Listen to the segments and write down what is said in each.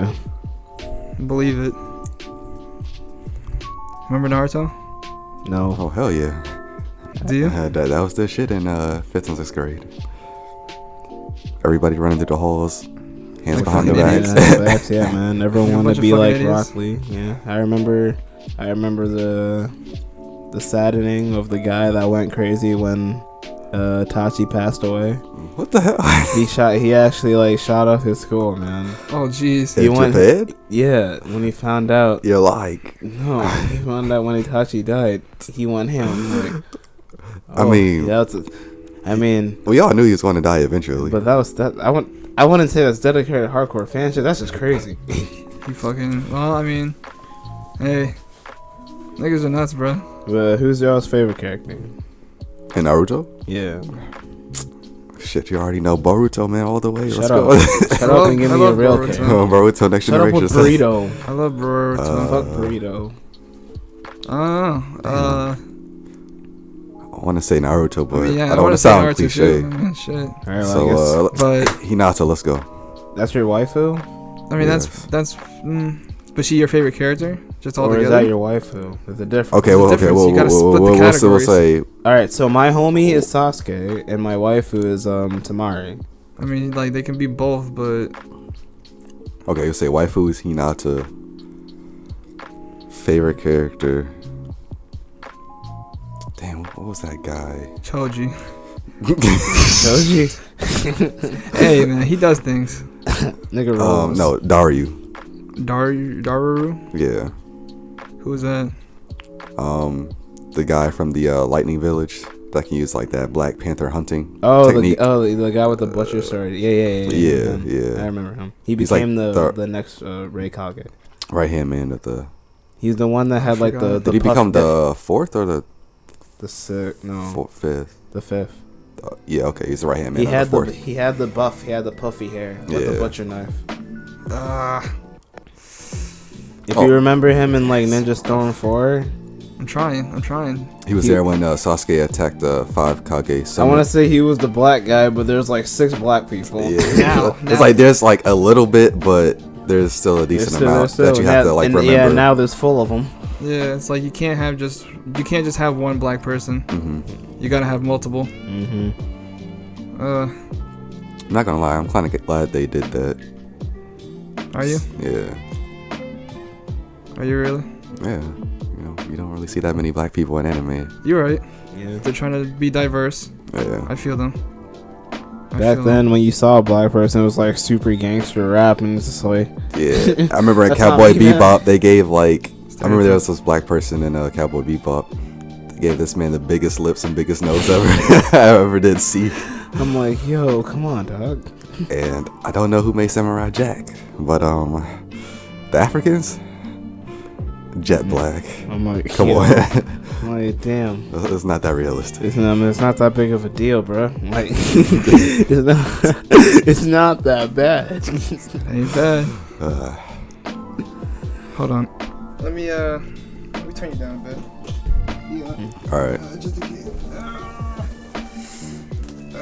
Okay. Believe it. Remember Naruto? No. Oh hell yeah. Do you? That was the shit in 5th and 6th grade. Everybody running through the halls, hands Like behind their fucking backs. Yeah, backs, yeah, man. Everyone You're a wanted bunch to of be fucking like idiots. Rock Lee. Yeah, I remember the saddening of the guy that went crazy when Tachi passed away. What the hell? He actually like shot up his school, man. Oh jeez. He Hit went- your head? Yeah, when he found out. You're like, No, he found out when Itachi died. He went ham. Like, I mean- yeah, we all knew he was going to die eventually. but that was that. I wouldn't say that's dedicated hardcore fan shit. That's just crazy. You fucking. Well, I mean, hey, niggas are nuts, bro. But who's y'all's favorite character? In Naruto? Yeah. Shit, you already know Boruto, man, all the way. Let's Shut go. up. Shut up and give I me a love real Boruto. character. Boruto Next Shut up Generation. with burrito. I love Naruto. Fuck burrito. I want to say Naruto, but I don't want wanna to say sound Naruto cliche. too, man, shit. All right, So, well, But Hinata, let's go. that's your waifu, I mean, Yes. that's. But she your favorite character? Just all or is together? that your waifu? There's a difference. Okay, There's a well, difference. You gotta split the we'll categories. say All right, so my homie is Sasuke, and my waifu is Tamari. I mean, like they can be both, but okay. We'll say waifu is Hinata. Favorite character. Damn, what was that guy? Choji. Choji, Hey man, he does things. nigga rolls. No, Daryu. Daruru? Yeah. Who is that? The guy from the Lightning Village that can use like that Black Panther hunting Oh, technique. the guy with the butcher sword. Yeah. Yeah. I remember him. He He's like became the- the next Raikage. Right hand man of the. He's the one that had like the forgot. the Did he puff become dip. the 4th or the fifth? The 5th. Yeah, okay, he's the right hand man. He of had the the 4th. he had the buff. He had the puffy hair with the Yeah. butcher knife. If Oh. you remember him in like Ninja Storm 4, I'm trying. He was there when Sasuke attacked the 5 Kage. I Summon. want to say he was the black guy, but there's like 6 black people. Yeah. Now. It's like there's like a little bit, but there's still a decent amount that you have to like and remember. yeah, now there's full of them. Yeah, it's like you can't just have one black person. Mm-hmm. You gotta have multiple. Mm-hmm. I'm not gonna lie, I'm kind of glad they did that. Are you? Yeah. Are you really? Yeah. You know, you don't really see that many black people in anime. You're right. Yeah. They're trying to be diverse. Yeah. I feel them. Back then, when you saw a black person, it was like super gangster rap, and it's just like, Yeah. I remember in That's Cowboy not even- Bebop, they gave like. I remember there was this black person in Cowboy Bebop. They gave this man the biggest lips and biggest nose ever I ever did see. I'm like, yo, come on, dog. And I don't know who made Samurai Jack, but the Africans, jet black. I'm like, Come yo. on, I'm like, damn. it's not that realistic. It's not that big of a deal, bro. Like, it's not that bad. Ain't bad. Hold on. Let me turn you down a bit. Yeah. All right, Just in case.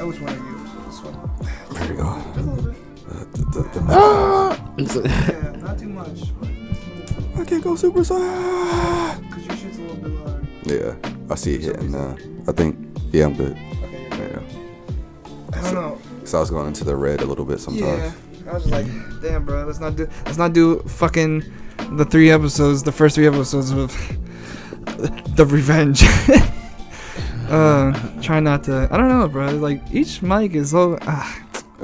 Which one are you? This one. there you go. Yeah, not too much. I can't go Super Saiyan. Cause your shit's a little bit lower. Yeah, I see it hitting. I think, yeah, I'm good. Okay, you're good. Yeah. I don't know. So I was going into the red a little bit sometimes. Yeah. I was just like, damn, bro. Let's not do fucking the first 3 episodes of the revenge. Try not to. I don't know, bro. Like each mic is so.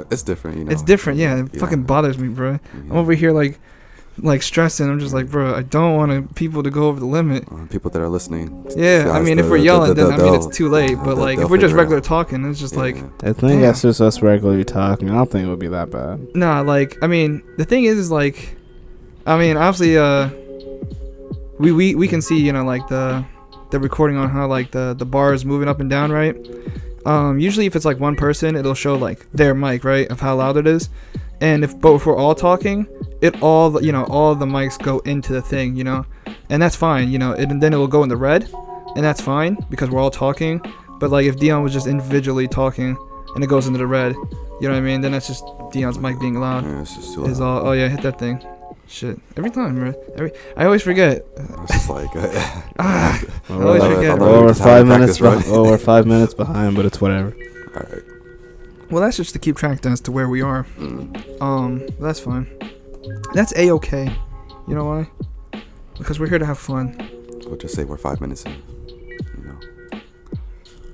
It's different, you know. It's different, yeah. It Yeah. fucking bothers me, bro. Yeah. I'm over here like stressing. I'm just like, bro, I don't want people to go over the limit. People that are listening. Yeah, I guys, mean, if we're yelling, then I mean it's too late. But they'll- like, they'll if we're just figure it regular out. talking, it's just like, I think that's just us regularly talking. I don't think it would be that bad. nah. Like, I mean, the thing is like, I mean, obviously, we can see, you know, like the recording on how like the bar is moving up and down, right? Usually if it's like one person, it'll show like their mic, right, of how loud it is. And if we're all talking, all the mics go into the thing, you know, and that's fine, you know, and then it will go in the red, and that's fine because we're all talking. But like if Deion was just individually talking and it goes into the red, you know what I mean? Then that's just Deion's mic being loud. Yeah, it's just too Is loud. all. Oh yeah, hit that thing. Shit. Every time, bro. I always forget. It's just like. I Well, always forget. we're 5 minutes. Right? Well, we're 5 minutes behind, but it's whatever. All right. Well, that's just to keep track as to where we are. That's fine. That's a-okay. You know why? Because we're here to have fun. We'll just say we're 5 minutes in. You know.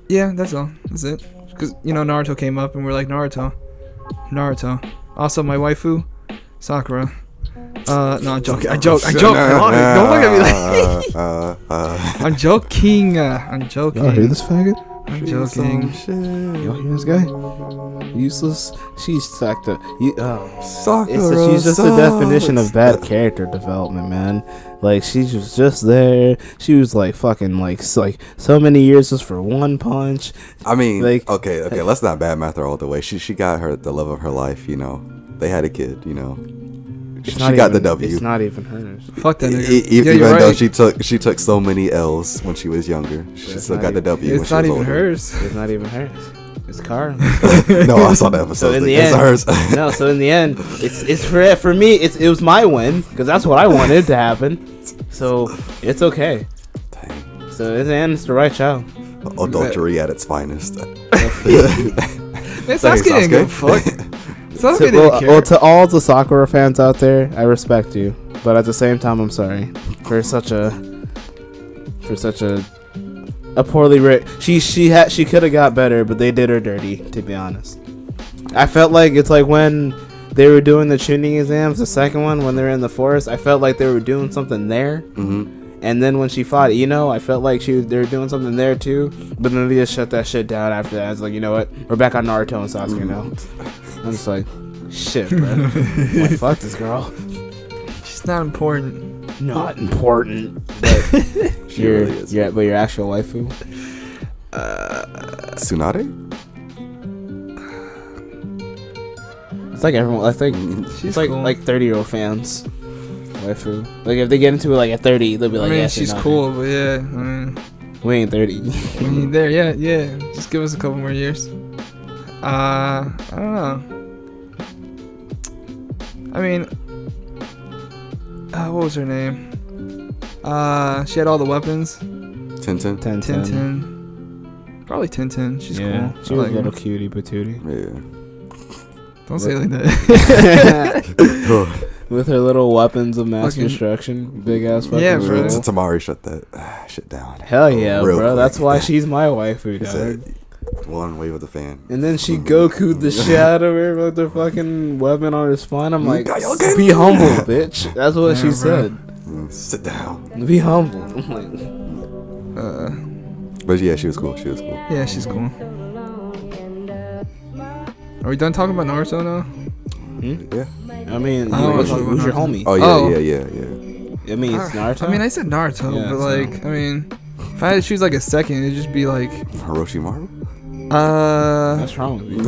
Yeah, that's all. That's it. Because, Naruto came up and we're like, Naruto. Also, my waifu, Sakura. No, I'm joking. I joke. Don't look at me like. I'm joking. Y'all hear this faggot? I'm joking. Y'all hear this guy? Useless. She's sucked up. Sakura, She's just the definition of bad character development, man. Like, she was just there. She was like fucking like so many years just for one punch. I mean, like, okay, let's not badmouth her all the way. She got the love of her life, They had a kid, She got the W. It's not even hers. Fuck that nigga. Even though she took so many L's when she was younger, she still got the W. It's not even hers. It's not even hers. It's Kara. No, I saw the episode. So in the it's end, hers. no. So in the end, it's for me. It was my win because that's what I wanted to happen. So it's okay. Dang. So in the end, it's the right child. Adultery at its finest. Man, Sasuke didn't give a fuck. Sasuke didn't care. Well, to all the Sakura fans out there, I respect you, but at the same time, I'm sorry for such a poorly written. She could have got better, but they did her dirty. To be honest, I felt like it's like when they were doing the tuning exams, the second one when they were in the forest. I felt like they were doing something there. Mm-hmm. And then when she fought, I felt like they were doing something there too. But then they just shut that shit down after that. I was like, you know what? We're back on Naruto and Sasuke now. I'm just like, shit, bro. Like, fuck this girl. She's not important. Not important. But She really is. but your actual waifu. Tsunade? It's like everyone. I think She's it's like cool. like 30-year-old fans. Waifu. Like if they get into it like at 30, they'll be like, yeah, she's cool, but yeah, We ain't 30. we ain't there yet. Yeah, just give us a couple more years. I don't know. I mean, what was her name? She had all the weapons. Tintin? Tintin. Probably Tintin. She's yeah, cool. she I was like a little her. cutie patootie. Yeah. Don't say it like that. With her little weapons of mass Fucking- destruction, big ass fucking. Yeah, bro. rule. Tamari shut that shit down. Hell yeah, Real bro. quick. That's why she's my waifu, He dog. said, one wave of the fan. And then she Goku'd the shit out of her with the fucking weapon on her spine. I'm like, Kaioken. be humble, bitch. That's what Yeah, she bro. said. Sit down. Be humble. I'm like, But yeah, she was cool. Yeah, she's cool. Are we done talking about Naruto now? Yeah. I mean, I don't wanna talk who's your about homie? Oh, yeah, Oh. yeah. I mean, it's Naruto. I mean, I said Naruto, Yeah, but so- like, I mean, if I had to choose like a second, it'd just be like, Hiroshima? What's wrong with you?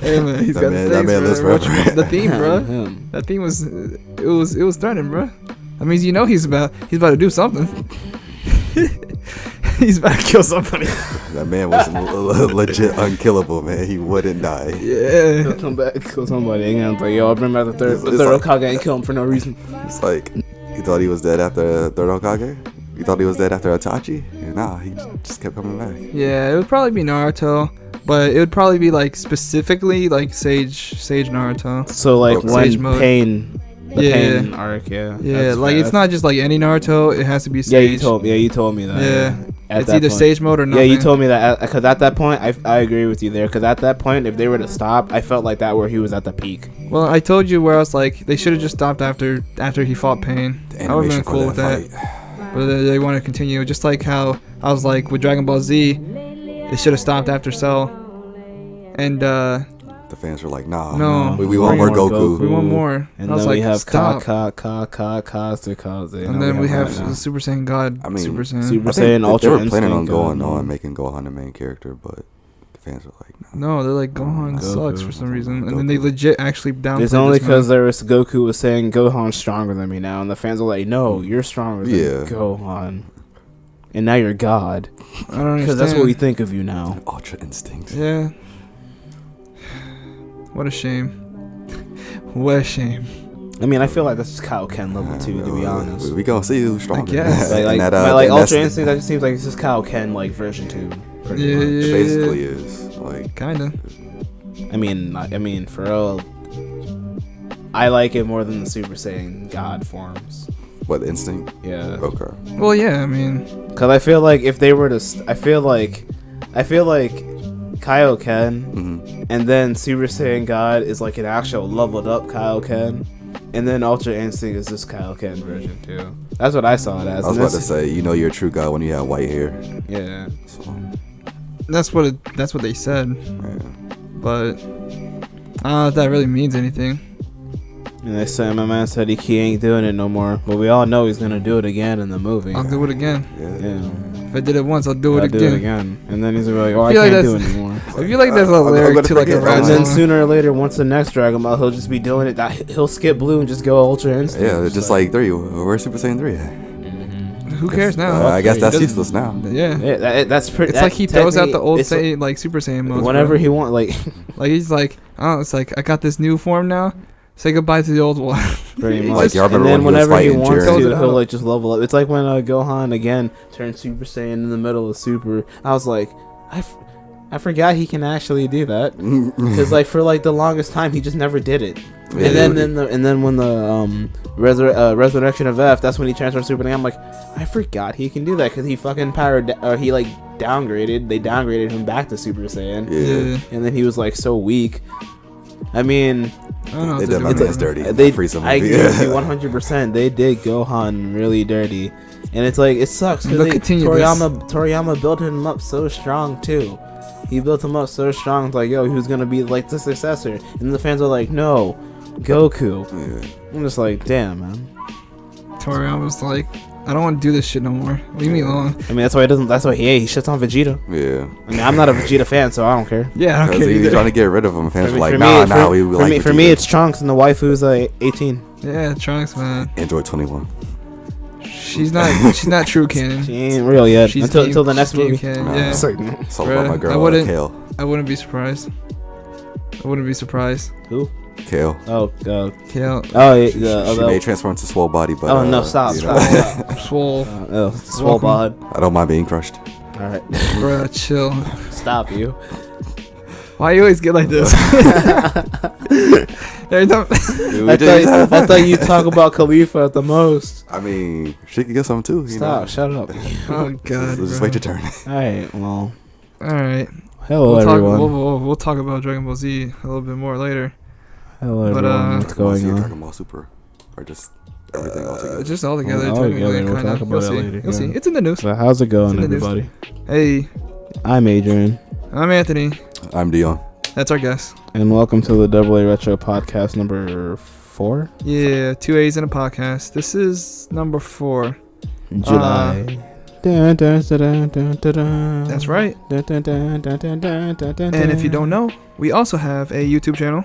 hey man, he's That got man- the that things, man bro. lives forever. The theme, bro. Him. That theme was, it was threatening, bro. That means he's about to do something. He's about to kill somebody. That man was legit unkillable, man. He wouldn't die. Yeah. He'll come back, kill somebody, and I'm like, yo, I'll bring back the third It's like- Hokage and kill him for no reason. It's like, you thought he was dead after third Hokage? You thought he was dead after Itachi? Nah, he just kept coming back. Yeah, it would probably be Naruto, but it would probably be like specifically like Sage Naruto. So like Sage when mode. Pain, the Yeah. Pain arc, yeah. Yeah, That's like fair. it's not just like any Naruto. It has to be Yeah, Sage. you told me that. Yeah. At It's that either point. Sage mode or Yeah, nothing. you told me that because at that point, I agree with you there. Because at that point, if they were to stop, I felt like that where he was at the peak. Well, I told you where I was like, they should have just stopped after he fought Pain. The I would have animation been for cool that with that. fight. But they want to continue. Just like how I was like with Dragon Ball Z, it should have stopped after Cell. And The fans were like, nah. No. We want more Goku. we want more. And I was then we like, have stop. Kaze. And then we have Super Saiyan God. I mean, Super Saiyan. Super I think Saiyan they Ultra were planning on Instinct going God. on making Gohan the main character, but the fans were like, nah. No, they're like Gohan Goku. sucks for some reason, and then Goku. they legit actually downplayed. It's only this man. because Goku was saying Gohan's stronger than me now, and the fans were like, "No, you're stronger than Yeah. Gohan, and now you're God." I don't understand. Because that's what we think of you now. Ultra Instinct. Yeah. What a shame. What a shame. I mean, I feel like that's just Kaioken level 2, to be honest. We gonna see who's stronger. I guess. Like And Ultra Instinct, that just seems like it's just Kaioken like version 2. Pretty Yeah, much. It basically is. Like, Kinda. I mean, for real, I like it more than the Super Saiyan God forms. what, instinct? Yeah. Okay. Well, yeah, I mean, Because I feel like if they were to, I feel like Kaioken, and then Super Saiyan God is like an actual leveled up Kaioken, and then Ultra Instinct is just Kaioken version 2. That's what I saw it as. I was about to say, you know you're a true god when you have white hair. Yeah. So, that's what they said. yeah. But I don't know if that really means anything. And they said my man said he ain't doing it no more, but we all know he's gonna do it again in the movie. I'll do it again. Yeah. If I did it once, I'll do it I'll again. do it again. And then he's gonna be like, oh, I feel like can't do it that's- anymore. I feel like there's a I'm lyric gonna to like a forget. rap And song. then sooner or later, once the next Dragon Ball, he'll just be doing it. He'll skip Blue and just go Ultra Instinct. Yeah, it's just like 3. Where's Super Saiyan 3 at? Who cares now? I guess that's Doesn't- useless now. Yeah. Yeah, that's pretty. It's like he throws out the old Super Super Saiyan modes. whenever bro. he wants. Like Like he's like, oh, it's like I got this new form now. Say goodbye to the old one. pretty much. Like, y'all And remember then when he was whenever he fighting wants Jiren? to, he'll like just level up. It's like when Gohan again turns Super Saiyan in the middle of Super. I was like, I forgot he can actually do that. Because like for like the longest time he just never did it. Yeah. And then when the Resurrection of F, that's when he transforms Super Saiyan. I'm like, I forgot he can do that because he fucking he like downgraded. They downgraded him back to Super Saiyan. Yeah. And then he was like so weak. I mean, I don't know. They what to did do my with man's it. dirty. they Frieza I movie. agree with you 100%. They did Gohan really dirty, and it's like it sucks They'll because continue this. Toriyama built him up so strong too. He built him up so strong. It's like, yo, he was gonna be like the successor, and the fans are like, no, Goku. Yeah. I'm just like, damn, man. Toriyama's like, I don't want to do this shit no more. Leave me alone. I mean, that's why he doesn't. That's why he shits on Vegeta. Yeah. I mean, I'm not a Vegeta fan, so I don't care. Yeah, I don't Because care he's either. trying to get rid of him. Fans For were like, me- nah, for- we for like me, for Vegeta. me, it's Trunks and the waifu's 18. Yeah, Trunks, man. Android 21. She's not true canon. She ain't real yet She's until the next she's game movie. canon, Nah. yeah. It's like, It's all Bruh, about my I girl, wouldn't- Kale. I wouldn't be surprised. I wouldn't be surprised. who? Kale. Oh, Kale, yeah, She may transform into swole body, but oh no, stop, you know, stop. swole, Swole bod. I don't mind being crushed. All right, bruh, chill. stop you. Why you always get like this? Every time- I thought you talk about Khalifa at the most. I mean, she could get some too. You Stop, know? shut up. oh god. Just bro. wait your turn. All right, well, All right. hello We'll talk, everyone. we'll talk about Dragon Ball Z a little bit more later. Hello but, everyone. What's going See on? Dragon Ball Super, or just everything all together. Just all together. All technically, together, we'll kinda. talk about You'll it see. later, You'll see. yeah. It's in the news. So how's it going, It's in the news. everybody? Hey, I'm Adrian, I'm Anthony. I'm Deion. That's our guest. and welcome to the AA Retro Podcast number 4, Yeah, 2 A's in a podcast. This is number 4. July. That's right. And if you don't know, we also have a YouTube channel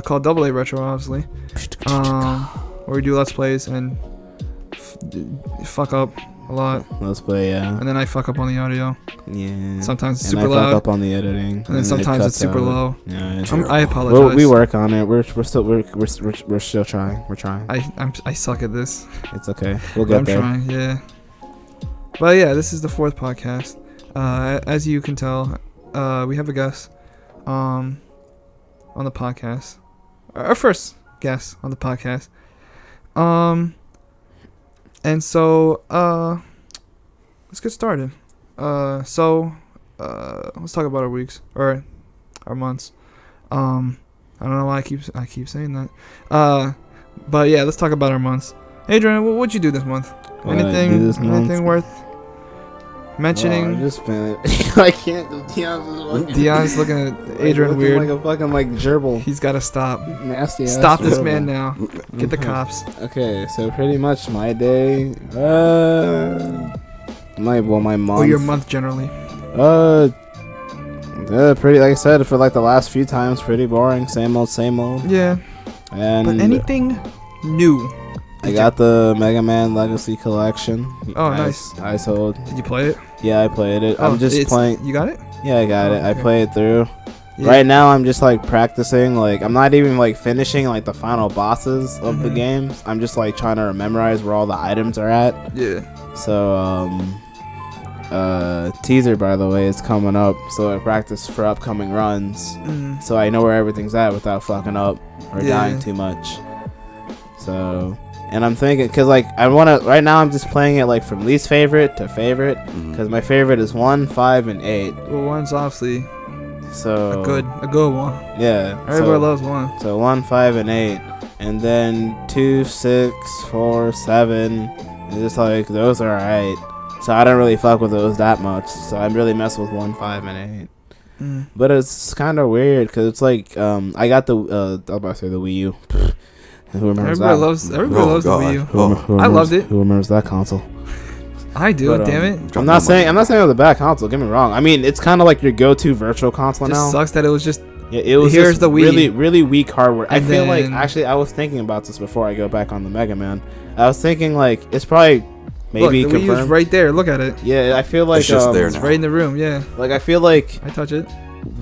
called AA Retro, obviously, where we do Let's Plays and fuck up a lot. Let's play, yeah. And then I fuck up on the audio. Yeah. Sometimes it's And super I fuck loud. up on the editing. And then it sometimes it's cuts super out. low. Yeah, I apologize. we work on it. We're still trying. We're trying. I suck at this. It's okay. We'll get I'm there. trying, yeah. But yeah, this is the 4th podcast. As you can tell, we have a guest on the podcast. Our first guest on the podcast. And so let's get started. Let's talk about our weeks or our months. I don't know why I keep saying that. But yeah, let's talk about our months. Adrian, what'd you do this month? What did I do this month? Anything worth mentioning? Oh, I just been. I can't. Dion's looking at Adrian weird. Like a fucking gerbil. He's got to stop. Nasty. Stop ass this gerbil. man now. Get the cops. Okay, so pretty much my day. My month. Or your month generally. Pretty, like I said, for like the last few times, pretty boring. Same old. Yeah. And But anything new? I got the Mega Man Legacy Collection. Oh, nice. I sold. Did you play it? Yeah, I played it. I'm just playing. You got it? Yeah, I got Oh, it. I okay. played through. Yeah. Right now, I'm just like practicing. Like, I'm not even like finishing like the final bosses of the games. I'm just like trying to memorize where all the items are at. Yeah. So, teaser by the way is coming up. So I practice for upcoming runs. So I know where everything's at without fucking up or dying too much. So, and I'm thinking, cause like I wanna. Right now, I'm just playing it like from least favorite to favorite. Cause my favorite is 1, 5, and 8. Well, 1's obviously So a good one. Yeah. Everybody loves 1. So 1, 5, and 8, and then 2, 6, 4, 7. It's just like those are alright. So I don't really fuck with those that much. So I really mess with 1, 5, and 8. But it's kind of weird because it's like I got the I was about to say the Wii U. Who remembers Everybody that? loves the Wii U. Who I loved it. Who remembers that console? I do. But, damn it. I'm not saying it was a bad console. Get me wrong. I mean, it's kind of like your go-to virtual console Just now. sucks that it was just. Yeah, it was Here's just the Wii. really, really weak hardware. I And feel like then- actually I was thinking about this before I go back on the Mega Man. I was thinking like it's probably maybe Look, the Wii U's confirmed. right there. Look at it. Yeah, I feel like It's just there It's now. right in the room. Yeah. Like I feel like I touch it.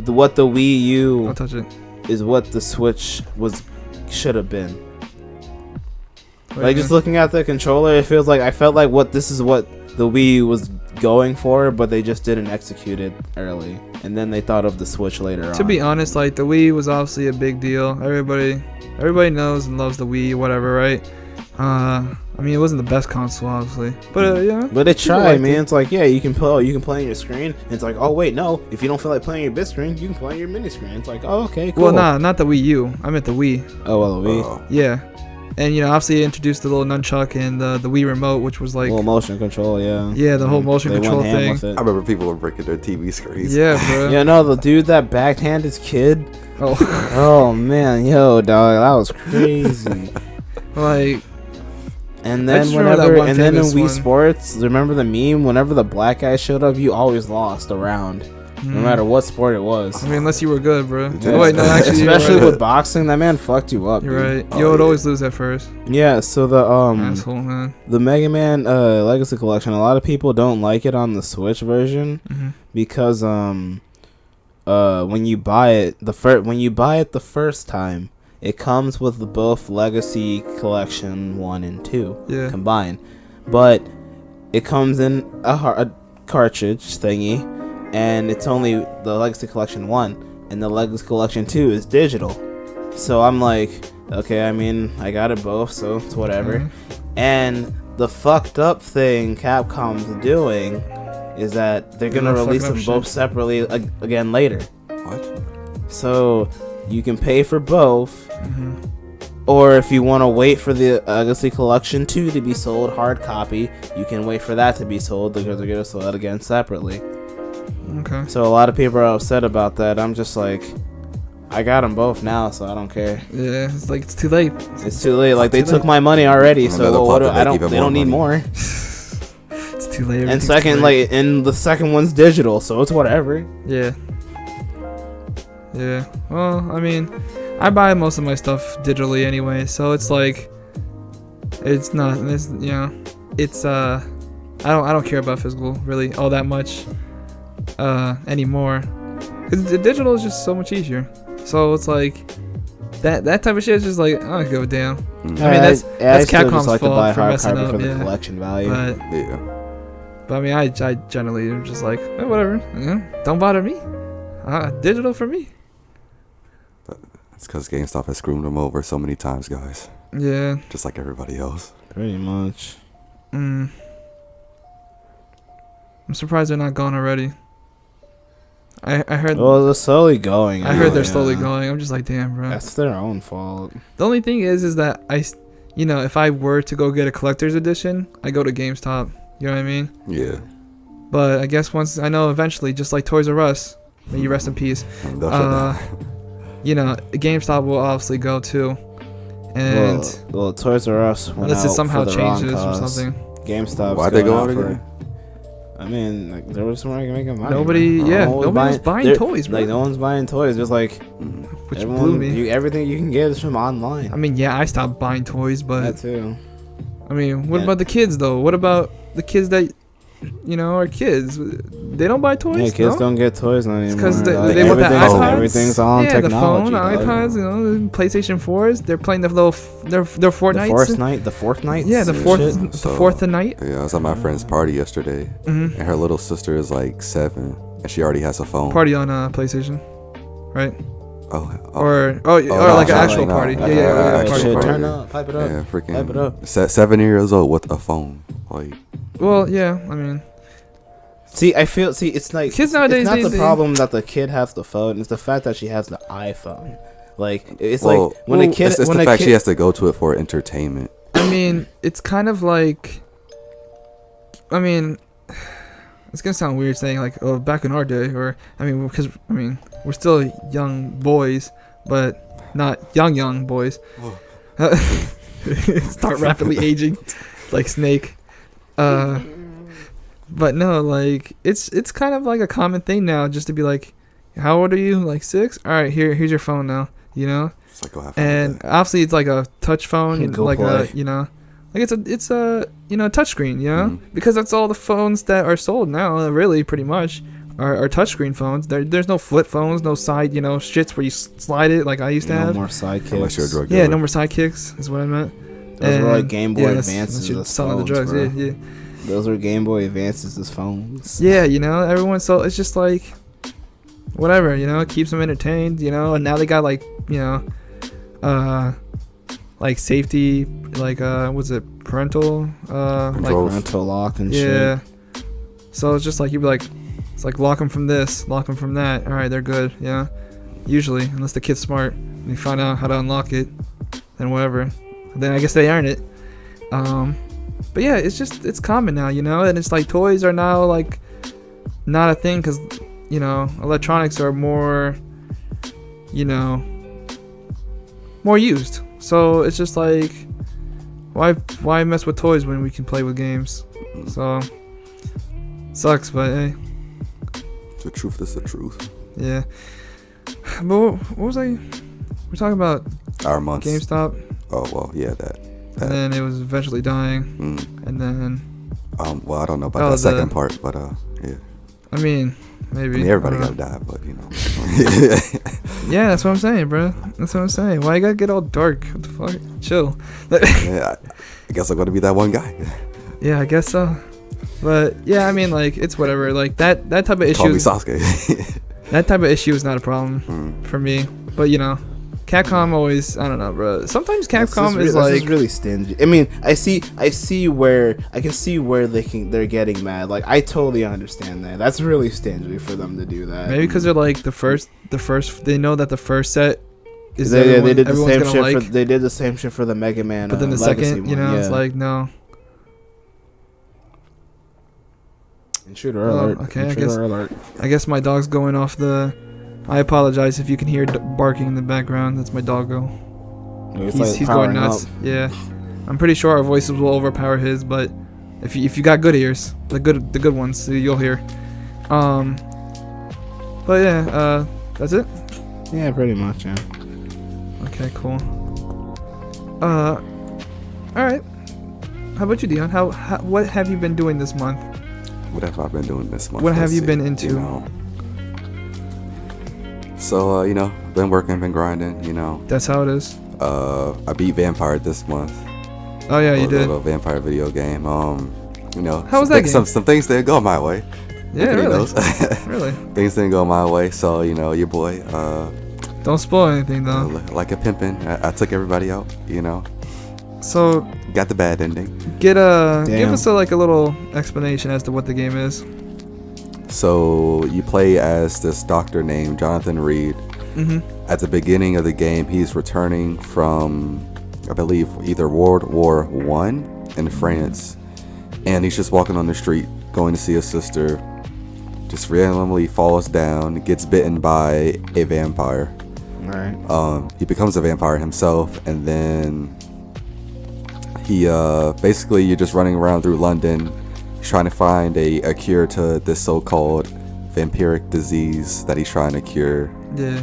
what the Wii U I'll touch it. is what the Switch should have been. Wait, Like just looking at the controller, it feels like I felt like this is what the Wii was going for, but they just didn't execute it early, and then they thought of the Switch later on. To be honest, like the Wii was obviously a big deal. Everybody knows and loves the Wii, whatever, right? I mean, it wasn't the best console, obviously, but yeah. But it people tried, liked man. it. It's like, yeah, you can play on your screen. And it's like, oh wait, no. If you don't feel like playing on your big screen, you can play on your mini screen. It's like, oh okay, cool. Well, nah, not the Wii U. I meant the Wii. Oh well, the Wii. Oh. Yeah, and obviously it introduced the little nunchuck and the Wii remote, which was like, Well, motion control, yeah. the whole motion They control went ham thing. with it. I remember people were breaking their TV screens. Yeah, bro. Yeah, no, the dude that backhanded his kid. Oh, Oh man, yo, dog, that was crazy. like And I then just remember that whenever, one and then in famous Wii one. Sports, remember the meme? Whenever the black guy showed up, you always lost a round, no matter what sport it was. I mean, unless you were good, bro. Yeah. Oh, wait, no, actually, Especially you're right. with boxing, that man fucked you up. You're dude. right. You would always lose at first. Yeah, so the Asshole, man. the Mega Man Legacy Collection, a lot of people don't like it on the Switch version because when you buy it the first time, it comes with both Legacy Collection 1 and 2 Yeah. combined, but it comes in a cartridge thingy, and it's only the Legacy Collection 1, and the Legacy Collection 2 is digital. So I'm like, okay, I mean, I got it both, so it's whatever. And the fucked up thing Capcom's doing is that they're gonna not release fucking them up both shit. separately again later. What? So you can pay for both, or if you want to wait for the Legacy Collection 2 to be sold hard copy, you can wait for that to be sold because they're gonna sell it again separately. Okay. So a lot of people are upset about that. I'm just like, I got them both now, so I don't care. Yeah, it's like it's too late. It's too late. Like they Too took late. my money already, Another so what do, puppet, I they don't. give 'em They don't more need money. more. It's too late. And everything's second, too late. like, and the second one's digital, so it's whatever. Yeah. Yeah. Well, I mean, I buy most of my stuff digitally anyway, so it's like, it's not. It's it's I don't care about physical really all that much anymore, because the digital is just so much easier. So it's like that type of shit is just like I don't give a damn. I mean that's I still Capcom's just like to fault buy for hard messing copy up, for the yeah. collection value. But Yeah. I mean I generally am just like whatever. Don't bother me. Digital for me. It's because GameStop has screwed them over so many times, guys. Yeah. Just like everybody else. Pretty much. I'm surprised they're not gone already. I heard. Well, they're slowly going. I heard they're yeah. slowly going. I'm just like, damn, bro. That's their own fault. The only thing is that if I were to go get a collector's edition, I go to GameStop. You know what I mean? Yeah. But I guess once I know eventually, just like Toys R Us, may you rest in peace. And they'll shut down. GameStop will obviously go too, and well, Toys R Us went unless it out somehow for the wrong changes or cause. something. GameStop's Why'd they going go out out for. again? I mean, like, there was somewhere I can make money. Nobody- man. yeah, No one's nobody was buying they're- toys, bro. Like no one's buying toys. Just like Which everyone, blew me. everything you can get is from online. I mean, yeah, I stopped buying toys, but That too. I mean, what Yeah. about the kids though? What about the kids that are kids. They don't buy toys. Yeah, kids no? don't get toys anymore. 'cause they Like, want the everything's- iPods. Everything's all on Yeah, technology. the phone, dog. iPads, the PlayStation 4s. They're playing the little their The Fortnite. fourth night. Yeah, the fourth the night. Yeah, I was at my friend's party yesterday, Mhm. and her little sister is like 7, and she already has a phone. Party on PlayStation, right? Oh, Or no, like an no, actual no, party. no, Yeah, no, yeah, no, yeah, actual party. Shit, party. turn up, pipe it up. yeah, Pipe it freaking up. 7 years old with a phone. Like, Well, yeah, I mean, See, it's like Kids nowadays, It's not they- the they- problem that the kid has the phone. It's the fact that she has the iPhone. Like it's well, like when a kid. it's when the a fact kid, she has to go to it for entertainment. I mean, it's kind of like, I mean, it's gonna sound weird saying like, oh, back in our day, or because we're still young boys, but not young boys. Start rapidly aging, like Snake. But no, like it's kind of like a common thing now, just to be like, how old are you? Like 6? All right, here's your phone now. It's like, go have fun with And that. obviously it's like a touch phone, Go like play. like it's a touchscreen, Mhm. because that's all the phones that are sold now, really, pretty much, are touchchscreen phones. There's no flip phones, no side, shits where you slide it like I used to no have. more sidekicks. Unless you're a drug Yeah, dealer. no more sidekicks is what I meant. Those were like And- Game Boy yeah, Advances that's your as son of the phones, drugs. bro. Yeah. Those were Game Boy Advances as phones. Yeah, everyone, so it's just like whatever, it keeps them entertained, and now they got like, like safety, like what's it, parental like Controls. Parental lock and yeah. shit. So it's just like you'd be like, it's like lock them from this, lock them from that. All right, they're good, usually, unless the kid's smart and you find out how to unlock it, then whatever, then I guess they earn it. But yeah, it's common now, and it's like toys are now like not a thing, because electronics are more more used, so it's just like, why mess with toys when we can play with games? So sucks, but hey, The truth is the truth. yeah. But what was we're talking about Our months. GameStop, Oh, well, yeah, that. and then it was eventually dying, Mm. and then Well, I don't know about Oh, that the- second part, but yeah. maybe Everybody I don't gotta know. die, but Yeah, that's what I'm saying, bro. That's what I'm saying. Why you gotta get all dark? What the fuck? Chill. yeah, I guess I'm gonna be that one guy. Yeah, I guess so. But yeah, like it's whatever. Like that type of Call me issue. Sasuke. That type of issue is not a problem Mm. for me. But Capcom always, I don't know, bro. Sometimes That's Capcom just is that's like, just really stingy. I see where I can see where they're getting mad. Like I totally understand that. That's really stingy for them to do that. maybe because they're like the first. They know that the first set is they did the everyone's same gonna shit like. they did the same shit for the Mega Man. But then the Legacy second, one, it's yeah. like no. Intruder Oh, alert. okay, I Intruder guess- alert. I guess my dog's going off the. I apologize if you can hear barking in the background. That's my doggo. It's He's like going powering nuts. up. Yeah, I'm pretty sure our voices will overpower his, but if you got good ears, the good ones, you'll hear. But yeah, that's it. Yeah, pretty much. Yeah. Okay, cool. All right. How about you, Deion? How what have you been doing this month? What have I been doing this month? What have Let's you see, been into? So, been working, been grinding, That's how it is. I beat Vampyr this month. Oh yeah, you A did. little Vampyr video game. How was some that game? Some things didn't go my way. Yeah, Nobody really. knows. Really. Things didn't go my way, so, your boy, Don't spoil anything though. like a pimpin', I took everybody out, So Got the bad ending. give Damn. us a little explanation as to what the game is. So you play as this doctor named Jonathan Reed. Mhm. At the beginning of the game, he's returning from, I believe, either World War One in France, and he's just walking on the street, going to see his sister. Just randomly falls down, gets bitten by a vampire. Right. He becomes a vampire himself, and then he basically, you're just running around through London. He's trying to find a cure to this so-called vampiric disease that he's trying to cure. Yeah.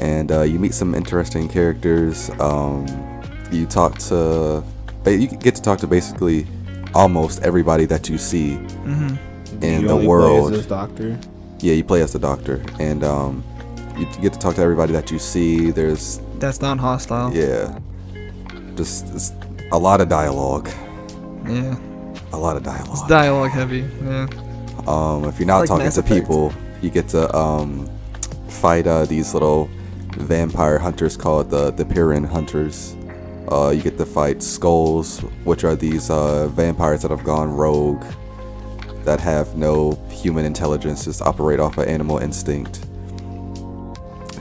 And you meet some interesting characters. You get to talk to basically almost everybody that you see in You the only world. play as this doctor. Yeah, you play as the doctor, and you get to talk to everybody that you see. There's That's not hostile. just it's a lot of dialogue. Yeah. A lot of dialogue. It's dialogue heavy. Yeah. If you're not Like talking Mass to Effect. people, you get to fight these little vampire hunters called the Piran hunters. You get to fight skulls, which are these vampires that have gone rogue, that have no human intelligence, just operate off of animal instinct.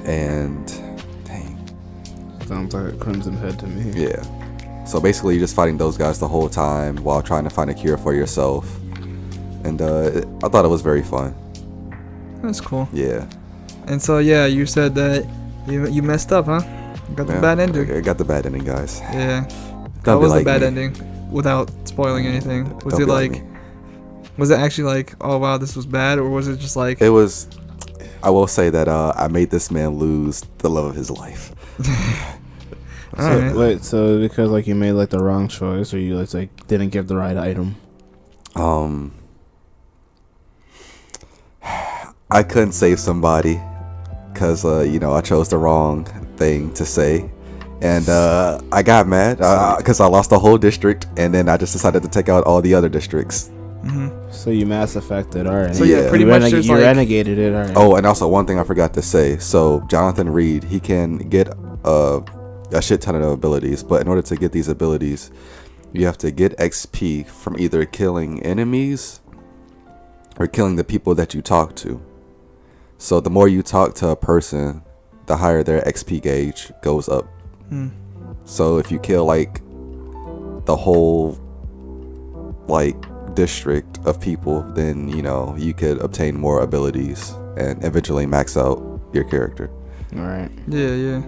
And dang, Sounds like a Crimson Head to me. yeah. So basically, you're just fighting those guys the whole time while trying to find a cure for yourself. And I thought it was very fun. That's cool. Yeah. And so yeah, you said that you messed up, huh? You got the Yeah, bad ending. I got the bad ending, guys. Yeah. Don't That be was like the bad me. ending, without spoiling anything. Was Don't it be like like? me. Was it actually like, oh wow, this was bad, or was it just like? It was. I will say that I made this man lose the love of his life. Alright. Wait, so because like you made like the wrong choice, or you like didn't give the right item? I couldn't save somebody because I chose the wrong thing to say, and I got mad because I lost the whole district, and then I just decided to take out all the other districts. So you Mass Effected, alright. So yeah, pretty much there's you like. renegated it, alright. Oh, and also one thing I forgot to say. So Jonathan Reed, he can get a shit ton of abilities, but in order to get these abilities, you have to get XP from either killing enemies or killing the people that you talk to. So the more you talk to a person, the higher their XP gauge goes up. So if you kill like the whole like district of people, then you could obtain more abilities and eventually max out your character. Alright. Yeah.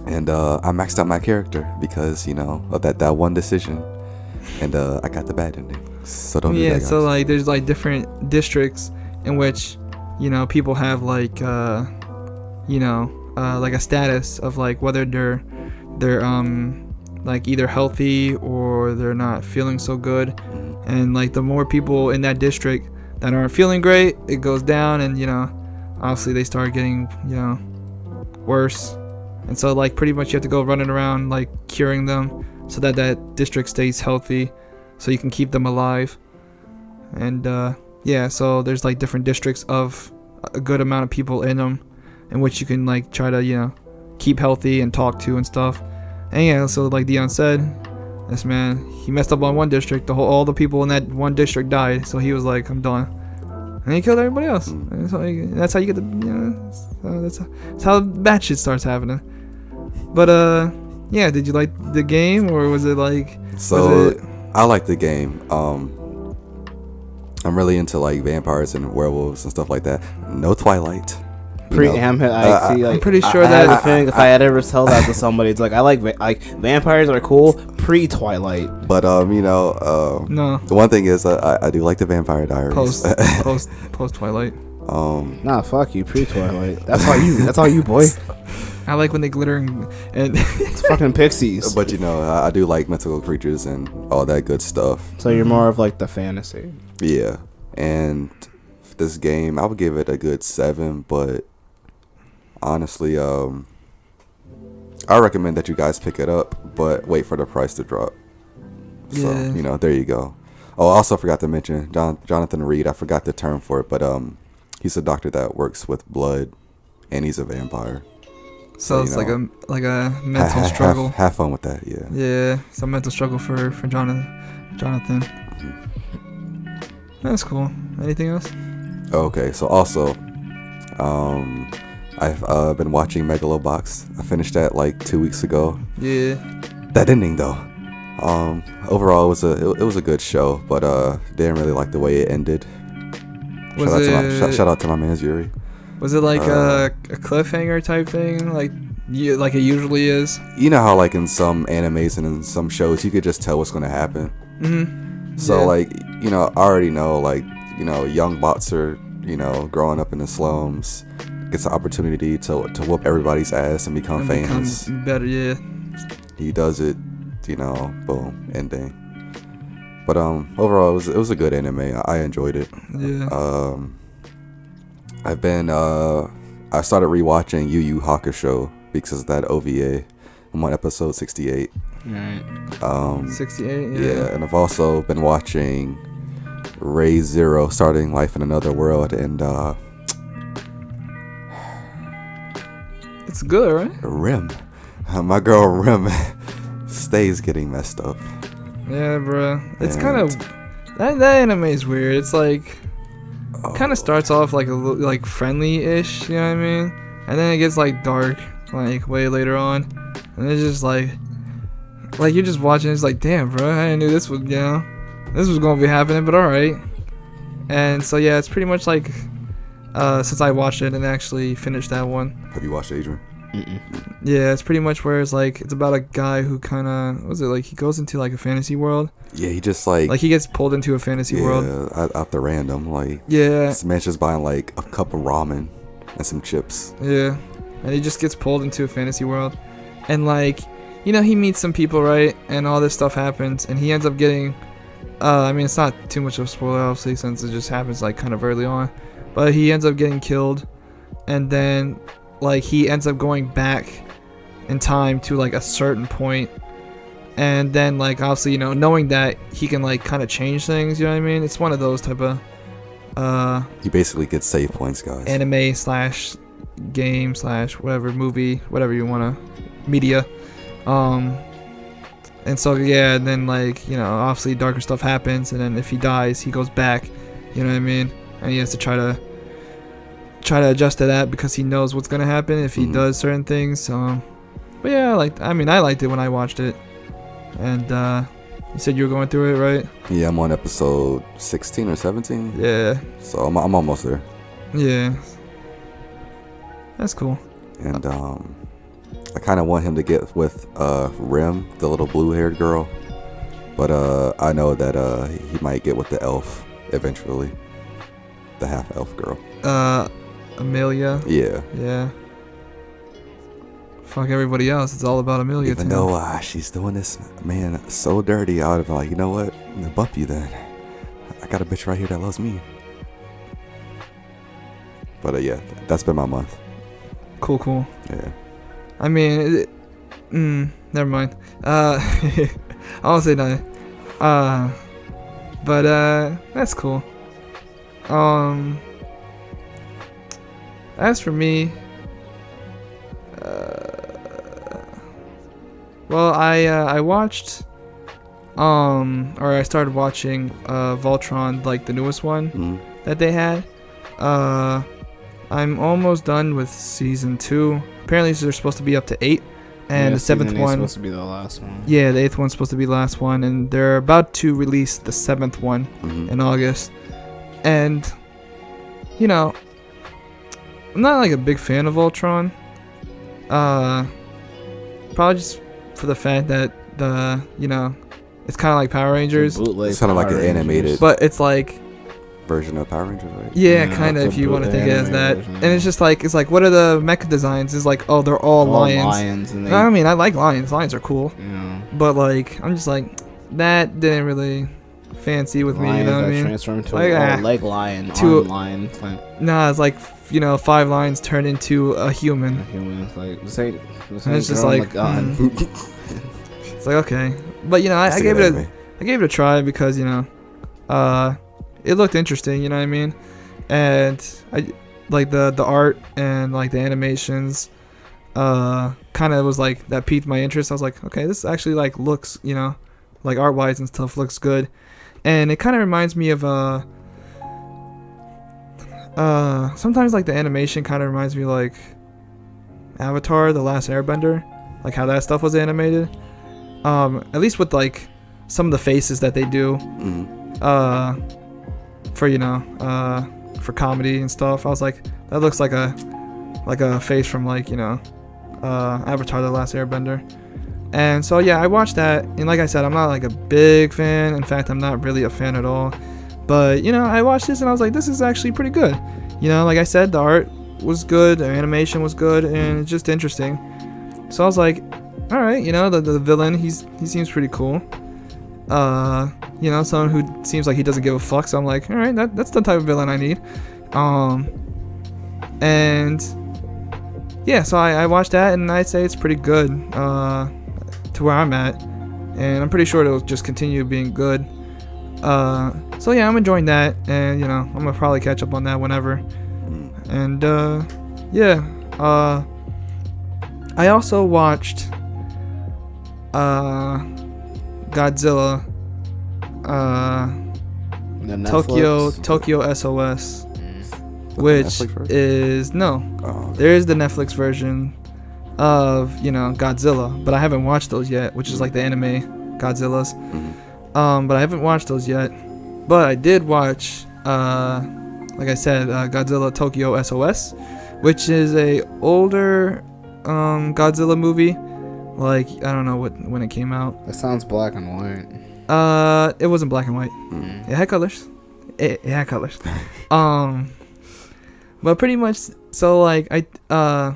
And I maxed out my character because of that one decision, and I got the bad ending. So don't do that, Yeah. guys. So like, there's like different districts in which people have like like a status of like whether they're like either healthy or they're not feeling so good, and like the more people in that district that aren't feeling great, it goes down, and obviously they start getting worse, and so like pretty much you have to go running around like curing them so that district stays healthy, so you can keep them alive. And yeah, so there's like different districts of a good amount of people in them, in which you can like try to keep healthy and talk to and stuff. And yeah, so like Deion said, this man, he messed up on one district. All the people in that one district died. So he was like, I'm done. And he killed everybody else. And so that's how you get the, so that's how bad shit starts happening. But yeah, did you like the game, or was it like? So I like the game. I'm really into like vampires and werewolves and stuff like that. No Twilight. I'm pretty sure I had that a feeling if I had ever tell that to somebody, it's like I like vampires are cool pre-Twilight. But no the one thing is I do like the Vampire Diaries. post Twilight. Nah, fuck you, pre-Twilight. That's all you, boy. I like when they glitter and It's fucking pixies. But I do like mythical creatures and all that good stuff. So you're more of like the fantasy. Yeah, and this game I would give it a good 7, but honestly, I recommend that you guys pick it up, but wait for the price to drop. So Yeah. there you go. Oh, I also forgot to mention Jonathan Reed. I forgot the term for it, but he's a doctor that works with blood, and he's a vampire. So it's like a mental struggle. Have fun with that, yeah. Yeah, it's a mental struggle for Jonathan. That's cool. Anything else? Okay, so also, I've been watching Megalobox. I finished that like 2 weeks ago. Yeah. That ending though, overall it was a good show, but didn't really like the way it ended. Shout out to my man Yuri. Was it like a cliffhanger type thing, like it usually is? You know how like in some animes and in some shows you could just tell what's gonna happen. So Yeah. like I already know like young boxer growing up in the slums gets the opportunity to whoop everybody's ass and become famous. Become better, yeah. He does it, boom, ending. But overall, it was a good anime. I enjoyed it. Yeah. I started rewatching Yu Yu Hakusho because of that OVA. I'm on episode 68. Right. 68. Yeah, and I've also been watching Ray Zero, Starting Life in Another World, and It's good, right? Rim. My girl Rim stays getting messed up. Yeah, bro. It's And- kind of that anime is weird. It's like kind of starts off like like friendly-ish, you know what I mean? And then it gets like dark, like way later on, and it's just like you're just watching. It's like, damn, bro, I knew this was this was gonna be happening, but all right. And so yeah, it's pretty much like since I watched it and actually finished that one. Have you watched Adrian? Yeah, it's pretty much where it's like it's about a guy who kind of he goes into like a fantasy world. Yeah, he just like Like he gets pulled into a fantasy world. out the random. Like Yeah. this man's just buying like a cup of ramen and some chips. Yeah, and he just gets pulled into a fantasy world, and like, he meets some people, right? And all this stuff happens, and he ends up getting, I mean, it's not too much of a spoiler, obviously, since it just happens like kind of early on, but he ends up getting killed, and then like he ends up going back in time to like a certain point, and then like obviously knowing that he can like kind of change things, you know what I mean? It's one of those type of He basically gets save points, guys. anime slash game slash whatever movie, whatever you wanna media. And so yeah, and then like obviously darker stuff happens, and then if he dies, he goes back. You know what I mean? And he has to try to adjust to that because he knows what's gonna happen if he does certain things. But yeah, I liked it when I watched it. And you said you were going through it, right? Yeah, I'm on episode 16 or 17. Yeah. So I'm almost there. Yeah. That's cool. And I kind of want him to get with Rim, the little blue-haired girl. But I know that he might get with the elf eventually. The half-elf girl. Amelia. Yeah. Yeah. Fuck everybody else. It's all about Amelia Even too. though she's doing this, man, so dirty, I would have been like, you know what? I'm gonna bump you then. I got a bitch right here that loves me. But yeah, that's been my month. Cool. Yeah. I mean, never mind. I won't say nothing. But that's cool. As for me, well, I watched, or I started watching Voltron, like the newest one that they had. I'm almost done with season 2. Apparently, they're supposed to be up to 8, and the 7th one supposed to be the last one. Yeah, the 8th one's supposed to be the last one, and they're about to release the 7th one in August. And I'm not like a big fan of Voltron. Probably just for the fact that it's kind of like Power Rangers, It's kind of like an animated but it's like version of Power Rangers, right? yeah, Yeah, kind of it's if a you want to think it as that. animated version, And it's just like what are the mecha designs? It's like, oh, they're all lions. And they, I mean, I like lions. Lions are cool, but but like I'm just like that didn't really fancy with me. You know what I mean? Transform into Like, a leg lion, to- arm lion, like Nah, it's like 5 lions turned into a human. a human. Like this ain't And it's just like, it's like okay, but I Stick gave it it at a me. I gave it a try because it looked interesting. You know what I mean? And I like the art and like the animations. Kind of was like that piqued my interest. I was like, okay, this actually like looks like art wise and stuff looks good, and it kind of reminds me of sometimes like the animation kind of reminds me of, like Avatar: The Last Airbender, like how that stuff was animated. At least with like some of the faces that they do, for comedy and stuff. I was like, that looks like a face from like Avatar: The Last Airbender. And so yeah, I watched that, and like I said, I'm not like a big fan. In fact, I'm not really a fan at all. But I watched this and I was like, this is actually pretty good. Like I said, the art was good, the animation was good, and it's just interesting. So I was like, all right, the villain, he seems pretty cool. You know, someone who seems like he doesn't give a fuck. So I'm like, all right, that's the type of villain I need. And yeah, so I watched that, and I'd say it's pretty good to where I'm at, and I'm pretty sure it'll just continue being good. So yeah, I'm enjoying that, and you know, I'm gonna probably catch up on that whenever. And yeah, I also watched Godzilla, The Netflix? Tokyo SOS, which is there is the Netflix version of, you know, Godzilla, but I haven't watched those yet, which is like the anime Godzillas. But I haven't watched those yet. But I did watch, like I said, Godzilla Tokyo SOS, which is a older Godzilla movie. Like, I don't know when it came out. It sounds black and white. It wasn't black and white. It had colors. It had colors. But pretty much, so like a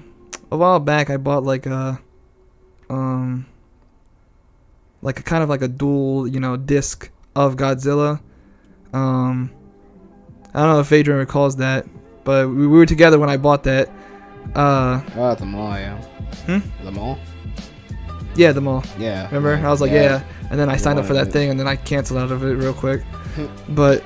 while back I bought like a kind of like a dual, you know, disc of Godzilla. I don't know if Adrian recalls that, but we were together when I bought that. At the mall, yeah. The mall? Yeah, the mall. Yeah. Remember? I was like, yeah. And then I signed up for that thing, and then I canceled out of it real quick. But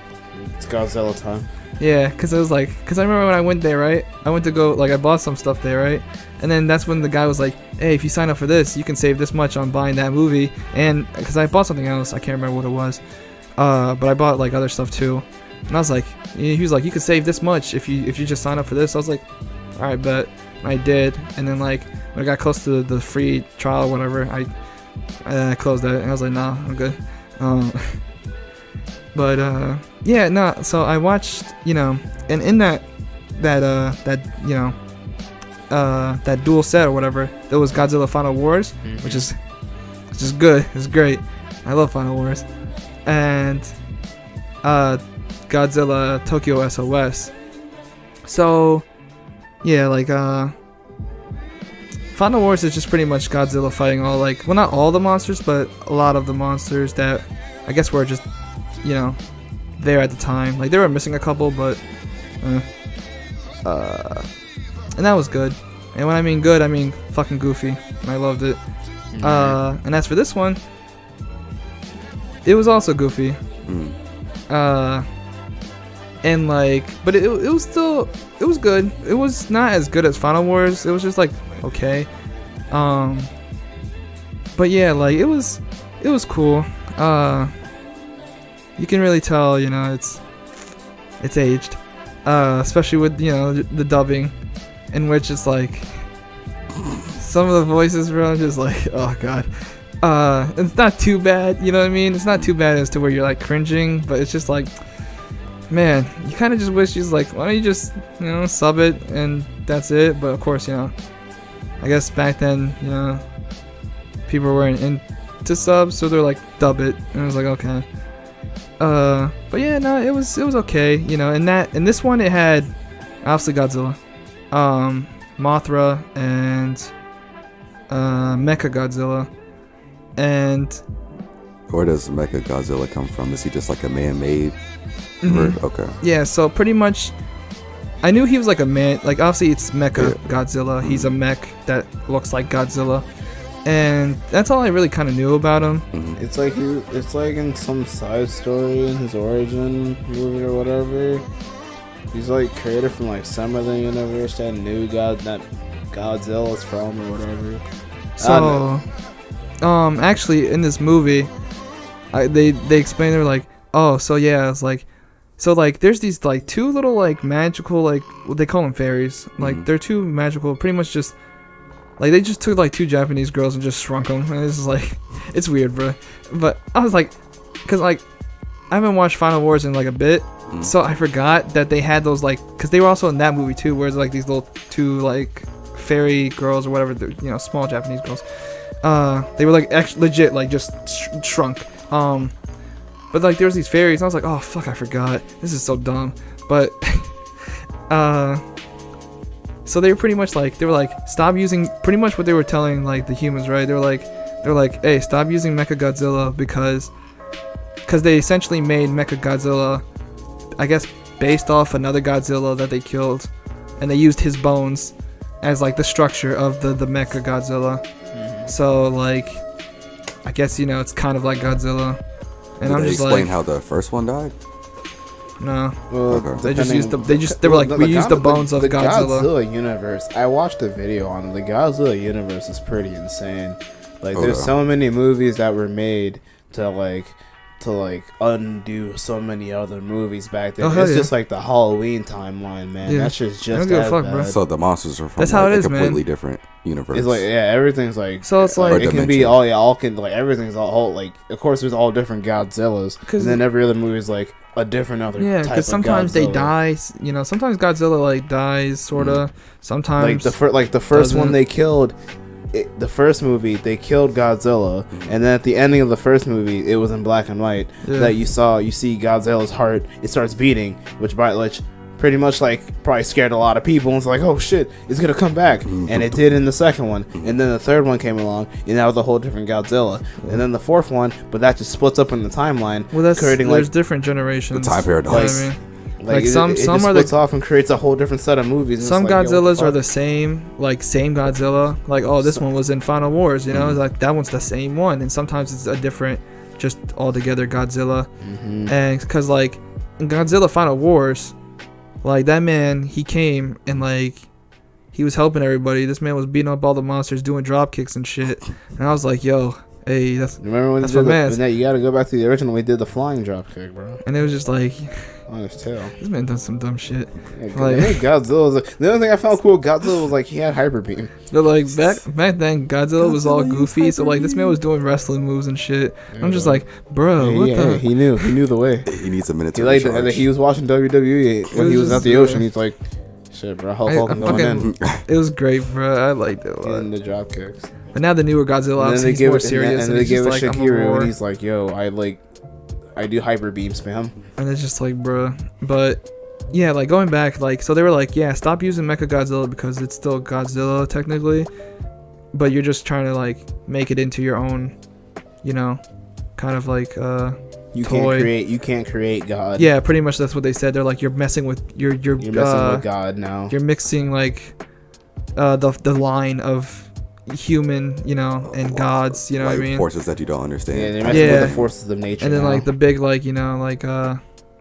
it's Godzilla time. yeah, because I remember when I went there, right? I went to go, like, I bought some stuff there, right? And then that's when the guy was like, hey, if you sign up for this, you can save this much on buying that movie. And because I bought something else, I can't remember what it was. But I bought, like, other stuff too. And I was like, he was like, you can save this much if you just sign up for this. I was like, all right, bet. And I did. And then, like, when I got close to the free trial or whatever, I closed that. And I was like, nah, I'm good. But yeah, no. So I watched, you know, and in that you know, that dual set or whatever, there was Godzilla Final Wars, which is good. It's great. I love Final Wars, and Godzilla Tokyo SOS. So yeah, like Final Wars is just pretty much Godzilla fighting all, like, well, not all the monsters, but a lot of the monsters that I guess were just, you know, there at the time. Like, they were missing a couple, but and that was good. And when I mean good, I mean fucking goofy, and I loved it. And as for this one, it was also goofy. And like, but it was still, it was good. It was not as good as Final Wars. It was just like okay. But yeah, like it was cool. You can really tell, you know, it's aged, especially with, you know, the dubbing, in which it's like some of the voices, bro, I'm just like, oh god. It's not too bad, you know what I mean? It's not too bad as to where you're like cringing, but it's just like, man, you kind of just wish he's like, why don't you just, you know, sub it and that's it. But of course, you know, I guess back then, you know, people weren't into subs, so they're like, dub it, and I was like, okay. But yeah, no, it was okay, you know. And this one, it had obviously Godzilla, Mothra, and Mecha Godzilla. And where does Mecha Godzilla come from? Is he just like a man-made? Okay. Yeah, so pretty much, I knew he was like a man. Like obviously, it's Mecha Godzilla. He's a mech that looks like Godzilla. And that's all I really kind of knew about him. It's like in some side story in his origin movie or whatever. He's like created from like some of the universe that Godzilla's from or whatever. So, actually in this movie, they explained, they're like, oh, so yeah, it's like, so like there's these like two little like magical, like what they call them, fairies. Like they're two magical, pretty much just. Like, they just took, like, two Japanese girls and just shrunk them. And it's just, like, it's weird, bro. But I was, like, because, like, I haven't watched Final Wars in, like, a bit. So I forgot that they had those, like, because they were also in that movie, too, where it's, like, these little two, like, fairy girls or whatever, you know, small Japanese girls. They were, like, legit, like, just shrunk. But, like, there was these fairies, and I was like, oh, fuck, I forgot. This is so dumb. But, so they were pretty much like, they were like, stop using, pretty much what they were telling like the humans, right? They were like, hey, stop using Mecha Godzilla because because they essentially made Mechagodzilla, I guess, based off another Godzilla that they killed, and they used his bones as like the structure of the Mechagodzilla. So like, I guess it's kind of like Godzilla. And Did I'm they just explain like, how the first one died? no, Okay. they just used they were like, we used the bones of the Godzilla. Godzilla universe. I watched a video on it. The Godzilla universe is pretty insane. Like, there's Okay. so many movies that were made to undo so many other movies back then. Oh, hell It's yeah. just like the Halloween timeline, man. Yeah. That shit's I just don't give a as fuck, bad. bro. So the monsters are from That's how like, it is, a man. completely different universe. It's like, yeah, everything's like, So it's like- it can be dimension. all can like everything's all like, of course there's all different Godzillas, 'Cause- and then every other movie is like a different other Yeah, type because of sometimes they Godzilla. die. Sometimes Godzilla like dies, sorta. Sometimes Like the first one doesn't. they killed, the first movie they killed Godzilla, and then at the ending of the first movie it was in black and white Yeah. that you see Godzilla's heart, it starts beating, which pretty much like probably scared a lot of people, and it's like, oh shit, it's gonna come back, and it did in the second one, and then the third one came along, and that was a whole different Godzilla, and then the fourth one, but that just splits up in the timeline, well, that's creating there's like different generations. The time paradox. You know what I mean? Like, it some just are splits the off and creates a whole different set of movies. and some it's like, yo, what Godzillas are fuck? the same Godzilla. Like, oh, this one was in Final Wars. It's like that one's the same one, and sometimes it's a different, just altogether Godzilla. And because like in Godzilla Final Wars, like that man, he came and like he was helping everybody. This man was beating up all the monsters, doing drop kicks and shit. And I was like, yo, hey, that's. Remember when That's they did what man- when you gotta go back to the original, we did the flying drop kick, bro. And it was just like, On his tail. this man done some dumb shit. Yeah, Like- I think Godzilla was the only thing I found cool. Godzilla was like he had hyper beam. But like back then, Godzilla was all goofy. So like this man was doing wrestling moves and shit. I'm just like, bro, what the? He knew the way. He needs a minute He to like recharge. he was watching WWE when was he was just, at the ocean. He's like, shit, bro, Hulk I Hogan going in. It was great, bro. I liked it a lot. Getting the drop kicks. But now the newer Godzilla, And then obviously, they he's give more it, serious. and then they he's give it just like, I'm a Shakiru, war. and he's like, yo, I do hyper beam spam. And it's just like, bro. But yeah, like going back, like so they were like, yeah, stop using Mechagodzilla because it's still Godzilla technically, but you're just trying to like make it into your own, kind of like You toy. can't create God. Yeah, pretty much that's what they said. They're like, you're messing with you're You're messing with God now. You're mixing like the line of human, and gods, you know like what I mean? forces that you don't Yeah, understand. they're messing Yeah. with the forces of nature. And then now. like the big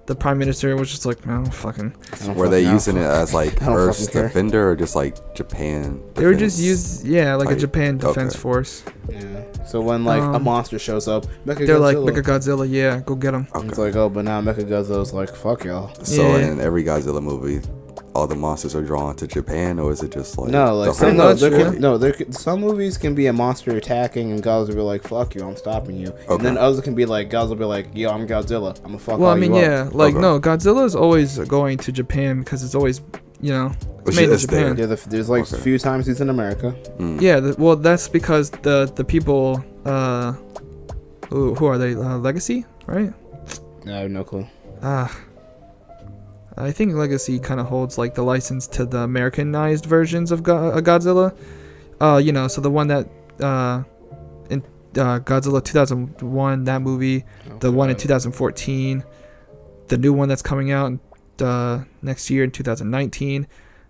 the prime minister was just like, no, fucking. I don't Were they fucking know. using it as like I don't Earth's fucking care. defender or just like Japan? They were just defense? like a Like, Japan defense okay. force. Yeah. So when like a monster shows up, They're like, Mechagodzilla. Mechagodzilla, yeah, go get him. Okay. It's like, oh, but now Mechagodzilla's like, fuck y'all. So Yeah. in every Godzilla movie, all the monsters are drawn to Japan, or is it just like No, like the some, whole- no, there yeah. can, no, there can, some movies can be a monster attacking and Godzilla will be like, fuck you, I'm stopping you. Okay. And then others can be like, Godzilla will be like, yo, I'm Godzilla, I'm gonna fuck Well, all I mean, you up. yeah, like Okay. no, Godzilla is always going to Japan because it's always, it's made in it's Japan. there. Yeah, there's like Okay. a few times he's in America. Mm. Yeah, well, that's because the people, who are they? Legacy, right? I have no clue. I think Legacy kind of holds like the license to the Americanized versions of Godzilla. So the one that in Godzilla 2001, that movie, the one in 2014, the new one that's coming out next year in 2019.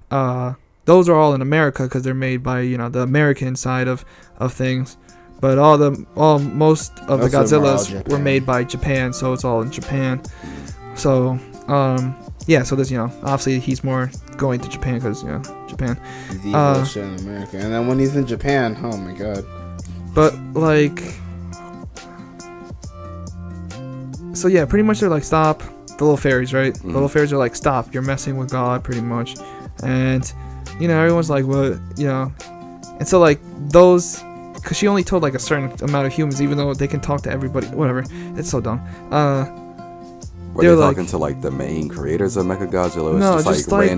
Those are all in America because they're made by the American side of things. But most of the Most of them are all Godzillas were Japan. made by Japan, so it's all in Japan. So yeah, so there's obviously he's more going to Japan because Japan. He's evil shit in America. And then when he's in Japan, oh my god. But like, so yeah, pretty much they're like, stop the little fairies, right? The little fairies are like, stop, you're messing with God, pretty much. And everyone's like, what, and so like those, because she only told like a certain amount of humans, even though they can talk to everybody, whatever. It's so dumb. Were they're they like- talking to like the main creators of Mechagodzilla? It was No, just like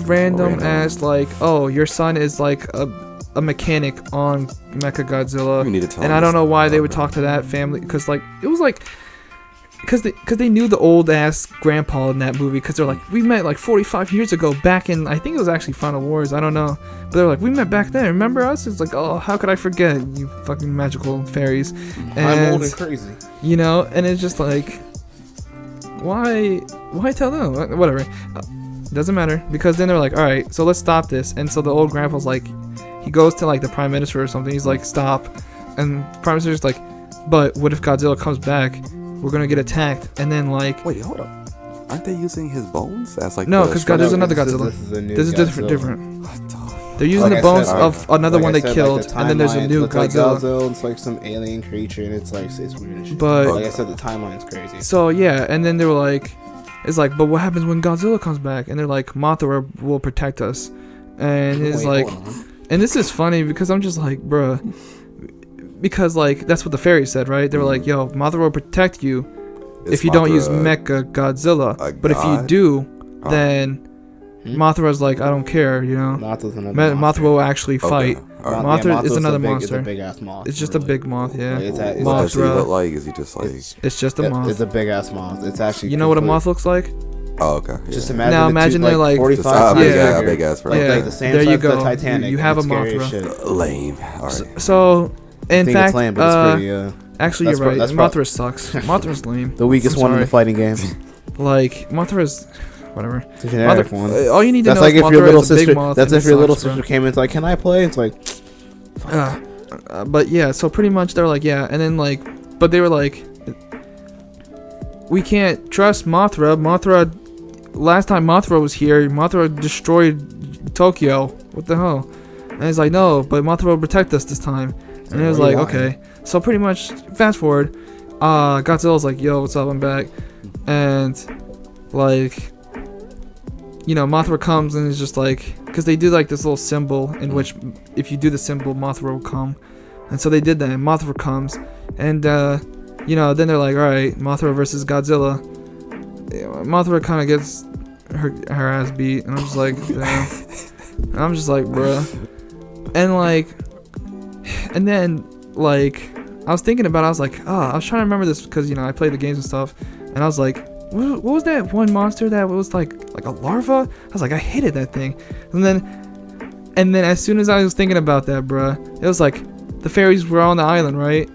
random as like, oh, your son is like a mechanic on Mechagodzilla. You need to tell And them I don't this. know why they would Okay. talk to that family because like it was like because they knew the old ass grandpa in that movie because they're like, we met like 45 years ago back in, I think it was actually Final Wars, I don't know, but they're like, we met back then, remember us? It's like, oh, how could I forget, you fucking magical fairies. I'm old And and crazy. and it's just like, why tell them? Whatever. Doesn't matter, because then they're like, all right, so let's stop this. And so the old grandpa's like, he goes to like the prime minister or something. He's like, stop. And the prime minister's like, but what if Godzilla comes back? We're gonna get attacked. And then like, Wait, hold up. Aren't they using his bones as like? no, because there's another Godzilla. This is different. They're using the bones of another one they killed, and then there's a new Godzilla. It's like some alien creature, and it's weird as shit. But like I said, the timeline's crazy. So yeah, and then they were like, it's like, but what happens when Godzilla comes back? And they're like, Mothra will protect us. And it's like, and this is funny because I'm just like, bruh, because like that's what the fairy said, right? They were like, yo, Mothra will protect you if you don't use Mecha Godzilla, but if you do, then Mothra's like, I don't care, you know. Mothra will actually fight. Mothra is another monster. It's a big ass moth. It's just a big moth, yeah. What does he look like? Is he just like? It's just a moth. It's a big ass moth. It's actually. You know what a moth looks like? Oh, okay. Yeah. Just imagine. Now imagine they're like 45 yeah, big ass. Like the same there size you go. as the Titanic. You have a Mothra. Lame. All right. So, in fact, it's lame, but it's pretty, actually, you're right. Mothra sucks. Mothra's lame. The weakest one in the fighting game. Like Mothra's, whatever. It's a generic one. All you need to know like is if your Mothra little is a big sister. moth. That's if your little sucks, sister came in. It's like, can I play? It's like. But yeah, so pretty much they're like, yeah, and then like, but they were like, we can't trust Mothra. Last time Mothra was here, Mothra destroyed Tokyo. What the hell? And he's like, no, but Mothra will protect us this time. And it was like, okay. So pretty much, fast forward, Godzilla's like, yo, what's up? I'm back. And like, you know, Mothra comes and is just like, because they do like this little symbol in which if you do the symbol, Mothra will come. And so they did that, and Mothra comes. And, you know, then they're like, all right, Mothra versus Godzilla. Mothra kind of gets her ass beat, and I'm just like, damn. And I'm just like, bruh. And like, and then like, I was thinking about it, I was like, I was trying to remember this because, you know, I played the games and stuff, and I was like, what was that one monster that was like a larva? I was like, I hated that thing. And then as soon as I was thinking about that, bruh, it was like the fairies were on the island, right,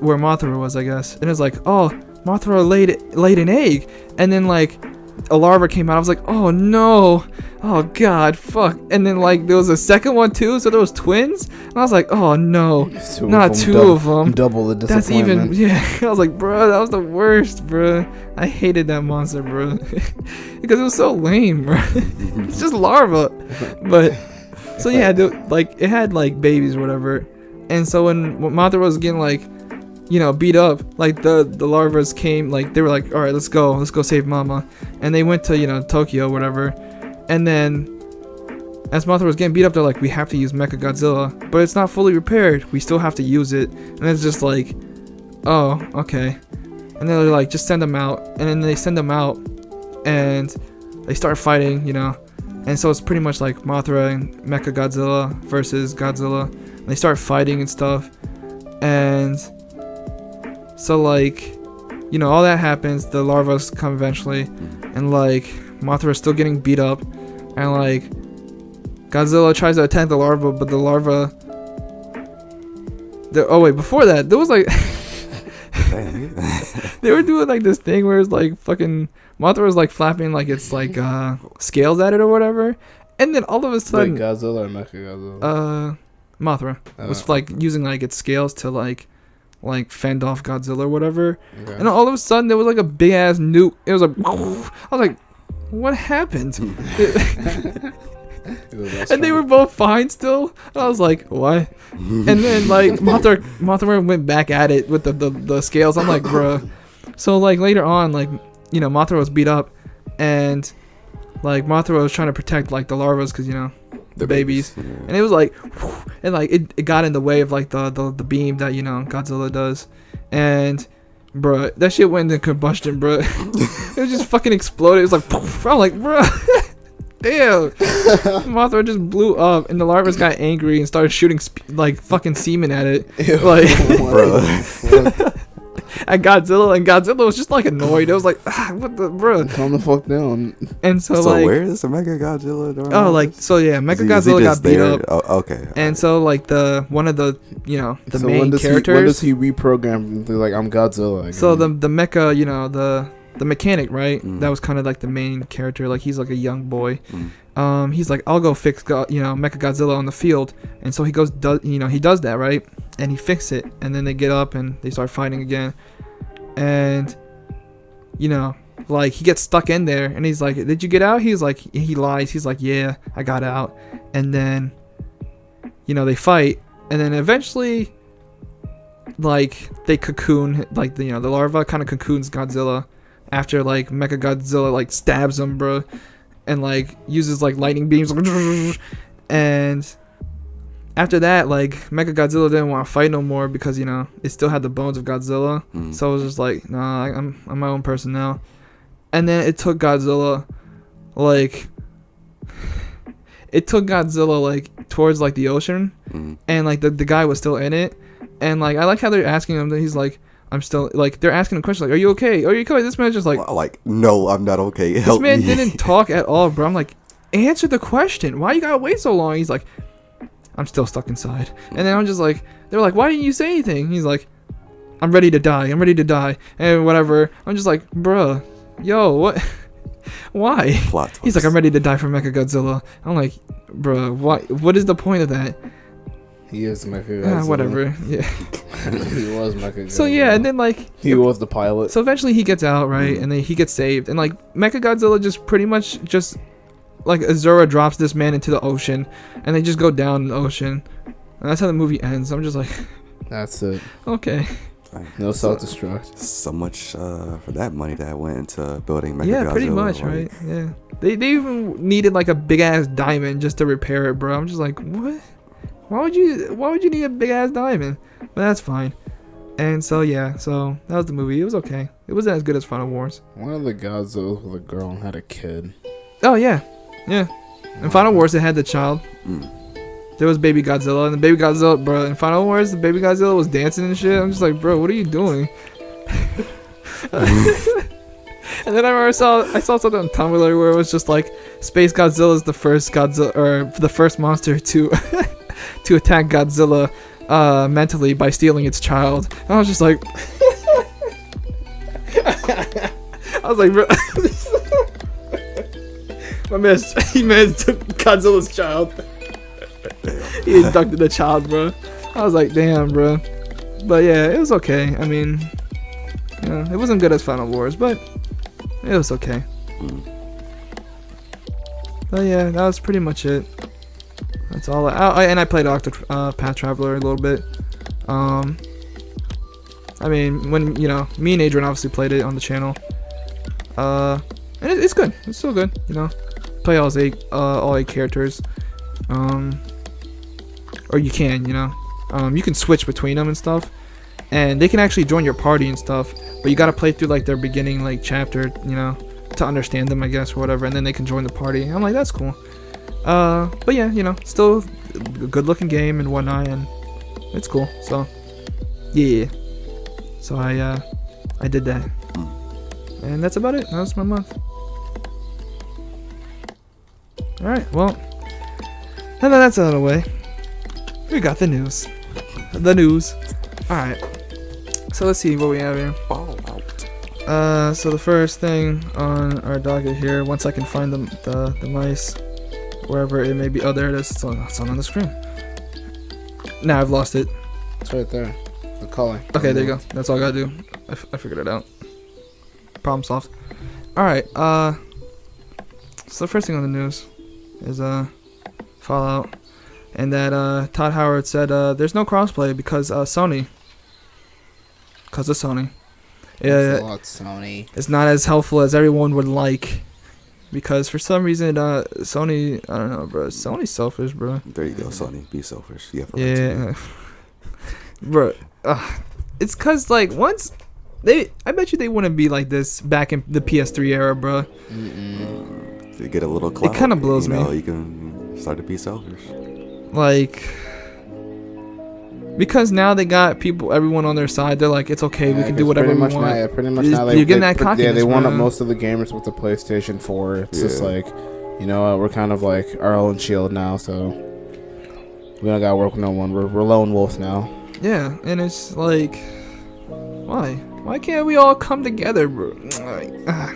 where Mothra was, I guess, and it was like, oh, Mothra laid an egg, and then like a larva came out. I was like, oh no, oh god, fuck. And then like there was a second one too, so there was twins, and I was like, oh no, not two of them. Double the That's disappointment. even, yeah. I was like, bro, that was the worst, bro. I hated that monster, bro, because it was so lame, bro. It's just larva, but so yeah, like it had like babies or whatever, and so when Mothra was getting like, you know, beat up, like the larvas came, like they were like, all right, let's go save mama. And they went to, you know, Tokyo, whatever. And then as Mothra was getting beat up, they're like, we have to use Mecha Godzilla, but it's not fully repaired, we still have to use it. And it's just like, oh, okay. And they're like, just send them out. And then they send them out and they start fighting, you know. And so it's pretty much like Mothra and Mecha Godzilla versus Godzilla, and they start fighting and stuff. And so like, you know, all that happens, the larvas come eventually, and like Mothra is still getting beat up, and like Godzilla tries to attack the larva, but the larva, oh wait, before that there was like they were doing like this thing where it's like fucking Mothra was like flapping like it's like scales at it or whatever, and then all of a sudden, Wait, Godzilla or Mechagodzilla? Mothra was like using like its scales to like fend off Godzilla or whatever. Okay. And all of a sudden there was like a big ass nuke. It was like, I was like, what happened? And they were both fine still. I was like, what? And then like Mothra went back at it with the scales. I'm like, bruh. So like later on, like, you know, Mothra was beat up, and like Mothra was trying to protect like the larvas, because, you know, the babies. Yeah. And it was like, and like it got in the way of like the beam that, you know, Godzilla does, and bruh, that shit went into combustion, bruh. It just fucking exploded. It was like, poof. I'm like, bruh, damn. Mothra just blew up, and the larvas got angry and started shooting like fucking semen at it. Ew. Like, bro. At Godzilla, and Godzilla was just like annoyed. It was like, what the, bro? Calm the fuck down. And so like, where is the Mecha Godzilla? Oh, like, so yeah, Mecha Godzilla got beat up. Oh, okay. And so like one of the, you know, the main characters. When does he reprogram to like, I'm Godzilla again? So the Mecha, you know, the the mechanic, right? Mm. That was kind of like the main character. Like he's like a young boy. Mm. He's like, I'll go fix Mechagodzilla on the field, and so he goes, he does that, right? And he fixes it, and then they get up and they start fighting again, and like he gets stuck in there, and he's like, did you get out? He's like, he lies. He's like, yeah, I got out, and then they fight, and then eventually, like they cocoon, like the larva kind of cocoons Godzilla after like Mechagodzilla like stabs him, bro, and like uses like lightning beams, and after that, like Mechagodzilla didn't want to fight no more because it still had the bones of Godzilla. So it was just like, nah, I'm my own person now. And then it took Godzilla like towards like the ocean, and like the guy was still in it, and like I like how they're asking him that he's like, I'm still, like they're asking him questions like, are you okay? Are you okay? This man's just like no, I'm not okay. This man didn't talk at all, bro. I'm like, answer the question. Why you gotta wait so long? He's like, I'm still stuck inside. And then I'm just like, they're like, why didn't you say anything? He's like, I'm ready to die. I'm ready to die. And whatever. I'm just like, bruh, yo, what? Why? He's like, I'm ready to die for Mechagodzilla. I'm like, bruh, what is the point of that? He is my favorite. Whatever. Yeah. He was Mechagodzilla. So yeah, and then like he was the pilot. So eventually he gets out, right? And then he gets saved. And like Mechagodzilla just pretty much just like Azura drops this man into the ocean, and they just go down in the ocean, and that's how the movie ends. I'm just like, that's it. Okay. No self-destruct. So much for that money that went into building Mechagodzilla. Yeah, pretty much, right? Yeah. They even needed like a big ass diamond just to repair it, bro. I'm just like, what? Why would you need a big ass diamond? But that's fine. And so yeah, so that was the movie. It was okay. It wasn't as good as Final Wars. One of the Godzillas was a girl and had a kid. Oh yeah. Yeah. In Final Wars, it had the child. There was Baby Godzilla, and the Baby Godzilla, bro. In Final Wars, the Baby Godzilla was dancing and shit. I'm just like, bro, what are you doing? And then I saw something on Tumblr where it was just like, Space Godzilla is the first Godzilla, or the first monster to to attack Godzilla mentally by stealing its child. And I was just like, bro. He took Godzilla's child. He abducted the child, bro. I was like, damn, bro. But yeah, it was okay. I mean, it wasn't good as Final Wars, but it was okay. But yeah, that was pretty much it. That's all. And I played Octopath Traveler a little bit. I mean, when me and Adrian obviously played it on the channel. And it's good. It's still good. Play all eight characters. Or you can, you can switch between them and stuff, and they can actually join your party and stuff. But you gotta play through like their beginning like chapter, to understand them, I guess, or whatever, and then they can join the party. I'm like, that's cool. But yeah, still a good looking game and whatnot, and it's cool. So yeah, so I did that, and that's about it. That was my month. All right, well, now that that's out of the way, we got the news. All right, so let's see what we have here. So the first thing on our docket here, once I can find the mice, wherever it may be. Oh, there it is. It's on the screen. Now I've lost it. It's right there. The color. Okay, there you go. That's all I gotta do. I figured it out. Problem solved. All right. So the first thing on the news is Fallout, and that Todd Howard said there's no crossplay because Sony. Because of Sony. Yeah, Sony. It's not as helpful as everyone would like, because for some reason Sony, I don't know, bro. Sony's selfish, bro. There you go, Sony. Be selfish. Yeah, bro. It's cause like once I bet you they wouldn't be like this back in the PS3 era, bro. To get a little clout, it kind of blows me. You can start to be selfish. Like, because now they got everyone on their side. They're like, it's okay, we can do whatever we want. Pretty much now you're getting that cockiness. Yeah, they won up most of the gamers with the PlayStation 4. It's just like, we're kind of like our own shield now, so we don't gotta work with no one. We're lone wolves now. Yeah, and it's like, why? Why can't we all come together, bro? I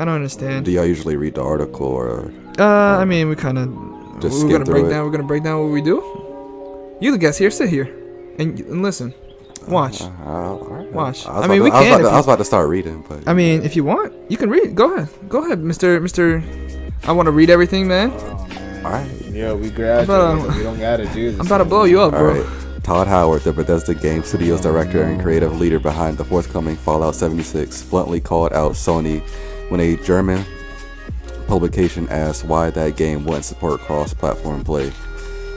don't understand. Do y'all usually read the article or? I mean, we kind of. Just We're skip gonna through break it? down. We're gonna break down what we do. You the guest here. Sit here, and listen. Watch. Alright. Watch. I I mean, we was can. about to- if I was you- about to start reading, but. I mean, if you want, you can read. Go ahead. Go ahead, Mister. I want to read everything, man. Oh, man. Alright. Yo, we graduated. We don't gotta do this. I'm about to blow you up, All bro. right. Todd Howard, the Bethesda Game Studios director and creative leader behind the forthcoming Fallout 76, bluntly called out Sony when a German publication asked why that game wouldn't support cross-platform play.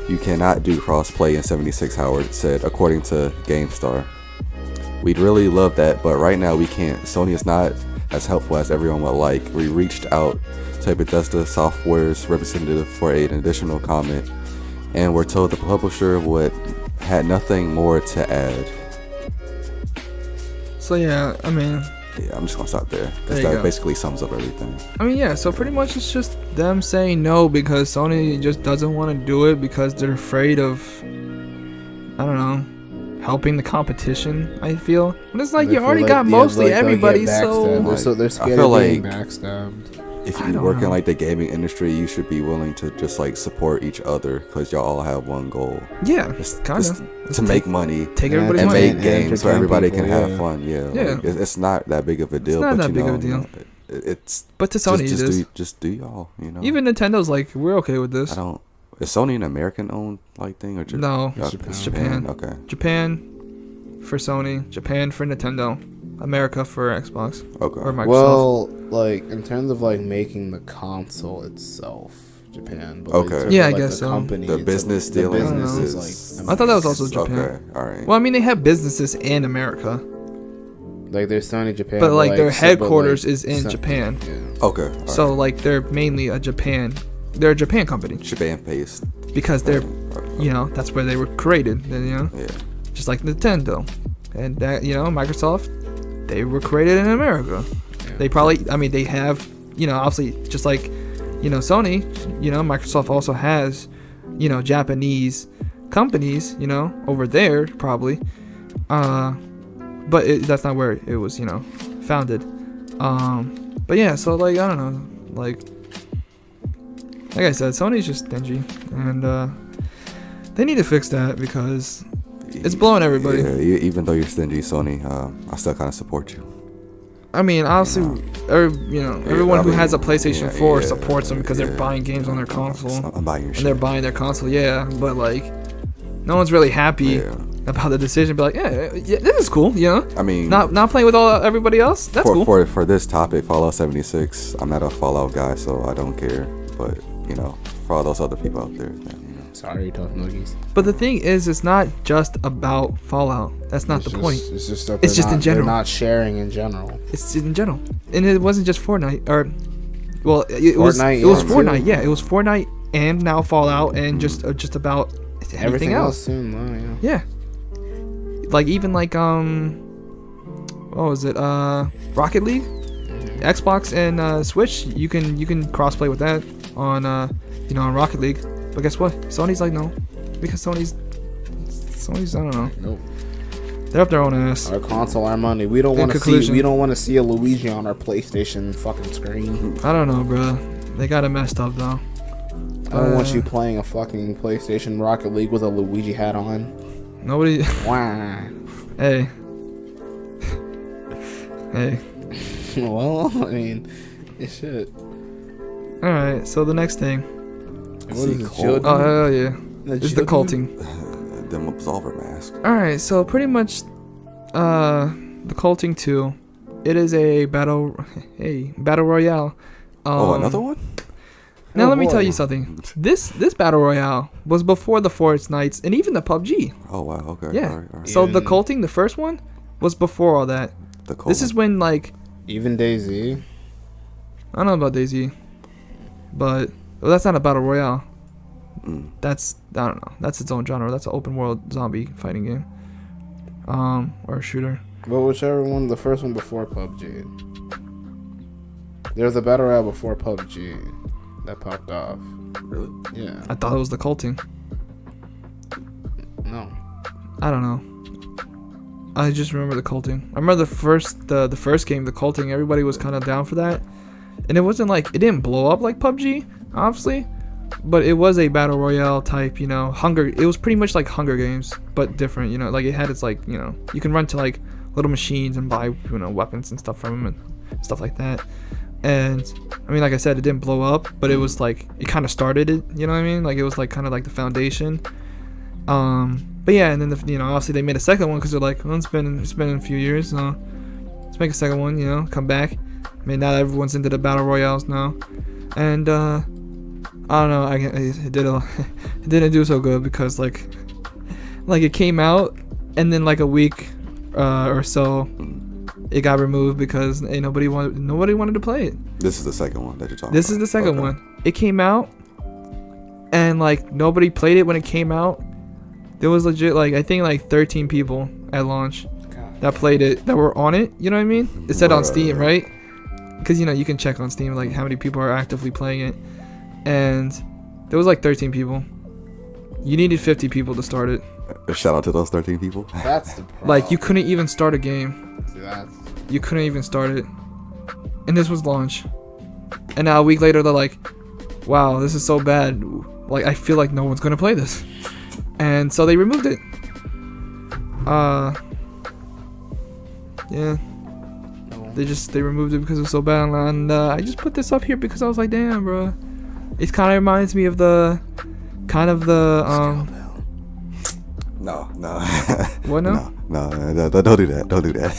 You cannot do cross-play in 76, Howard said, according to GameStar. We'd really love that, but right now we can't. Sony is not as helpful as everyone would like. We reached out to Bethesda Software's representative for an additional comment, and we're told the publisher had nothing more to add. So yeah, I mean, Yeah, I'm just gonna stop there There because you that go. basically sums up everything. yeah. So pretty much it's just them saying no because Sony just doesn't want to do it because they're afraid of, I don't know, helping the competition. I feel, but it's like They you feel already like- got yeah, mostly like they'll get everybody. backstabbed. So They're I scared feel of being like- backstabbed. If I you don't work in know. like the gaming industry, you should be willing to just like support each other because y'all all have one goal. yeah, It's kind just of to make money take Yeah, everybody's and money. make and games so entertain everybody people, can have yeah. fun. Yeah, Yeah. like, it's not that big of a deal. not but that you big of a know, deal. It's But to Sony, just it is. just do y'all. You know, Even Nintendo's like, we're okay with this. I don't. Is Sony an American owned like thing or just No, It's Japan. Okay. Japan for Sony, Japan for Nintendo, America for Xbox Okay. or Microsoft. Well, like in terms of like making the console itself, Japan. But, like, Okay. in terms Yeah, of, I like, guess the so. company, The it's, business the dealing business is- is like. I thought that was also Japan. Okay. All right. Well, I mean, they have businesses in America, Like there's Sony Japan, but like their so- headquarters like, is in so- Japan. Yeah. Okay. all So right. like they're mainly a Japan. They're a Japan company Japan based. because they're, you know, that's where they were created. You know, Yeah. just like Nintendo, and that, you know, Microsoft, they were created in America. They probably, I mean, they have, you know, obviously just like, you know, Sony, you know, Microsoft also has, you know, Japanese companies, you know, over there probably, but that's not where it was, you know, founded. But yeah, so like I don't know, like I said, Sony's just stingy, and they need to fix that because it's blowing everybody. Yeah, even though you're stingy, Sony, I still kind of support you. I mean, obviously, everyone I who mean, has a PlayStation yeah, 4 yeah, supports them because yeah. they're buying games on their console, I'm buying your and shit. they're buying their console. Yeah, but like, no one's really happy Yeah. about the decision. Be like, yeah, this is cool. You know, I mean, not playing with everybody else. That's cool. for this topic, Fallout 76. I'm not a Fallout guy, so I don't care. But you know, for all those other people out there, then, you know. Sorry, tough noogies. But the thing is, it's not just about Fallout. That's not It's the just- point. It's just that It's just they're in not- general. They're not sharing in general. It's in general, and it wasn't just Fortnite. Or, well, it was Fortnite, it was yeah, Fortnite. too. Yeah, it was Fortnite, and now Fallout, and just about anything Everything else else. soon, though. Yeah. Yeah. Like even like what was it? Rocket League, Xbox and Switch. You can crossplay with that on on Rocket League. But guess what? Sony's like no, because Sony's I don't know. Nope. They're up their own ass. Our console, our money. We don't In want to see. conclusion- We don't want to see a Luigi on our PlayStation fucking screen. I don't know, bro. They got it messed up though. I don't want you playing a fucking PlayStation Rocket League with a Luigi hat on. Nobody. Wah. Hey. Hey. Well, I mean, it should. All right. So the next thing. What See, is it, Cole. children? Oh hell yeah. It's the children? culting. Them absolver mask. All right. So pretty much, the culting 2. It is a battle royale. Another one? Now Oh, let me boy. tell you something. This battle royale was before the Fortnite and even the PUBG. Oh wow. Okay. Yeah. All right. So the Even- culting, the first one, was before all that. The cold This is when like Even DayZ. I don't know about DayZ, but well, that's not a battle royale. Mm. That's I don't know. That's its own genre. That's an open world zombie fighting game, or a shooter. Well, whichever one, the first one before PUBG. There was a battle royale before PUBG that popped off. Really? Yeah. I thought it was the culting. No. I don't know. I just remember the culting. I remember the first game, the culting. Everybody was kind of down for that, and it wasn't like it didn't blow up like PUBG, obviously, but it was a battle royale type. You know, It was pretty much like Hunger Games, but different. You know, like it had its like you can run to like little machines and buy weapons and stuff from them and stuff like that. And I mean, like I said, it didn't blow up, but it was like it kind of started it. You know what I mean? Like it was like kind of like the foundation. But yeah, and then obviously they made a second one because they're like, well, it's been a few years, so let's make a second one. Come back. I mean, now everyone's into the battle royales now, and I don't know. It didn't do so good because like it came out, and then like a week or so, it got removed because nobody wanted to play it. This is the second one that you're talking about. This is the second one. It came out, and like nobody played it when it came out. There was legit I think 13 people at launch that played it, that were on it. You know what I mean? It said on Steam, right? Because you can check on Steam like how many people are actively playing it, and there was like 13 people. You needed 50 people to start it. Shout out to those 13 people. That's the problem. Like you couldn't even start a game. See, that's... You couldn't even start it, and this was launch. And now a week later they're like, "Wow, this is so bad. Like I feel like no one's gonna play this." And so they removed it. Yeah. They removed it because it was so bad. And I just put this up here because I was like, damn, bro. It kind of reminds me of the No. What now? No, don't do that. Don't do that.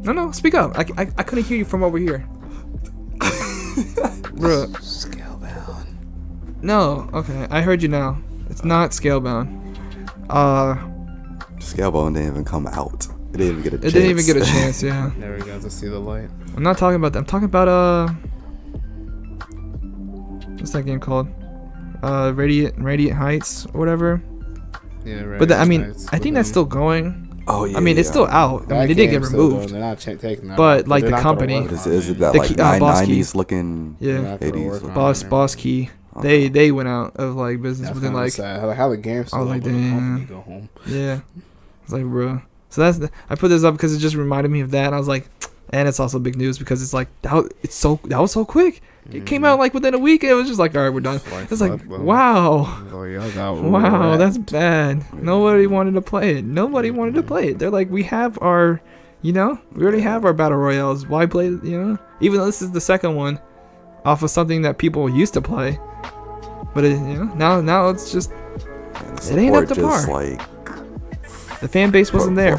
No, speak up. I couldn't hear you from over here. Bro. Scalebound. No, okay. I heard you now. It's not Scalebound. Scalebound didn't even come out. It didn't even get a chance. It didn't even get a chance, yeah. Never got to see the light. I'm not talking about that. I'm talking about what's that game called? Radiant Heights or whatever. Yeah, right. But I think that's still going. Oh yeah. I mean, it's still out. I mean, it didn't get removed. They're not taking that. But out, like they're the not company, gonna work on Is it. it that The like Boss Key. 90s looking? yeah, They're not gonna 80s. work on it. Boss Key. They went out of like business That's within kinda like sad. How the game's still like, open, the damn. company go home. yeah. It's like, bro. So I put this up because it just reminded me of that, and I was like, and it's also big news because it's like that was so quick. It came out like within a week, and it was just like, all right, we're done. It's like, wow. Oh, yeah, Wow, that's bad. Nobody wanted to play it. Nobody wanted to play it. They're like, we have our, we already have our battle royales. Why play, Even though this is the second one off of something that people used to play. But, now it's just, it ain't up to par. The fan base wasn't there,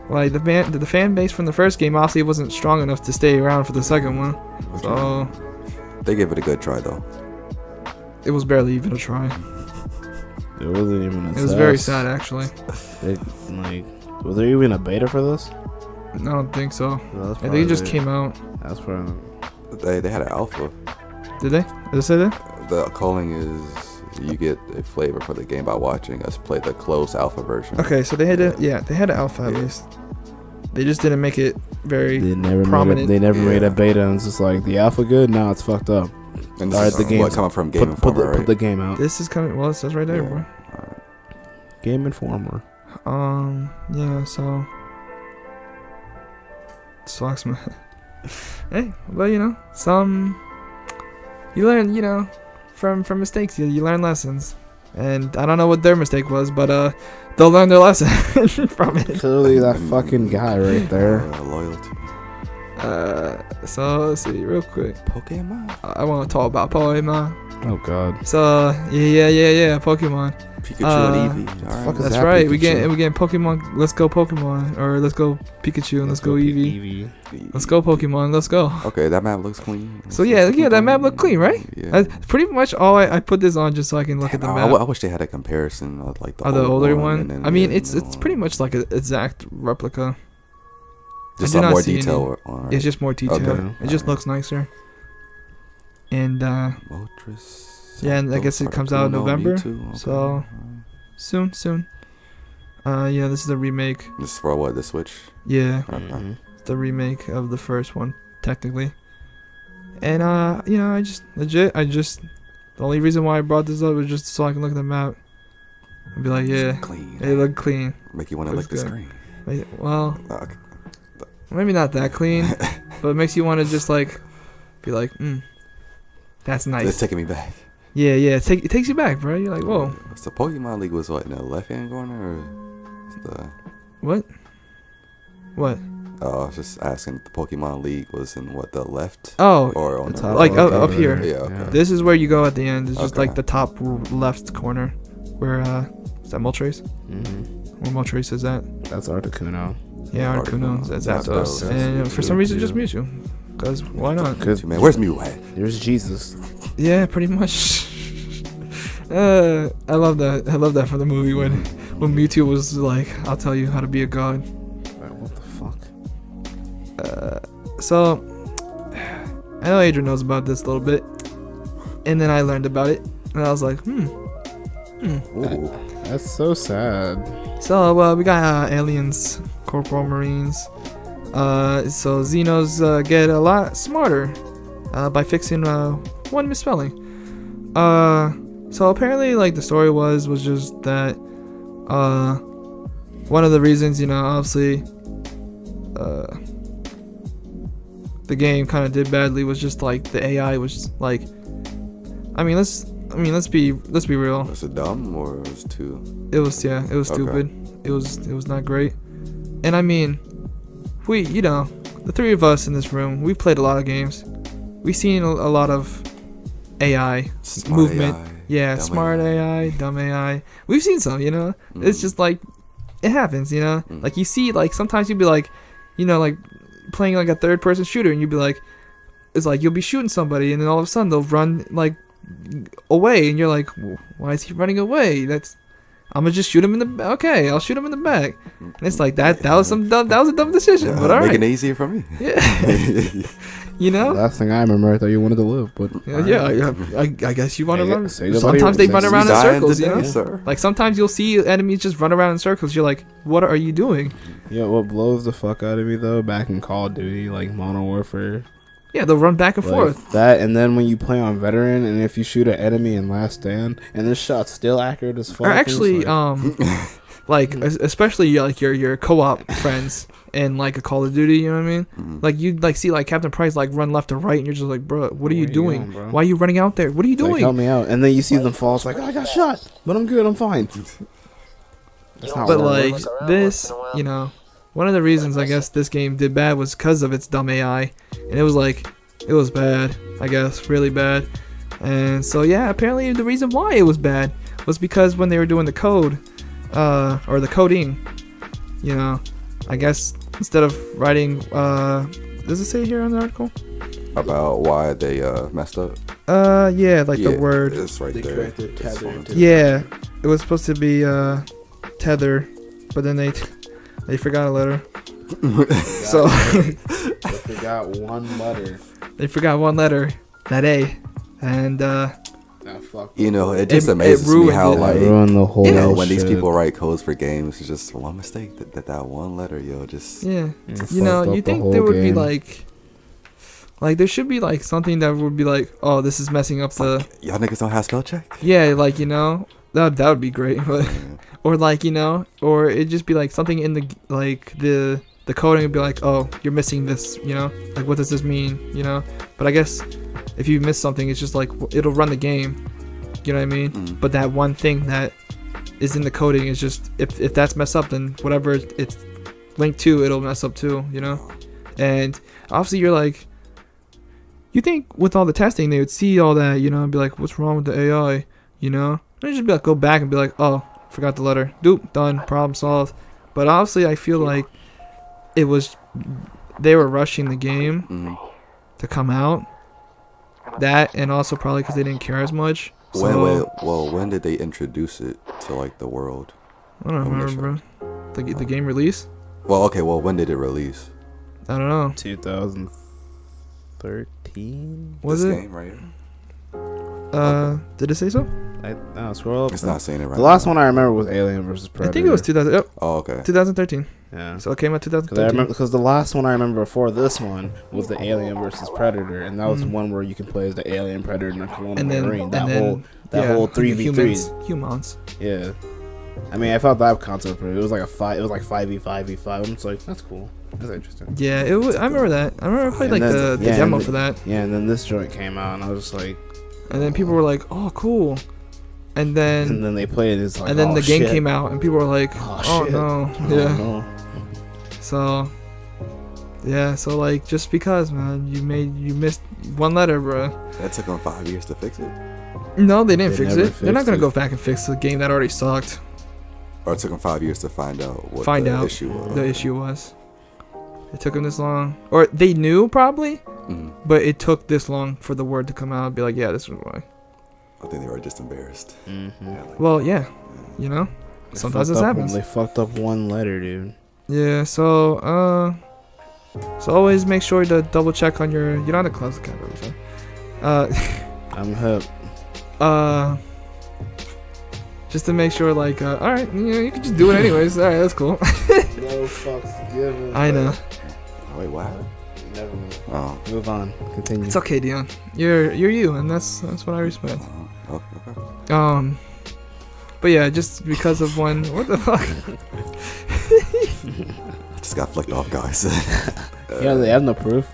Like, the fan base from the first game obviously wasn't strong enough to stay around for the second one. So, they gave it a good try, though. it was barely even a try. It wasn't even a It was very sad, actually. Was there even a beta for this? I don't think so. No, I think it just came out. That's probably... They had an alpha. Did they? Did it say that? The calling is you get a flavor for the game by watching us play the closed alpha version. Okay, so they had they had an alpha at least. They just didn't make it very prominent. They never made a beta, and it's just like the alpha good. Now it's fucked up. And this is what coming from Game Informer, right? Put the game out. This is coming. Well, it says right there, bro. Game Informer. Yeah. So sucks, man. Hey, but some you learn, from mistakes. You learn lessons, and I don't know what their mistake was, but they'll learn their lesson from it. Clearly, that fucking guy right there. Loyalty. So let's see real quick. Pokemon. I want to talk about Pokemon. Oh God. So yeah, Pokemon. Pikachu and Eevee. All right. That's right. We getting Pokemon. Let's go Pokemon, or let's go Pikachu and let's go Eevee. Let's go Pokemon. Let's go. Okay, that map looks clean. So yeah, that map looked clean, right? Yeah. That's pretty much all I put this on just so I can look at the map. I wish they had a comparison of like the older one. Then, I mean, it's pretty much like an exact replica. Just some more detail on it. It's just more detail. Okay. It just looks nicer. And Moltres, yeah, and I guess it comes out in November. So soon. Yeah, this is the remake. This is for what, the Switch? Yeah. Okay. It's the remake of the first one, technically. And I just the only reason why I brought this up was just so I can look at the map and be like, yeah, Clean. it looked clean. Make you want to lick the screen. Well, Okay. maybe not that clean, but it makes you want to just like be like, that's It's nice. taking me back. Yeah, it takes you back, bro. You're like, whoa, So Pokemon League was what, in the left-hand corner, or the? what? What? Oh, I was just asking. If the Pokemon League was in what, the left? Oh, Or on the the top. like right? up here. Yeah. Okay. This is where you go at the end. It's just Okay. like the top left corner, where is that Moltres? Mm-hmm. Where Moltres is at? That's Articuno. Yeah, Articuno. Articuno. That's Zapdos. Zapdos. That's And for some reason, just Mewtwo. Mewtwo. Cause why not? Cause Man, where's Mew at? there's Jesus. Yeah, pretty much. I love that. I love that from the movie when Mewtwo was like, "I'll tell you how to be a god." Like, what the fuck? So I know Adrian knows about this a little bit, and then I learned about it, and I was like, Ooh. That's so sad. So we got aliens, corporal marines. So Xenos get a lot smarter by fixing one misspelling. So apparently, like the story was just that one of the reasons, obviously, the game kind of did badly was just like the AI was just, like, let's be real. Was it dumb or was it too? It was Okay. stupid. It was not great. And we, the three of us in this room, we've played a lot of games. We've seen a lot of AI Smart movement. AI, Yeah, dumb smart AI, dumb AI. We've seen some, It's just like it happens, Like you see, like sometimes you'll be like, like playing like a third person shooter, and you'll be like, it's like you'll be shooting somebody, and then all of a sudden they'll run like away, and you're like, why is he running away? I'm gonna just shoot him in the. Okay, I'll shoot him in the back. And it's like that was a dumb decision, but all right. Making it easier for me. Yeah. Last thing I remember, I thought you wanted to live, but I guess you want to run. Say goodbye to Sometimes they your- run around in Dying circles, today, sir. Like sometimes you'll see enemies just run around in circles. You're like, what are you doing? Yeah, what blows the fuck out of me though, back in Call of Duty, like Modern Warfare, Yeah, they'll run back and like, forth. that, and then when you play on Veteran, and if you shoot an enemy in Last Stand, and this shot's still accurate as fuck. Or actually, it's like especially like your co-op friends in like a Call of Duty, you know what I mean? Like you like see like Captain Price like run left or right, and you're just like, bro, what are you doing? going, bro? Why are you running out there? What are you like, doing? help me out, and then you see them fall. It's like, I got shot, but I'm good, I'm fine. That's not But what it like works. this, one of the reasons I guess this game did bad was because of its dumb AI, and it was bad, I guess, really bad. And so yeah, apparently the reason why it was bad was because when they were doing the code, or the coding, I guess instead of writing, does it say here on the article? About why they messed up. Yeah, like the word. It's right They there. corrected tether to- Yeah, it was supposed to be tether, but then they forgot a letter. So They forgot one letter. they forgot one letter, that A, and That fucked It just It amazes me ruined how it. like ruined the whole when these shit. people write codes for games, it's just one mistake that one letter, just yeah, It fucked you up the think whole there would be game. like there should be like something that would be like, oh, this is messing up the y'all niggas don't have spell check. yeah, like that would be great, but or like or it'd just be like something in the like the coding would be like, oh, you're missing this, like what does this mean, But I guess if you miss something, it's just like it'll run the game, you know what I mean? But that one thing that is in the coding is just if that's messed up, then whatever it's linked to, it'll mess up too, And obviously you're like, you think with all the testing they would see all that, and be like, what's wrong with the AI, And just be like, go back and be like, oh, forgot the letter, doop, done, problem solved. But obviously I feel like they were rushing the game to come out. That, and also probably because they didn't care as much. When did they introduce it to like the world? I don't remember, bro. The game release? When did it release? I don't know. 2013. Was this it? game right here? Did it say so? Scroll up. It's not saying it right The last now. one I remember was Alien vs Predator. I think it was 2000. Yep, Oh, okay. 2013. Yeah. So it came out Because I 2013. remember, because the last one I remember before this one was the Alien vs Predator, and that was the one where you can play as the Alien Predator and the Colonial And then, Marine. That whole 3v3. humans. Yeah. I mean, I felt that concept pretty. It was like a 5. It was like 5v5v5. I'm just like, that's cool. That's interesting. Yeah, it was. I remember that. I remember I played like the demo for that. Yeah, and then this joint came out, and I was just like. And then people were like, "Oh, cool." And then they played it. It's like, and then oh, the game shit. came out, and people were like, "Oh, shit. no, Oh, yeah." no. So, yeah. So like, just because, man, you missed one letter, bro. That took them 5 years to fix it. No, they didn't They fix never it. They're not gonna fixed go it. back and fix the game that already sucked. Or it took them 5 years to find out what the issue was. The issue was. It took them this long, or they knew probably, but it took this long for the word to come out and be like, "Yeah, this is why." I think they were just embarrassed. Mm-hmm. Yeah, like, Well, yeah, you know, sometimes this happens. They fucked up one letter, dude. Yeah, so always make sure to double check on your. You're not a close cat, I'm hip. just to make sure, like, all right, you can just do it anyways. All right, that's cool. No fucks given. I know. wait, what happened? Never mind. Oh. Move on. Continue. It's okay, Deion. You're you, and that's what I respect. Okay. But yeah, just because of one. What the fuck? I just got flicked off, guys. Yeah, they have no proof.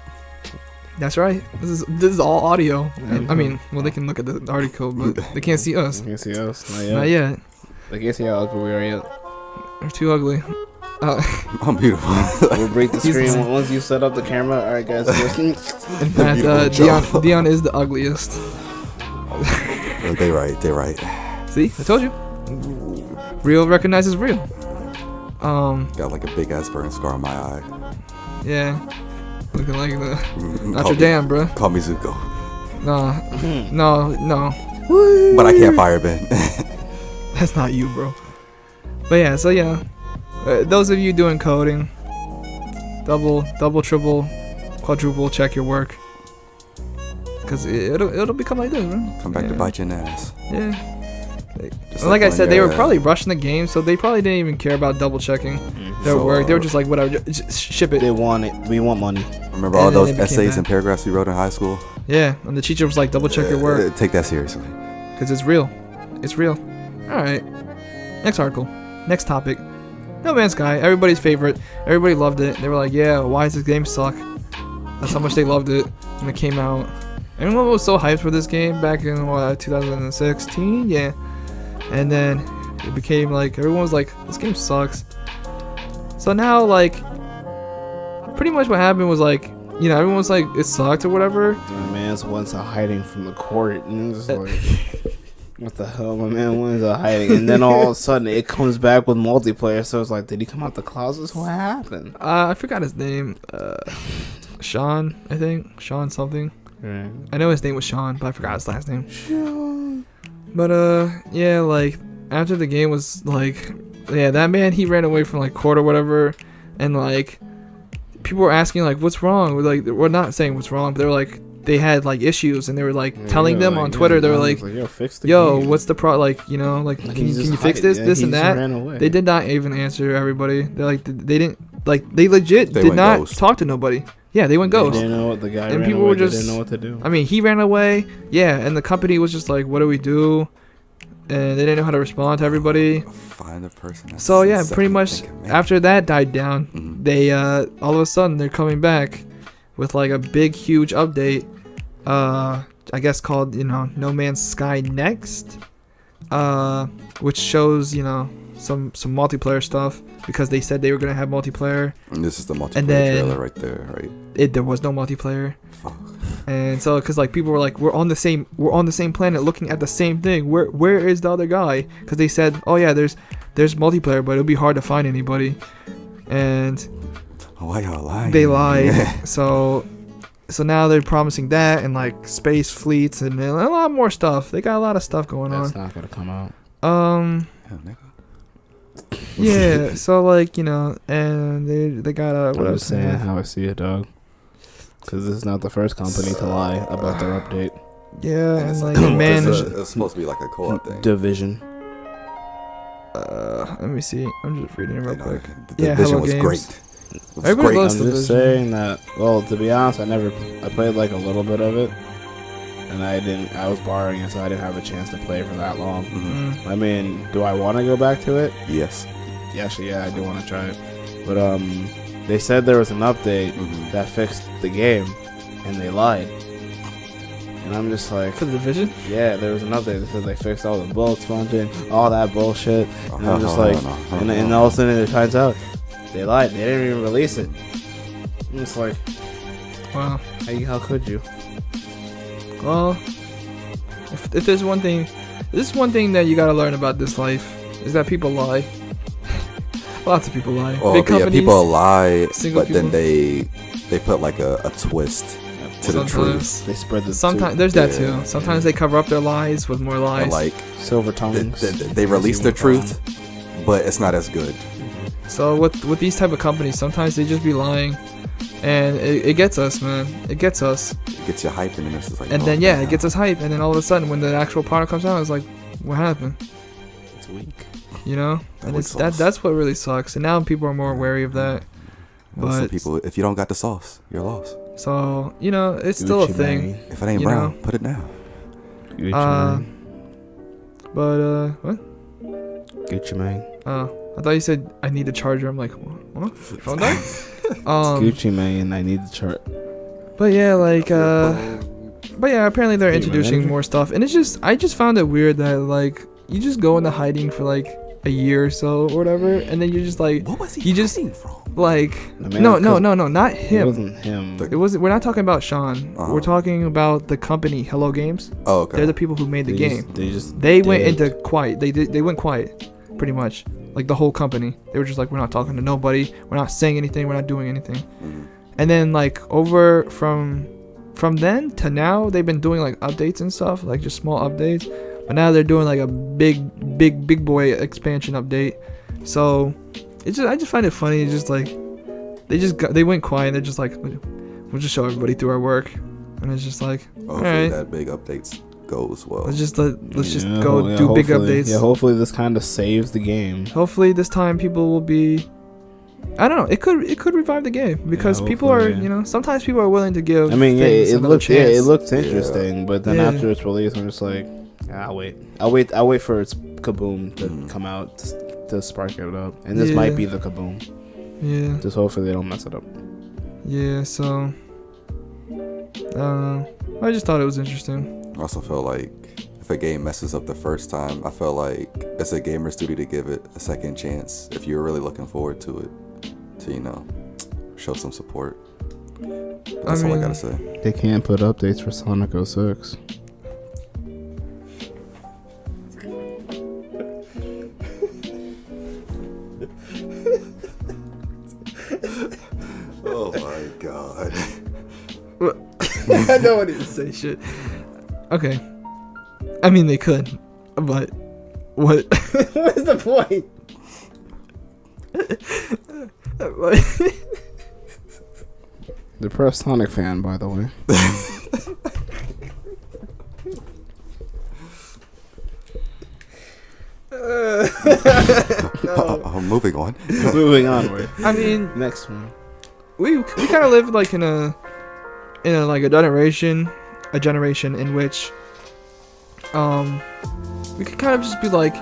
That's right. This is all audio. I mean, well, they can look at the article, but they can't see us. You can't see us. Not yet. Not yet. They can't see us, but we are yet. We're too ugly. I'm beautiful. We'll break the screen once you set up the camera. All right, guys. In fact, Deion is the ugliest. They right. See, I told you. Real recognizes real. Got like a big ass burn scar on my eye. Yeah. Looking like the Notre Dame, bro. Call me Zuko. No. But I can't firebend. That's not you, bro. But yeah, so yeah. Those of you doing coding, double, triple, quadruple check your work. Because it'll become like this, bro. Come back to bite your ass. Yeah. Just Like I when said, they you're, were probably rushing the game, so they probably didn't even care about double checking their work. They were just like, whatever, just ship it. They want it. We want money. Remember all And then those it became essays that. and paragraphs we wrote in high school? Yeah, and the teacher was like, double check your work. Take that seriously. Because it's real. It's real. Alright. Next article. Next topic. No Man's Sky. Everybody's favorite. Everybody loved it. They were like, yeah, why does this game suck? That's how much they loved it when it came out. Everyone was so hyped for this game back in 2016. Yeah. And then it became like, everyone was like, this game sucks. So now, like, pretty much what happened was like, you know, everyone was like, it sucked or whatever. My man's once hiding from the court, and it's like, what the hell, my man went into hiding, and then all of a sudden it comes back with multiplayer. So it's like, did he come out the closets? What happened? I forgot his name. Sean, I think. Sean something. Right. I know his name was Sean, but I forgot his last name. Sean. But yeah, like after the game was like, yeah, that man, he ran away from like court or whatever, and like people were asking like, what's wrong? We're not saying what's wrong, but they were like, they had like issues, and they were like telling them on Twitter, they were like, yo, fix the yo, game. what's the like, you know, like can you fix this, this and that? They did not even answer everybody. They're like, they didn't, like, they legit did not talk to nobody. Yeah, they went ghost. They didn't know what the guy and ran people away, were just, they didn't know what to do. I mean, he ran away. Yeah, and the company was just like, what do we do? And they didn't know how to respond to everybody. Find a person. So yeah, pretty much after that died down, they all of a sudden they're coming back with like a big huge update. I guess called, you know, No Man's Sky Next, which shows, you know, some multiplayer stuff, because they said they were gonna have multiplayer. And this is the multiplayer And then trailer right there, right? There was no multiplayer. Fuck. And so, cause like people were like, we're on the same planet, looking at the same thing. Where is the other guy? Cause they said, oh yeah, there's multiplayer, but it'll be hard to find anybody. And why y'all lying? they lied. So now they're promising that, and like space fleets and a lot more stuff. They got a lot of stuff going on. That's not gonna come out. Yeah. So like, you know, and they got a. I'm just saying how I see it, dog. Because this is not the first company to lie about their update. Yeah, and like man, it's supposed to be like a co-op thing. Division. Let me see. I'm just reading it real quick. The Yeah, Division Hello was Games. great. It was Everybody great. loves I'm just Division. saying that. Well, to be honest, I played like a little bit of it, and I was borrowing it, so I didn't have a chance to play for that long. Mm-hmm. I mean, do I want to go back to it? Yes. Yeah, actually, yeah, I do want to try it. But they said there was an update that fixed the game, and they lied. And I'm just like, For the Division? yeah, there was an update that said they fixed all the bullet sponging, all that bullshit. And I'm just like, and all of a sudden it turns out they lied. They didn't even release it. I'm just like, Wow. how could you? Well, if there's one thing, this is one thing that you gotta learn about this life, is that people lie. Lots of people lie. Well, Big yeah, companies, people lie, single but then people. they put like a twist to the Sometimes. truth. They spread the Sometimes there's that Yeah. too. Sometimes they cover up their lies with more lies. And like silver tongues. they release the truth, but it's not as good. So with these type of companies, sometimes they just be lying, and it gets us, man. It gets us. It gets you hyped, and then it's just like. And oh, then yeah, damn. it gets us hype, and then all of a sudden when the actual product comes out, it's like, what happened? It's weak. You know? And With it's sauce. that's what really sucks. And now people are more wary of that. Well, some But people, if you don't got the sauce, you're lost. so, you know, it's still a Gucci thing. Mane. If it ain't You brown, know. put it down. Gucci Uh, Mane. But what? Gucci Mane. Oh, I thought you said I need a charger. I'm like, what? Phone died? Gucci Mane. I need the chart. But yeah, like but yeah, apparently they're Hey, introducing manager. more stuff, and I just found it weird that like you just go into hiding for like a year or so or whatever, and then you're just like, What was he just hiding from? like I mean, no, 'cause not It him. wasn't him. The- It wasn't. We're not talking about Sean. Uh-huh. We're talking about the company Hello Games. Oh, okay. They're the people who made the game. They They went did. into quiet. They went quiet, pretty much. Like the whole company. They were just like, we're not talking to nobody. We're not saying anything. We're not doing anything. Mhm. And then like over from then to now, they've been doing like updates and stuff, like just small updates. But now they're doing like a big boy expansion update. So it's just I just find it funny. It's just like they went quiet. They're just like, we'll just show everybody through our work, and it's just like, Hopefully alright. that big updates goes well. let's just go Yeah, do big hopefully- updates. Yeah, hopefully this kind of saves the game. Hopefully this time people will be. I don't know. It could revive the game because people are, hopefully, yeah. you know, sometimes people are willing to give. I mean, yeah, things it another looked chance. interesting, but then Yeah. after it's released, I'm just like, I'll wait for its kaboom to come out to spark it up, and this might Yeah. be the kaboom. Yeah, Just hopefully they don't mess it up. yeah. So I don't know. I just thought it was interesting. I also feel like if a game messes up the first time, I feel like it's a gamer's duty to give it a second chance if you're really looking forward to it, to, you know, show some support. But that's all I mean- gotta say. They can't put updates for Sonic 06. Oh my god. I don't want to say shit. Okay. I mean, they could, but what? What is the point? The press Sonic fan, by the way. Moving on. Moving onward. I mean, Next one. we kind of live like in a like a generation in which we could kind of just be like,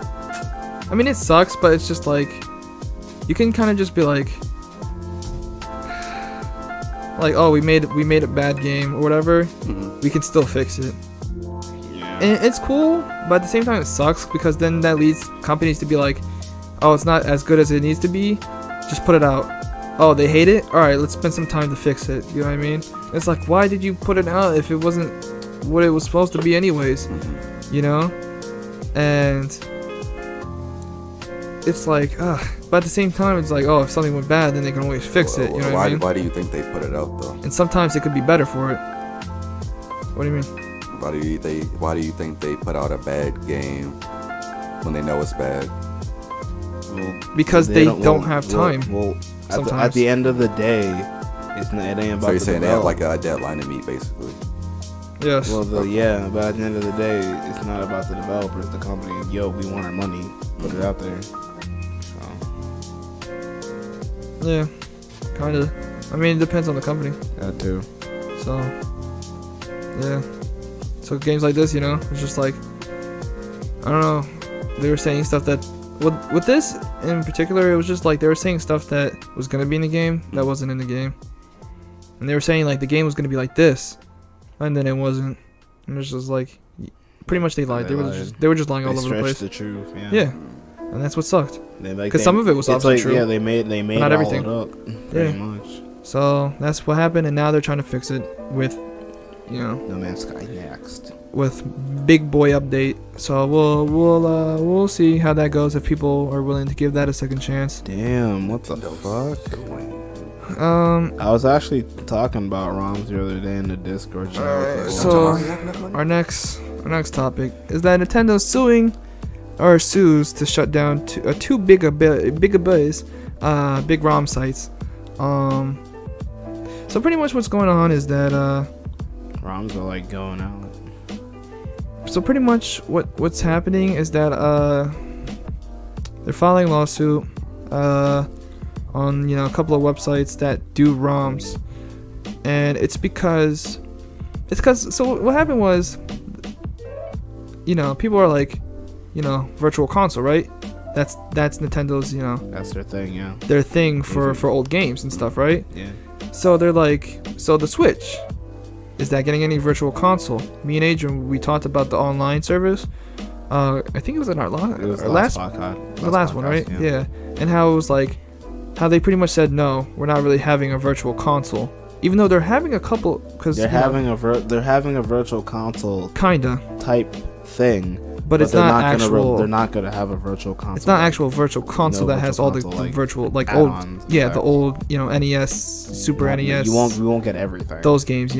I mean, it sucks, but it's just like you can kind of just be like oh, we made a bad game or whatever, we can still fix it. And it's cool, but at the same time it sucks because then that leads companies to be like, oh, it's not as good as it needs to be, just put it out. Oh, they hate it? Alright, let's spend some time to fix it. You know what I mean? It's like, why did you put it out if it wasn't what it was supposed to be anyways? You know? And it's like, but at the same time it's like, oh, if something went bad then they can always fix it. You know what I mean? Why do you think they put it out though? And sometimes it could be better for it. What do you mean? Why do you think they put out a bad game when they know it's bad? Because they don't have time. Well, at sometimes. the end of the day, it ain't about So you're the saying they have develop. like a deadline to meet, basically. Yes. Well, yeah, but at the end of the day, it's not about the developers, the company. Yo, we want our money. Put it out there. So, Yeah. Kinda. I mean, it depends on the company. that too. So, yeah. So games like this, it's just like, I don't know. They were saying stuff that with this in particular, it was just like they were saying stuff that was gonna be in the game that wasn't in the game, and they were saying like the game was gonna be like this, and then it wasn't, and it's just like pretty much they lied. They were just lying all over the place. The truth. Yeah, and that's what sucked. Because some of it was obviously true. Yeah, they made not all everything. it up. Pretty much. So that's what happened, and now they're trying to fix it with, No Man's Sky next. with big boy update. So we'll see how that goes if people are willing to give that a second chance. Damn, what the fuck? I was actually talking about ROMs the other day in the Discord channel. So our next topic is that Nintendo sues to shut down two big ROM sites. So pretty much what's going on is that ROMs are like going out. So pretty much what's happening is that they're filing a lawsuit on a couple of websites that do ROMs, and it's because so what happened was people are like virtual console, right? That's Nintendo's That's their thing, yeah. Their thing for old games and stuff, right? Yeah. So they're like, so the Switch, is that getting any virtual console? Me and Adrian, we talked about the online service. I think it was in our last one, right? Yeah. And how it was like, how they pretty much said no, we're not really having a virtual console, even though they're having a couple, because they're having a virtual console kinda type thing. But it's not actual. They're not gonna have a virtual console. It's not actual virtual console that has all the virtual old, the old NES, Super NES. We won't get everything. Those games,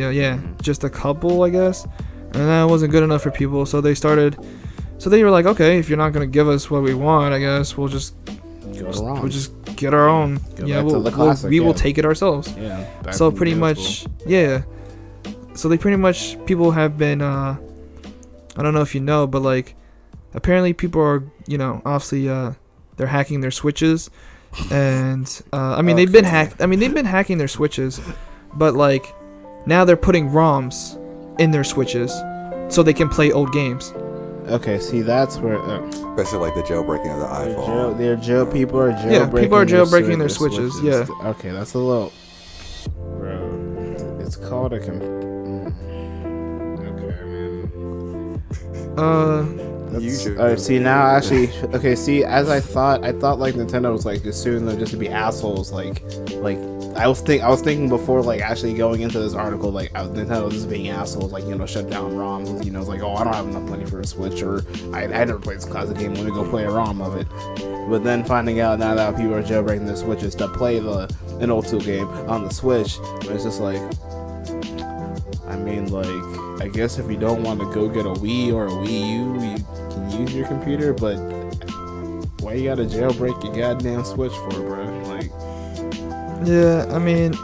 just a couple, I guess, and that wasn't good enough for people. So they were like, okay, if you're not gonna give us what we want, I guess we'll just get our own. We will take it ourselves. Yeah. So pretty much, So they pretty much, people have been. I don't know if you know, but like, apparently people are, obviously, they're hacking their Switches, and they've been hacking their Switches, but like, now they're putting ROMs in their Switches, so they can play old games. Okay, see, that's where. Especially like the jailbreaking of the iPhone. People are jailbreaking. People are jailbreaking their Switches. Yeah. Okay, that's a little. Bro, it's called a. Alright, see now actually, okay, see, as I thought like Nintendo was like just suing them just to be assholes, like I was thinking before, like, actually going into this article, like Nintendo just being assholes, like, shut down ROMs, it's like, oh, I don't have enough money for a Switch, or I never played this classic game, let me go play a ROM of it. But then finding out now that people are jailbreaking their Switches to play an old school game on the Switch, it's just like, I guess if you don't want to go get a Wii or a Wii U, you can use your computer, but why you gotta jailbreak your goddamn Switch for, bro? Like, yeah,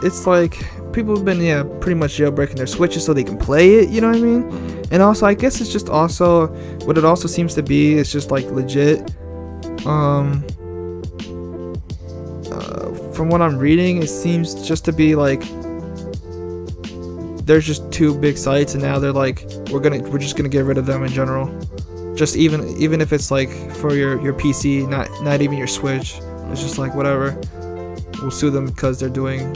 it's like people have been pretty much jailbreaking their Switches so they can play it, you know what I mean? And also, I guess it's just also what it also seems to be is just like legit. From what I'm reading, it seems just to be like, there's just two big sites, and now they're like, we're just gonna get rid of them in general. Just even if it's like for your PC, not even your Switch. It's just like, whatever. We'll sue them because they're doing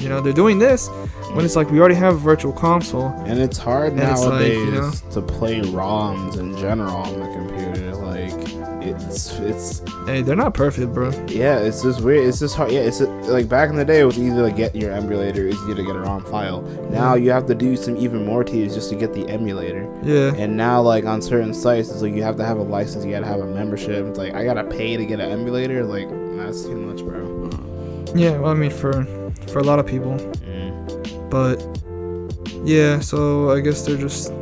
this when it's like we already have a virtual console. And it's hard nowadays to play ROMs in general on the computer. Like, it's hey, they're not perfect, bro. Yeah, it's just weird. It's just hard. Yeah, it's like back in the day, it was easy to get your emulator, it's easy to get a ROM file. Now you have to do some even more tedious just to get the emulator. Yeah. And now, like, on certain sites, it's like you have to have a license, you gotta have a membership. It's like, I gotta pay to get an emulator. Like, that's too much, bro. Yeah, well, for a lot of people. But yeah, so I guess they're just,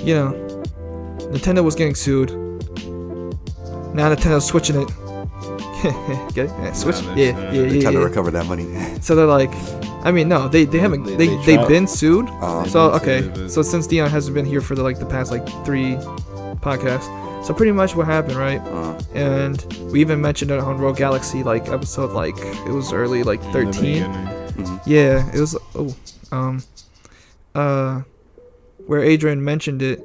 Nintendo was getting sued. Now Nintendo's switching it. Get it? Yeah, switch. Yeah. Trying to recover that money. So they're like, no, they haven't. They've been sued. So okay, so since Deion hasn't been here for the past 3 podcasts, so pretty much what happened, right? And we even mentioned it on Rogue Galaxy, episode it was early 13. Yeah, it was where Adrian mentioned it,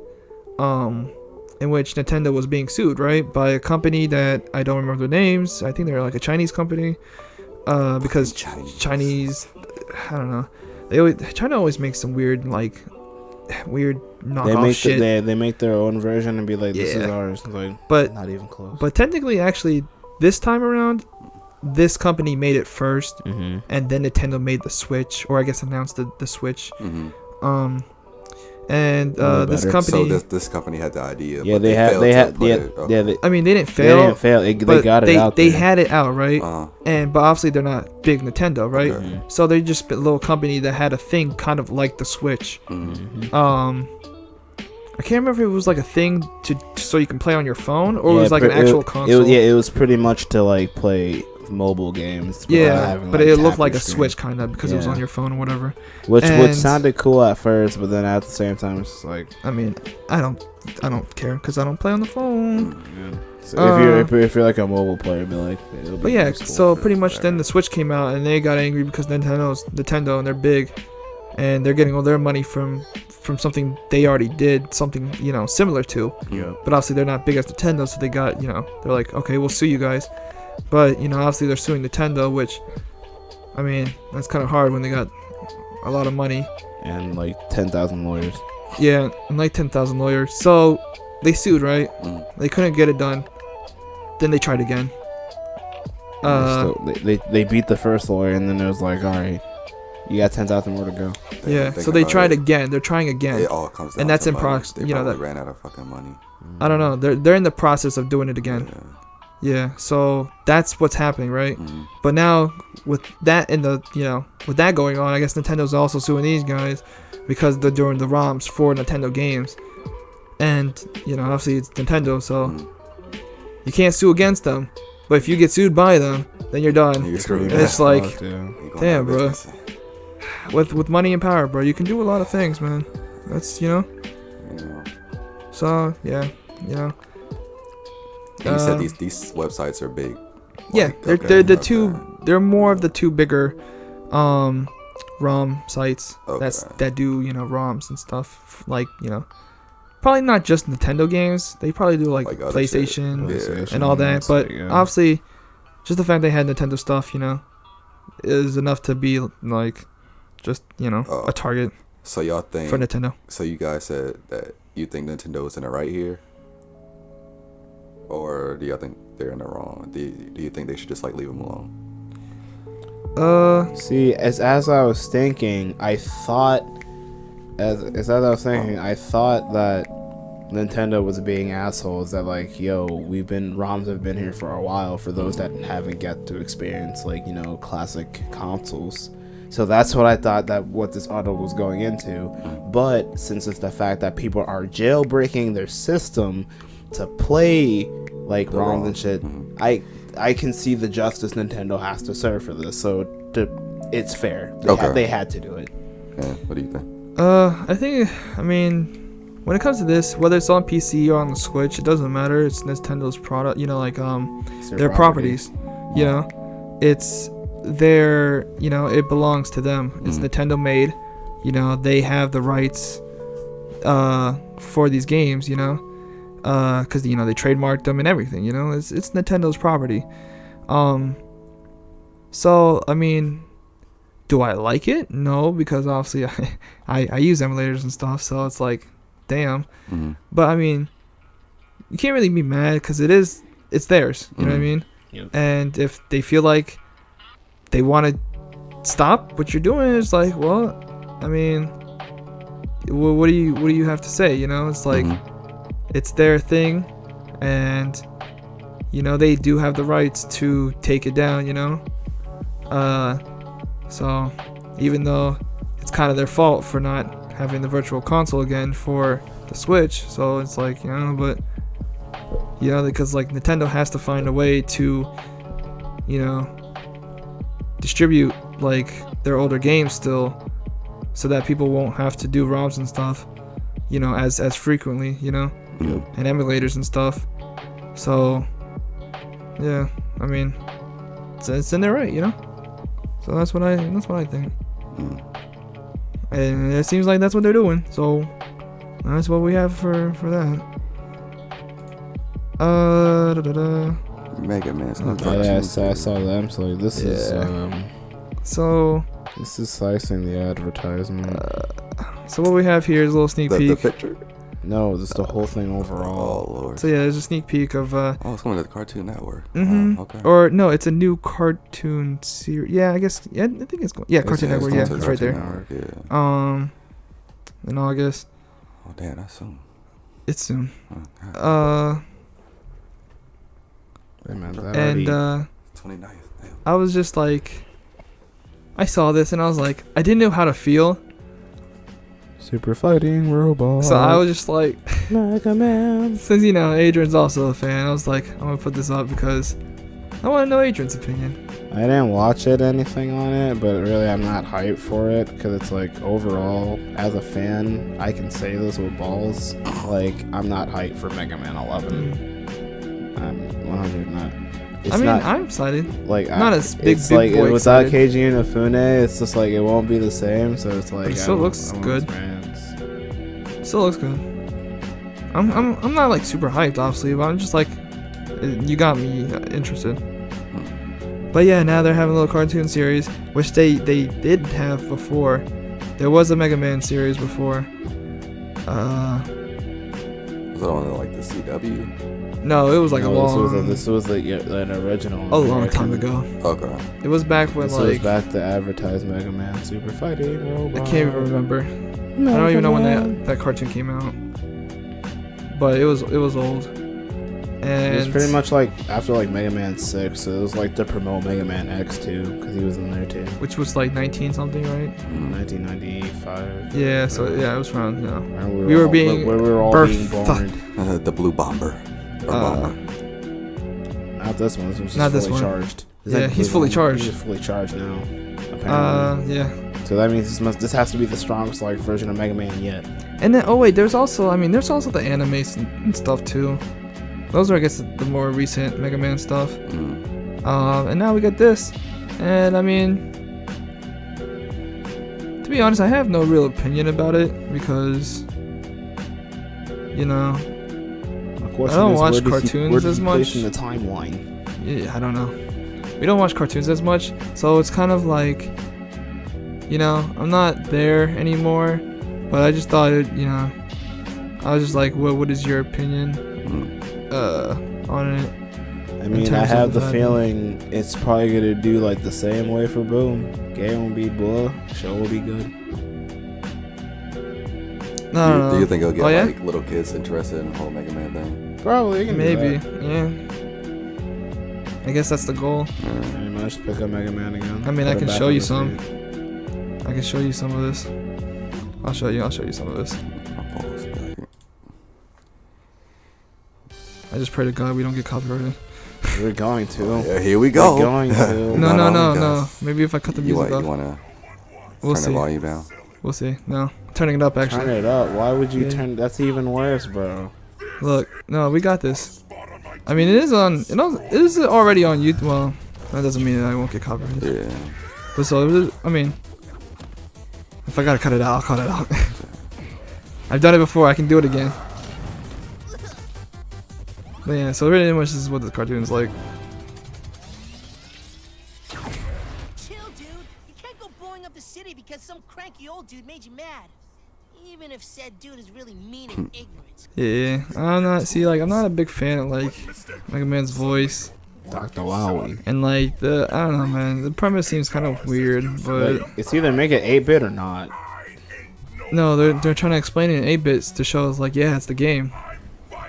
in which Nintendo was being sued, right, by a company that I don't remember their names. I think they're like a Chinese company, because Chinese, I don't know. China always makes some weird knockoff shit. They make their own version and be like, this is ours. Like, but not even close. But technically, actually, this time around, this company made it first, and then Nintendo made the Switch, or I guess announced the Switch. And this company. So this company had the idea. Yeah, but they had. I mean, they didn't fail. They didn't fail. They got it out. They had it out, right? But obviously they're not big Nintendo, right? Okay. So they're just a little company that had a thing kind of like the Switch. I can't remember if it was like a thing so you can play on your phone, or it was like an actual console. It was pretty much to like play mobile games. But it looked like a Switch kind of, because it was on your phone or whatever. Which sounded cool at first, but then at the same time, it's like, I mean, I don't care because I don't play on the phone. So if you're like a mobile player, be like. But yeah, so pretty much then the Switch came out and they got angry because Nintendo and they're big, and they're getting all their money from something they already did, something similar to. Yeah. But obviously they're not big as Nintendo, so they got they're like, okay, we'll sue you guys. But obviously they're suing Nintendo, which, I mean, that's kind of hard when they got a lot of money and like 10,000 lawyers. Yeah, and like 10,000 lawyers. So they sued, right? They couldn't get it done. Then they tried again. They beat the first lawyer, and then it was like, all right, you got 10,000 more to go. Yeah, so they tried again. They're trying again. It all comes down and that's to in money. process. They probably ran out of fucking money. I don't know. They're in the process of doing it again. Yeah, so that's what's happening, right? But now with that with that going on, I guess Nintendo's also suing these guys because they're doing the ROMs for Nintendo games, and obviously it's Nintendo, so you can't sue against them. But if you get sued by them, then you're done. You're screwed. It's like, damn, bro. With money and power, bro, you can do a lot of things, man. That's So yeah, And you said these websites are big. Yeah, they're the two. They're more of the two bigger, ROM sites that do ROMs and stuff. Like probably not just Nintendo games. They probably do like PlayStation and all that. But obviously, just the fact they had Nintendo stuff, is enough to be like, just a target. So y'all think for Nintendo? So you guys said that you think Nintendo is in the right here, or do y'all think they're in the wrong? Do you think they should just like leave them alone? See, as I was thinking, I thought I thought that Nintendo was being assholes, that like, ROMs have been here for a while for those that haven't got to experience like, classic consoles. So that's what I thought that what this article was going into. But since it's the fact that people are jailbreaking their system to play like ROMs and shit, I can see the justice Nintendo has to serve for this. So it's fair. They had to do it. Yeah. What do you think? I mean, when it comes to this, whether it's on PC or on the Switch, it doesn't matter. It's Nintendo's product. Their properties. It's their. It belongs to them. It's Nintendo made. They have the rights for these games. Because they trademarked them and everything. It's Nintendo's property. So I mean, do I like it? No, because obviously I use emulators and stuff, so it's like, damn. But I mean, you can't really be mad because it's theirs. You know what I mean? Yep. And if they feel like they want to stop what you're doing, it's like, well, I mean, what do you have to say? It's like, it's their thing, and they do have the rights to take it down. So even though it's kind of their fault for not having the virtual console again for the Switch, so it's like, but because like Nintendo has to find a way to distribute like their older games still, so that people won't have to do ROMs and stuff as frequently, and emulators and stuff. So yeah, I mean, it's in their right, So that's what I think. And it seems like that's what they're doing. So That's what we have for that. Mega Man's no Yeah, cartoons. I saw them. So this is So this is slicing the advertisement. so what we have here is a little sneak The peek. picture. No, just the whole thing overall. Oh lord. So yeah, there's a sneak peek of Oh, it's going to the Cartoon Network. mhm. Okay. Or no, it's a new cartoon series. Yeah, I guess. Yeah, I think it's going. Yeah, Cartoon It's Network. going Yeah, to the it's right there. Cartoon Network, yeah. In August. Oh damn, that's soon. It's soon. Oh, God. Wait, man, that And 29th. Damn. I was just like, I saw this and I was like, I didn't know how to feel. Super fighting robot. So I was just like, Mega Man. since you know Adrian's also a fan, I was like, I'm gonna put this up because I want to know Adrian's opinion. I didn't watch anything on it, but really I'm not hyped for it because it's like overall, as a fan, I can say this with balls. Like I'm not hyped for Mega Man 11. I'm 100 not. It's I mean, not, I'm excited. like not as big, It's big like boy without excited. Keiji Inafune, it's just like it won't be the same. So it's like But it still looks good. Still looks good. I'm not like super hyped, obviously, but I'm just like, you got me interested. But yeah, now they're having a little cartoon series, which they did have before. There was a Mega Man series before. Was it on like the CW? No, it was like a long, This was like an original. a long time ago. Okay. It was back when This was like back to advertise Mega Man Super Fighting Robot. I can't even remember. I don't even know when that cartoon came out. But it was old. And It was pretty much like after like Mega Man 6, so it was like to promote Mega Man X2 because he was in there too. which was like 19 something, right? 1995. Yeah, so yeah, it was around, you know. And We were all- being we were all being birthed. born. The Blue Bomber. Or Bomber. Not this one. This one's just Not this fully one. charged. Yeah, he's Blue fully Bomber. charged. He's fully charged now. Apparently. Yeah. So that means this has to be the strongest like version of Mega Man yet. And then, oh wait, there's also the animes and stuff too. Those are, I guess, the more recent Mega Man stuff. And now we got this, and I mean, to be honest, I have no real opinion about it because, you know, I don't watch cartoons as much. in the timeline. yeah, I don't know. We don't watch cartoons as much, so it's kind of like, you know, I'm not there anymore. But I just thought it, you know, I was just like, what is your opinion? On it. I mean, I have the feeling it's probably gonna do like the same way for Boom. Game will be blah, show will be good. No, Do you think it'll get yeah? like little kids interested in the whole Mega Man thing? Probably, you can do Maybe, that. yeah. I guess that's the goal. Pretty much pick up Mega Man again. I mean, I Put it can back show on you the some. feed. I can show you some of this. I'll show you some of this. I'll pause back. I just pray to God we don't get copyrighted. We're going to. Yeah, here we go. We're going to. No, Not no, only no. does- Maybe if I cut the You music want, off. you want to We'll turn the see. volume down? We'll see. No, turning it up Turn actually. it up. Why would you Yeah. turn? That's even worse, bro. Look, no, we got this. I mean, it is on. It is already on YouTube. Well, that doesn't mean that I won't get copyrighted. Yeah. But so, I mean, if I gotta cut it out, I'll cut it out. I've done it before. I can do it again. But yeah, so really much this is what the cartoon's like. Chill, dude. You can't go blowing up the city because some cranky old dude made you mad. Even if said dude is really mean and ignorant. Yeah, I'm not a big fan of like Mega Man's voice Dr. Wowie. and like I don't know, man. The premise seems kind of weird, but Like, it's either make it 8-bit or not. no, they're trying to explain it in 8 bits to show us like, yeah, it's the game.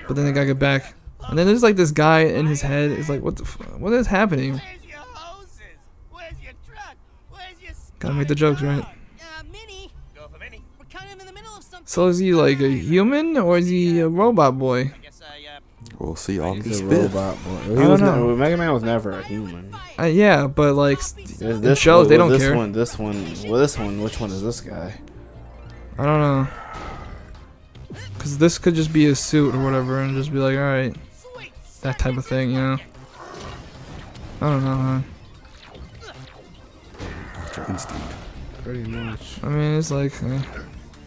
But then they gotta get back, and then there's like this guy in his head. It's like, what is happening? Where's your hoses? Where's your truck? Where's your Gotta make the jokes right. Minnie. Go for Minnie. We're kind of in the middle of something. So is he like a human or is he a robot boy? Guess We'll see August He's a 5th. robot boy. He I don't was know. Mega Man was never a human. Yeah, but like This shows, they don't this care. This one. Which one is this guy? I don't know. Cause this could just be a suit or whatever, and just be like, all right, that type of thing, you know. I don't know, man. Your instinct. Pretty much. I mean, it's like,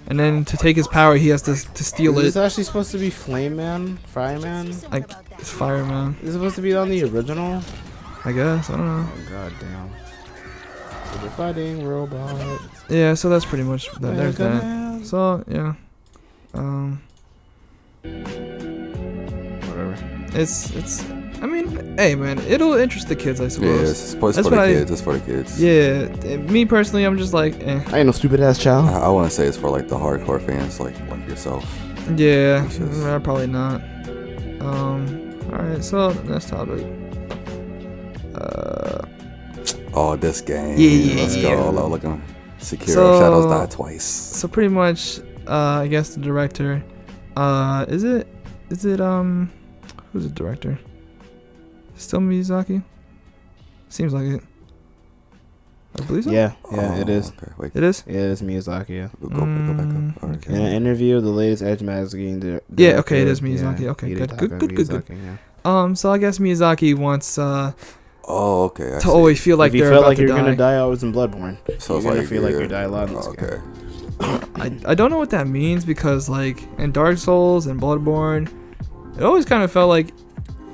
and then to take his power, he has to steal Is this it. actually supposed to be Flame Man? Fire Man? Like it's Fireman, Is it supposed to be on the original? I guess. I don't know. Oh god damn. So they're fighting robots. Yeah, so that's pretty much that. There's Mega that. Man. So yeah, Whatever. it's. I mean, hey man, it'll interest the kids, I Yeah, suppose. it's for That's the what kids. It's for the kids. Yeah, me personally, I'm just like, eh. I ain't no stupid ass child. I want to say it's for like the hardcore fans, like yourself. Yeah, It's just- probably not. Alright, so next topic. Oh, this game. Yeah. Let's go. Looking secure. So- Shadows died twice. So pretty much, I guess the director, is it, who's the director? Still Miyazaki? Seems like it. I believe so. Yeah, it is. Okay, wait. It is? Yeah, it's Miyazaki, yeah. Go back up. Okay. In an interview, the latest Edge magazine. Yeah, okay, it is Miyazaki. Okay, good. Yeah. So I guess Miyazaki wants, Oh, okay. I to see. always feel like if you they're felt about like to you're gonna die. die, I was in Bloodborne. So You're it's gonna like feel like you're- you die a lot in this okay. game. I don't know what that means because like in Dark Souls and Bloodborne, it always kind of felt like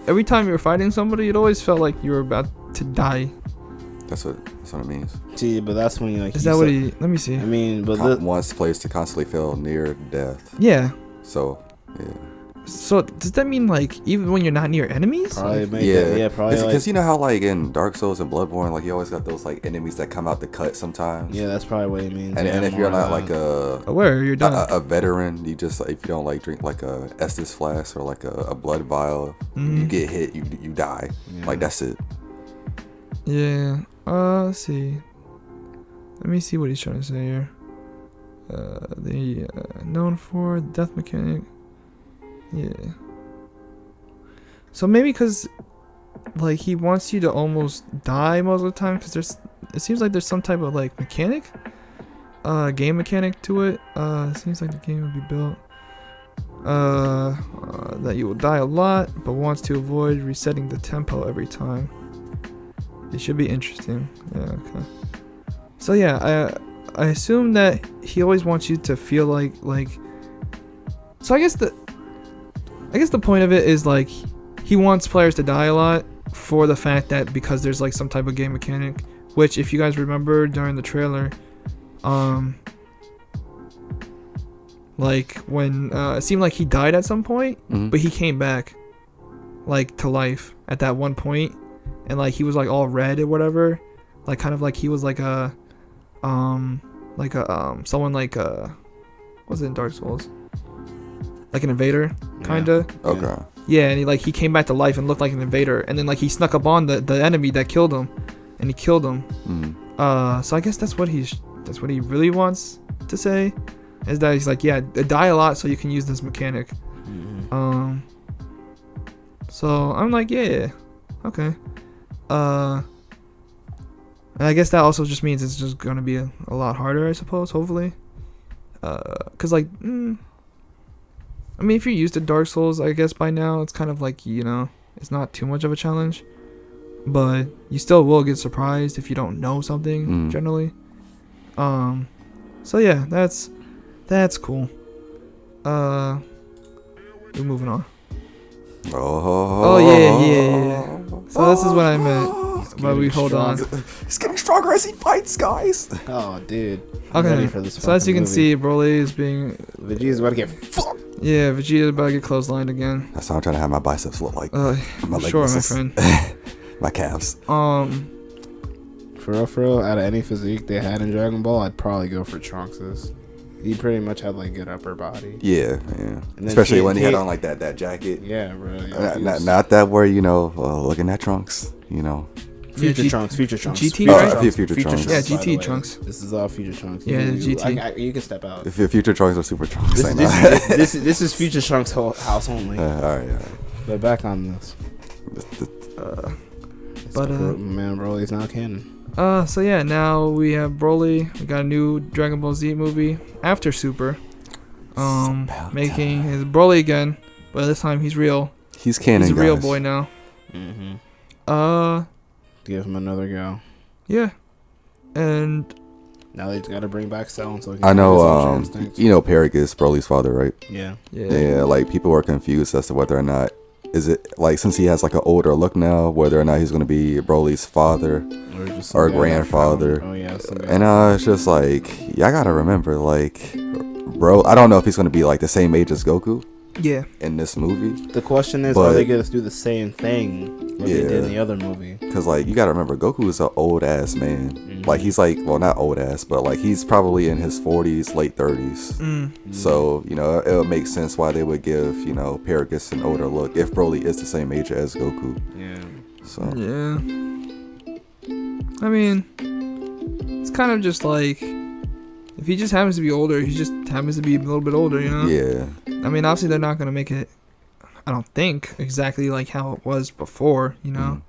every time you were fighting somebody, it always felt like you were about to die. That's what it means. See, but that's when you like. Is that what he? Let me see. I mean, but Wants players to constantly feel near death. Yeah. So, yeah. So does that mean like even when you're not near enemies? probably Like, make Yeah, it, yeah, probably because like, you know how like in Dark Souls and Bloodborne, like you always got those like enemies that come out the cut sometimes. yeah, that's probably what it means. And, yeah, and if you're more, not like where you're done. a veteran, you just like, if you don't like drink like a Estus flask or like a blood vial, you Mhm. get hit, you die. Yeah. Like that's it. Yeah. Let's see. Let me see what he's trying to say here. The known for death mechanic. Yeah. So maybe because like he wants you to almost die most of the time because it seems like there's some type of like mechanic, game mechanic to it. It seems like the game would be built that you will die a lot, but wants to avoid resetting the tempo every time. It should be interesting. Yeah. Okay. So yeah, I assume that he always wants you to feel like. So I guess the point of it is like he wants players to die a lot for the fact that because there's like some type of game mechanic, which if you guys remember during the trailer, like when it seemed like he died at some point, Mhm. but he came back like to life at that one point, and like he was like all red or whatever, like kind of like he was like a someone like what's it in Dark Souls, like an invader kinda. Okay. Yeah, and he came back to life and looked like an invader, and then like he snuck up on the enemy that killed him, and he killed him. Mm. So I guess that's what he really wants to say, is that he's like, yeah, die a lot so you can use this mechanic. Mhm. So I'm like, yeah, okay. And I guess that also just means it's just gonna be a lot harder, I suppose, hopefully. Cause like, I mean, if you're used to Dark Souls, I guess by now it's kind of like, you know, it's not too much of a challenge, but you still will get surprised if you don't know something generally. So yeah, that's cool. We're moving on. Oh yeah. So this is what I meant. But we hold on. He's getting stronger as he fights, guys. Oh, dude. I'm Okay. ready for this So as you fucking can movie. see, Broly is being Vegeta's about to get fucked. yeah, Vegeta about to get clotheslined again. That's how I'm trying to have my biceps look like. My leg Sure, my muscles. friend. My calves. For real, out of any physique they had in Dragon Ball, I'd probably go for Trunks's. He pretty much had like good upper body. Yeah. then Especially he- when he had he- on like that jacket. Yeah, bro. Yeah, he was- Not that where, you know, looking at Trunks, you know. Future Yeah, Trunks. GT, Future right? Trunks, Future Trunks. Yeah, by GT the way. Trunks. This is all Future Trunks. Yeah, you, GT. You can step out. If your future Trunks or super Trunks, I know. This is Future Trunks' house only. Alright. But back on this. Man, Broly's not canon. So yeah, now we have Broly. We got a new Dragon Ball Z movie after Super. about Making his Broly again, but this time he's real. He's canon, He's a real guys. boy now. Mm-hmm. Give him another go. Yeah. And Now they got to bring back Cell. So he I can use his ultra know, instincts. you know, Peric is Broly's father, right? Yeah. Yeah, like people were confused as to whether or not is it like since he has like an older look now, whether or not he's gonna be Broly's father just or some guy that grandfather. found- Oh yeah. Some guy And it's just like y'all gotta remember, like, bro, I don't know if he's gonna be like the same age as Goku Yeah. in this movie, The question is, But- are they gonna do the same thing what they did in the other movie? because like you gotta remember, Goku is an old ass man. Like he's like, well, not old ass, but like he's probably in his 40s, late 30s. So you know it would make sense why they would give Paragus an older look if Broly is the same age as Goku. Yeah. So Yeah. I mean, it's kind of just like if he just happens to be older, he just happens to be a little bit older, you know? yeah, I mean, obviously they're not gonna make it. I don't think exactly like how it was before, you know.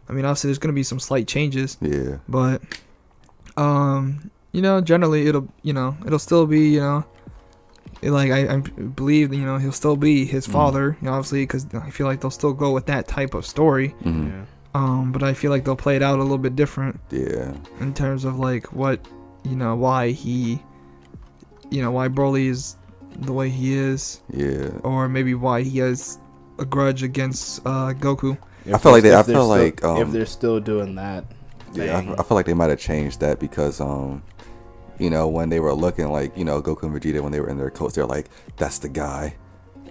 I mean, obviously there's gonna be some slight changes, yeah, but generally it'll still be, like I believe he'll still be his father, obviously, because I feel like they'll still go with that type of story. Yeah. But I feel like they'll play it out a little bit different yeah, in terms of like what, why Broly is the way he is, yeah. or maybe why he has a grudge against Goku. I feel like if they're still doing that. Yeah, thing. I feel like they might have changed that because when they were looking like Goku and Vegeta when they were in their coats, they're like, that's the guy.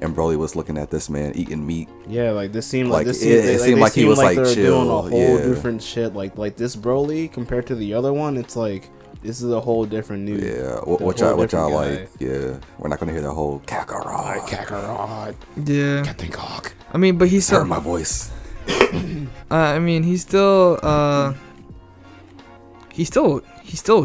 And Broly was looking at this man eating meat. Yeah, like this seemed Like, like it seemed like he was, like, they were chill, doing a whole yeah. different shit. Like this Broly compared to the other one, it's like this is a whole different new. Yeah, whole which I different like. guy. Yeah, we're not gonna hear the whole Kakarot. Kakarot. Yeah, Captain Cock. I mean, but he's still. Heard my voice. I mean, he still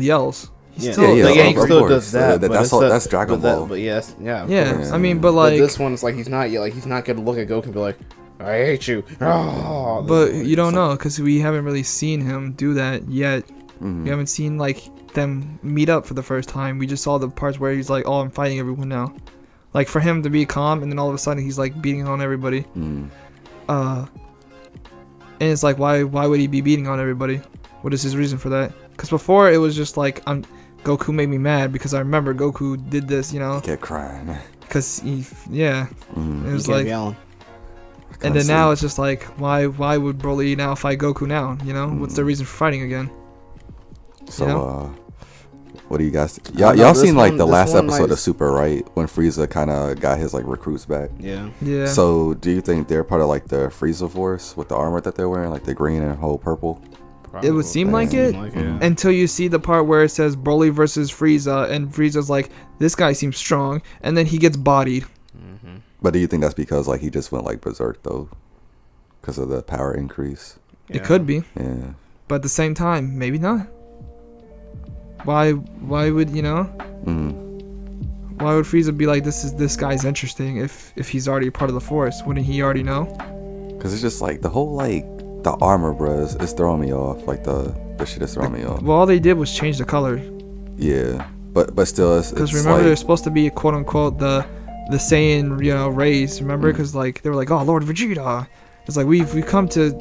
yells. He's still yeah, like, of he still course. does that. That's Dragon Ball. But yes, yeah. Yeah, course. I mean, But but like, this one is like he's not gonna look at Goku and be like, I hate you. Oh, but you don't know because we haven't really seen him do that yet. Mhm. We haven't seen like them meet up for the first time. We just saw the parts where he's like, "Oh, I'm fighting everyone now." Like for him to be calm, and then all of a sudden he's like beating on everybody. Mm. And it's like, why would he be beating on everybody? What is his reason for that? Because before it was just like, Goku made me mad because I remember Goku did this, He kept crying. because it was You kept like, yelling. and then now it's just like, why would Broly now fight Goku now? What's the reason for fighting again? So, what do you guys? I don't know, Y'all this seen like one- the this last one episode might- of Super, right? When Frieza kind of got his like recruits back. Yeah. Yeah. So, do you think they're part of like the Frieza Force with the armor that they're wearing, like the green and whole purple? It would seem like it yeah. until you see the part where it says Broly versus Frieza, and Frieza's like, this guy seems strong, and then he gets bodied. But do you think that's because like he just went like berserk though, because of the power increase? It could be, Yeah. but at the same time, maybe not. Why would Mm. Why would Frieza be like, this guy's interesting if he's already part of the Force? Wouldn't he already know? Cause it's just like the whole like the armor, bro, is throwing me off. Like the shit is throwing me off. Well, all they did was change the color. Yeah, but still, it's Because it's remember, like, they're supposed to be quote unquote the Saiyan race. Remember, because like they were like, oh Lord Vegeta. It's like we've come to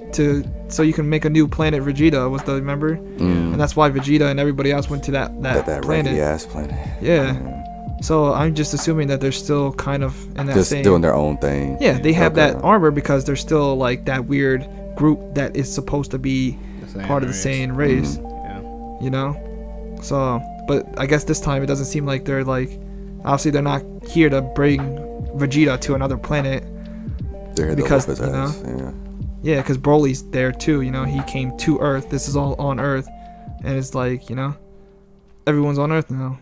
so you can make a new planet. Vegeta was the remember, and that's why Vegeta and everybody else went to that that planet. raggedy ass planet. Yeah. So I'm just assuming that they're still kind of in that Just same. doing their own thing. Yeah, they have Okay. that armor because they're still like that weird group that is supposed to be part of the Saiyan race. Yeah. So, but I guess this time it doesn't seem like they're like, obviously they're not here to bring Vegeta to another planet. They're here to Because, whoop his you know, ass. Yeah. Yeah, because Broly's there too. He came to Earth. This is all on Earth, and it's like everyone's on Earth now.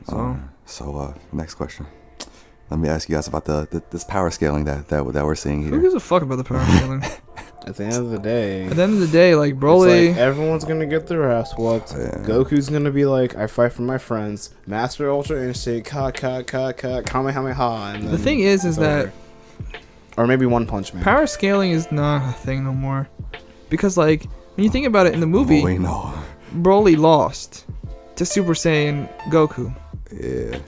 So Next question. Let me ask you guys about this power scaling that we're seeing who here. gives a fuck about the power scaling? At the end of the day, At the end of the day, like it's Broly. like everyone's gonna get their ass whooped. Yeah. Goku's gonna be like, I fight for my friends. Master Ultra Instinct, Kamehameha. And The then thing is it's that over. Or maybe One Punch Man. power scaling is not a thing no more, because like when you think about it in the movie, We know. Broly lost to Super Saiyan Goku. Yeah.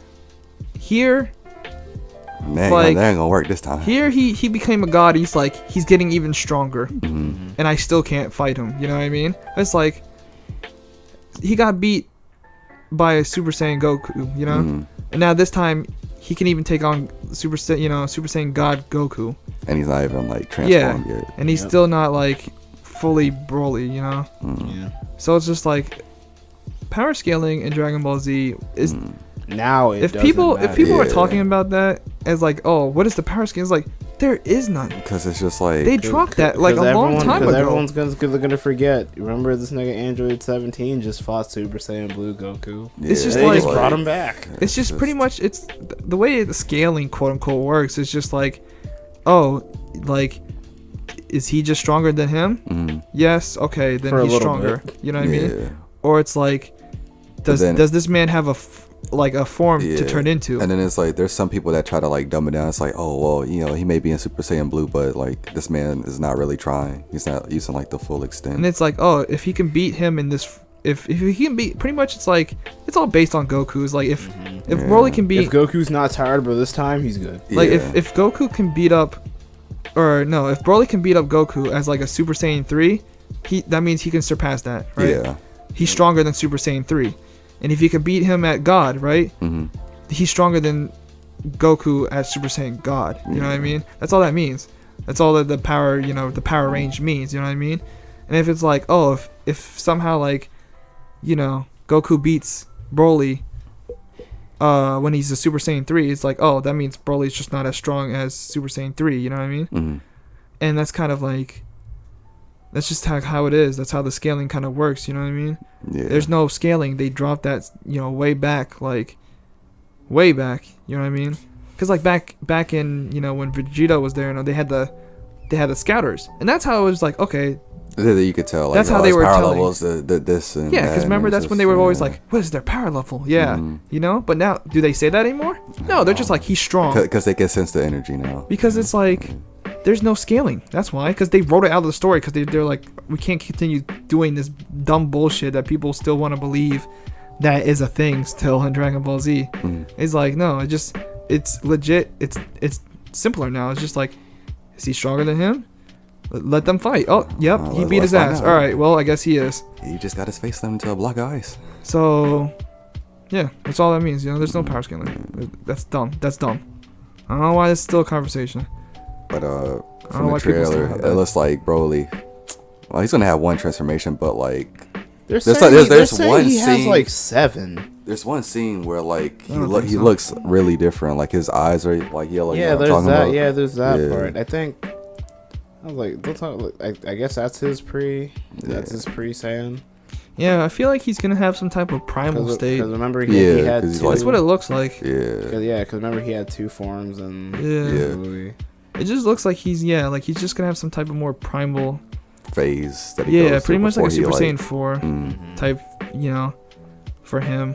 Here, That Like, ain't gonna work this time. he became a god. He's getting even stronger, Mhm. and I still can't fight him. You know what I mean? It's like he got beat by Super Saiyan Goku, you know? And now this time he can even take on Super Saiyan God Goku. And he's not even like transformed yet. And he's still not like fully Broly, you know? Yeah. So it's just like power scaling in Dragon Ball Z is Now it if people are Yeah. talking about that as like, oh, what is the power scale? It's like there is none. Because it's just like They dropped that like a long time ago. Everyone's gonna forget. Remember this nigga Android 17 just fought Super Saiyan Blue Goku. It's just They like- just brought him back. It's just pretty much it's the way the scaling quote unquote works. Is just like, oh, like is he just stronger than him? Yes, okay, then For a he's little stronger. bit. You know what I mean? Yeah. Or it's like, does then- this man have a form to turn into? And then it's like there's some people that try to like dumb it down. It's like, oh well, you know, he may be in Super Saiyan Blue, but like this man is not really trying. He's not using like the full extent. And it's like, oh, if he can beat him in this, if he can beat, pretty much it's like it's all based on Goku's. Like if Broly can beat, If Goku's not tired, but this time he's good. like Yeah. if Goku can beat up, or no, if Broly can beat up Goku as like a Super Saiyan 3, that means he can surpass that, right? Yeah. He's stronger than Super Saiyan 3. And if he can beat him at God, right? He's stronger than Goku at Super Saiyan God. You know what I mean? That's all that means. That's all that the power, the power range means. You know what I mean? And if it's like, oh, if somehow like, Goku beats Broly when he's a Super Saiyan 3, it's like, oh, that means Broly's just not as strong as Super Saiyan 3. You know what I mean? And that's kind of like, that's just how it is. That's how the scaling kind of works. You know what I mean? Yeah. There's no scaling. They dropped that, way back, like, way back. You know what I mean? Because like back in, when Vegeta was there, they had the scouters, and that's how it was like, okay. You could tell. Like, That's how they were power telling. levels. This and Yeah, that, because remember and that's it's when they just, were always like, what is their power level? Yeah, But now, do they say that anymore? No, they're just like, he's strong. because they can sense the energy now. Because it's like, there's no scaling. That's why. Because they wrote it out of the story. Because they're like, we can't continue doing this dumb bullshit that people still want to believe that is a thing still in Dragon Ball Z. It's like, no, it's legit. It's simpler now. It's just like, is he stronger than him? Let them fight. Oh, yep, he beat his ass. find out. All right, well, I guess he is. He just got his face slammed into a block of ice. So, yeah, that's all that means. There's no power scaling. That's dumb. That's dumb. I don't know why it's still a conversation. But know from the why people still trailer, have it that. looks like Broly. Well, he's gonna have one transformation, but like There's one he has scene- like 7. there's one scene where like he I don't think he so. looks really different. Like his eyes are like yellow. Yeah, you know what I'm there's talking that. about? Yeah, there's that Yeah. part. I think. I was like, don't talk. I guess that's his pre. That's his pre Saiyan. Yeah, I feel like he's gonna have some type of primal state. Because remember he had 'cause he's two. That's what it looks like. Yeah. Because remember he had 2 forms and Yeah. It just looks like he's just gonna have some type of more primal. Phase that he Yeah, goes pretty through much like a before Super he, Saiyan 4 type. For him,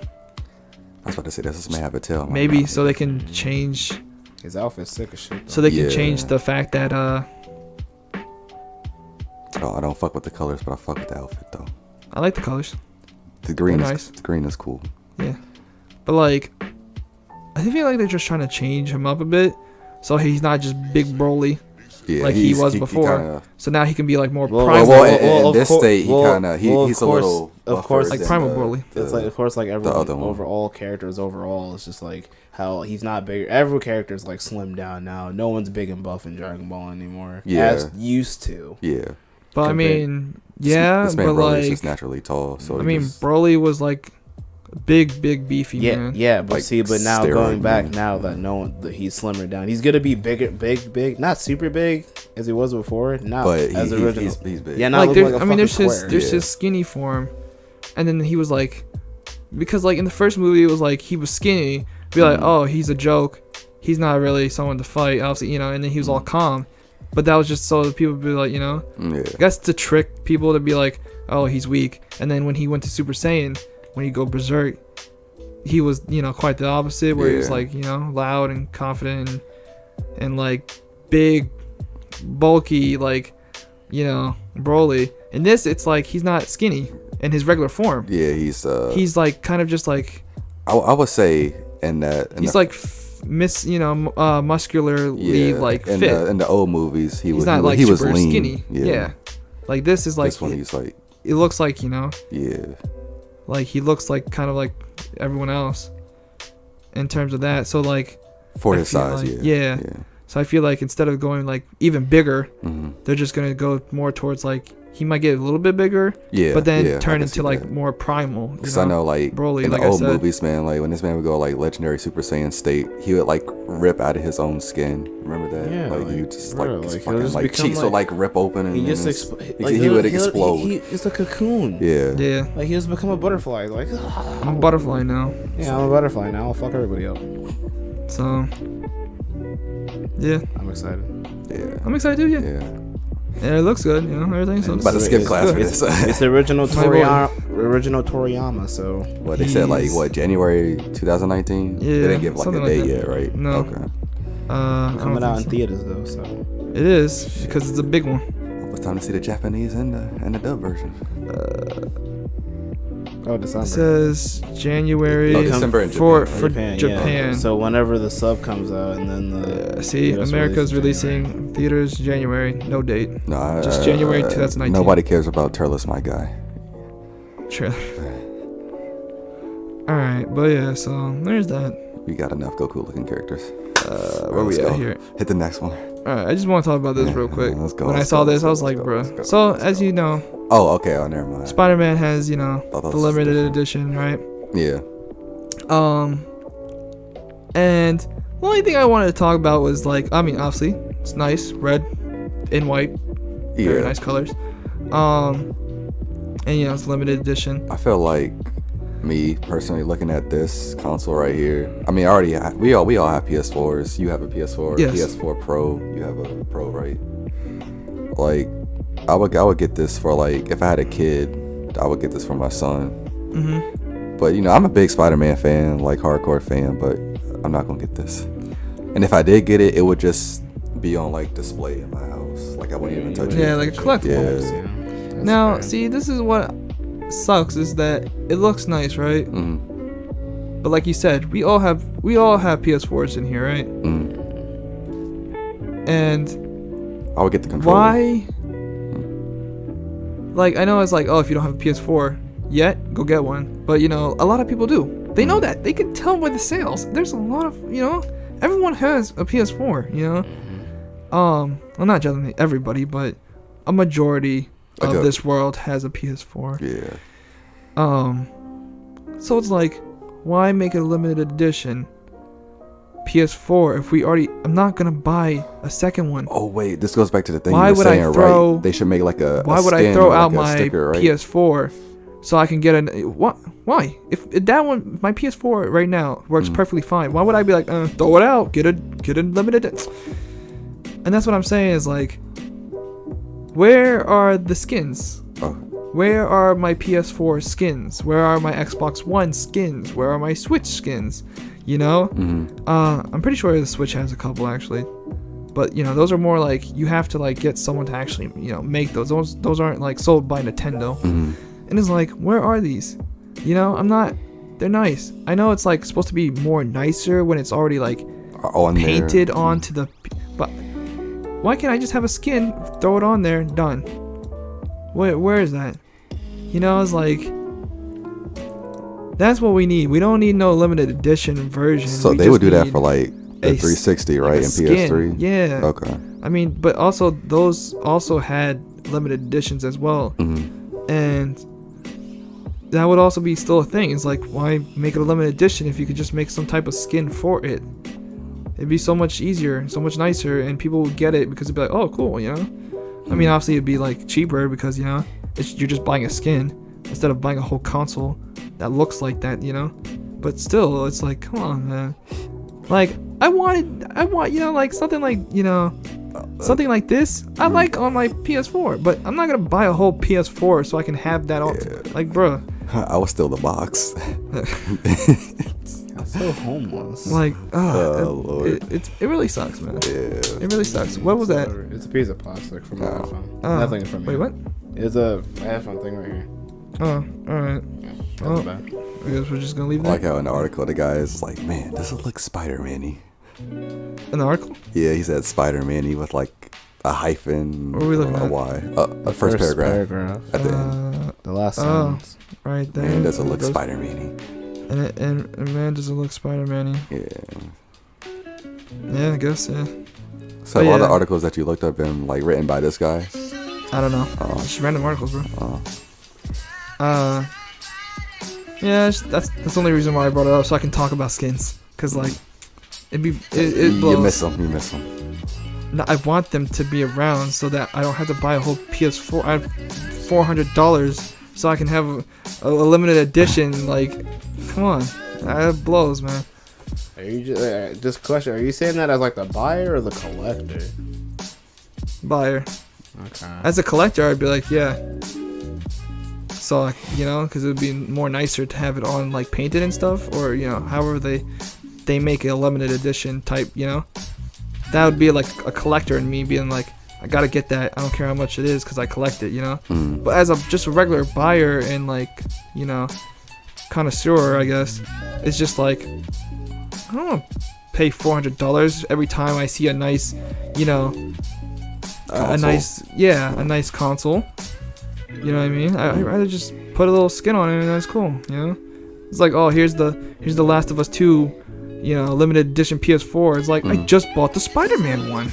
I was about to say, does this man have a tail? maybe so they can change. his outfit's sick as shit. So they can Yeah. change the fact that Oh, I don't fuck with the colors, but I fuck with the outfit though. I like the colors. The green They're is nice. the green is cool. Yeah, but like, I feel like they're just trying to change him up a bit, so he's not just big Broly Yeah, like he he's- was before. kinda- So now he can be like more Well, primal, in of this cour- state, well, he's a little of buffer course, like than primal the- Broly. It's like, of course, like other everyone one. overall characters overall. It's just like how he's not big. Every character is like slimmed down now. No one's big and buff in Dragon Ball anymore. Yeah. As used to. Yeah, But I compared- mean, yeah, this man but Broly's like, just naturally tall. So I he mean, just- Broly was like big, beefy Yeah, man. yeah, but Like see, but now steroid going back man. now that no one that he's slimmer down, he's gonna be bigger, big, not super big as he was before. Not but as he, original. he's big. Yeah, not Like, look there's, like a I mean, there's fucking his square. there's Yeah. his skinny form, and then he was like, because like in the first movie it was like he was skinny, be like, oh, he's a joke, he's not really someone to fight, obviously, and then he was all calm, but that was just so that people would be like, Yeah. I guess to trick people to be like, oh, he's weak, and then when he went to Super Saiyan, when he go berserk, he was quite the opposite, where he was Yeah. like loud and confident and like big, bulky, like Broly. In this, it's like he's not skinny in his regular form. Yeah, He's like kind of just like I would say in that he's like muscularly like in fit. in the old movies he He's was not like he was super lean. skinny. Yeah. Like this is like this one he's like it looks like yeah like he looks like kind of like everyone else in terms of that. So like For I his feel size, like- yeah. So I feel like instead of going like even bigger, Mhm. they're just gonna go more towards like he might get a little bit bigger, Yeah. but then yeah, I turn can see into like that. more primal. Because I know, like, Broly, in like the I old said. movies, man, like, when this man would go, like, legendary Super Saiyan state, he would, like, rip out of his own skin. Remember that? Yeah, Like, he like, would just, bro, like, his like, he'll fucking, just like, become, cheeks would, like- like, rip open and He then just he would explode. He's a cocoon. Yeah. Yeah, Like, he just become a butterfly. Like, I'm a butterfly now. yeah, I'm a butterfly now. I'll fuck everybody up. So yeah, I'm excited. Yeah. I'm excited too. Yeah, Yeah. yeah, it looks good. You know, everything I'm looks about to skip It's class for good. this. It's the original My boy. original Toriyama, so What, they said, like, He's- what, January 2019? Yeah, They didn't give, like, something a like date that. yet, right? No. Okay. I don't coming out in think theaters though. So so. It is because it's a big one. It's time to see the Japanese and the dub version. oh, December. It says January Oh, December in for Japan. Japan. Yeah. So whenever the sub comes out, and then the See, US America's release in releasing theaters January, no date. No, Just January 2019. Nobody cares about Turles, my guy. Trailer. All right, but yeah, so there's that. We got enough Goku looking characters. Where we let's at go. here? Hit the next one. All right, I just want to talk about this Yeah, real quick. let's go, When I let's saw go, this, I was let's like, go, bruh. let's go, So let's as go. you know, Oh, okay. Oh, never mind. Spider-Man has the Thought that was limited different. edition, right? Yeah. And the only thing I wanted to talk about was like, I mean, obviously it's nice, red and white, Yeah. very nice colors. And you know it's limited edition. I feel like me personally looking at this console right here. I mean, we all have PS4s. You have a PS4, Yes. PS4 Pro. You have a Pro, right? Like, I would get this for like if I had a kid, I would get this for my son. Mm-hmm. But you know, I'm a big Spider-Man fan, like hardcore fan. But I'm not gonna get this. And if I did get it, it would just be on like display in my house. Like I wouldn't even touch it. Yeah, like a collectible. Yeah. Yeah. Now, fair. see, this is what sucks is that it looks nice, right? Mm. But like you said, we all have PS4s in here, right? Mm. And I would get the controller. why? Like, I know it's like, oh, if you don't have a PS4 yet, go get one. But you know, a lot of people do. They know that. They can tell by the sales. There's a lot of, you know, everyone has a PS4. You know, well, not generally everybody, but a majority of Okay. this world has a PS4. Yeah. So it's like, why make it a limited edition PS4 if we already? I'm not gonna buy a second one. Oh wait, this goes back to the thing Why you were would I saying, throw- right? They should make like a. Why a would I skin throw or out like a my sticker, right? PS4 so I can get an what? Why? If that one, my PS4 right now works perfectly fine. Why would I be like, throw it out, get a limited? And that's what I'm saying is like, where are the skins? Oh, Where are my PS4 skins? Where are my Xbox One skins? Where are my Switch skins? You know? I'm pretty sure the Switch has a couple actually. But you know, those are more like you have to like get someone to actually, you know, make those. Those aren't like sold by Nintendo. And it's like, where are these? You know, they're nice. I know it's like supposed to be more nicer when it's already like on painted there. onto the, but why can't I just have a skin, throw it on there, done? Where is that? You know, it's like, that's what we need. We don't need no limited edition version. So We they just would do that need for like the a 360, right? a And skin. PS3. Yeah. Okay. I mean, but also those also had limited editions as well, and that would also be still a thing. It's like, why make it a limited edition if you could just make some type of skin for it? It'd be so much easier, so much nicer, and people would get it because it'd be like, oh, cool, you know. I mean, obviously it'd be like cheaper because you know you're just buying a skin instead of buying a whole console that looks like that, you know. But still, it's like, come on, man. Like I want, you know, like something like, you know, something like this. I like on my PS4, but I'm not gonna buy a whole PS4 so I can have that all. Like, bruh. I was still the box. I'm so homeless. Like, Oh, Lord. it really sucks, man. Yeah. It really sucks. What was that? It's a piece of plastic from my headphone. Oh. Nothing from me. Wait, what? It's a headphone thing right here. Oh, all right. That's bad. I guess we're just gonna leave I that like how in the article the guy is like, man, does it look Spider-Man-y? in the article. Yeah, he said Spider-Man-y with like a hyphen. What are we looking a at? Y. The first paragraph. At the end. The last Oh, sentence. right there. Man, does it look Those- Spider-Man-y? And man, does it look Spider-Man-y. Yeah. Yeah, I guess, yeah. So But all the yeah. articles that you looked up been like written by this guy. I don't know. Oh. Just random articles, bro. Oh. Yeah, that's the only reason why I brought it up, so I can talk about skins. Cause like, it blows. You miss them. You miss them. No, I want them to be around so that I don't have to buy a whole PS4. I have $400 so I can have a limited edition. Like, come on, that blows, man. Are you just question? Are you saying that as like the buyer or the collector? Buyer. Okay. As a collector, I'd be like, yeah. So, like, you know, because it would be more nicer to have it on like painted and stuff, or you know, however they make a limited edition type, you know. That would be like a collector and me being like, I gotta get that. I don't care how much it is because I collect it, you know. But as just a regular buyer and like, you know, connoisseur, I guess, it's just like, I don't want to pay $400 every time I see a nice, you know, a nice console. You know what I mean? I'd rather just put a little skin on it and that's cool, you know. It's like, oh, here's the Last of Us 2, you know, limited edition PS4. It's like, I just bought the Spider-Man one.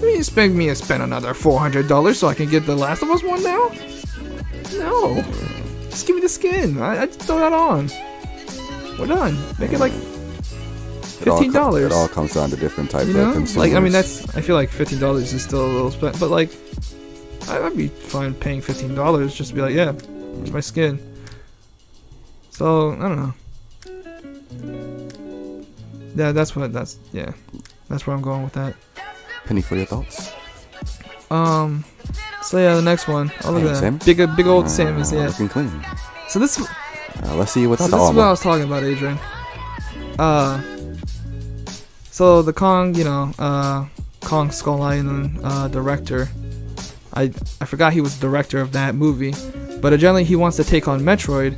You expect me to spend another $400 so I can get the Last of Us one now? No. Just give me the skin. I just throw that on. We're done. Make it like $15. It all comes down to different types You know? of consumers. Like, I mean, I feel like $15 is still a little spent, but like, I'd be fine paying $15 just to be like, yeah, here's my skin. So, I don't know. Yeah, that's where I'm going with that. Penny for your thoughts. So yeah, the next one. Oh, look Hey, at Sam? that. Big old Samus, yeah. Looking clean. So this Let's see you without So the this is what I armor. was talking about, Adrian. So the Kong, you know, Kong Skull Island director, I forgot he was the director of that movie, but generally he wants to take on Metroid,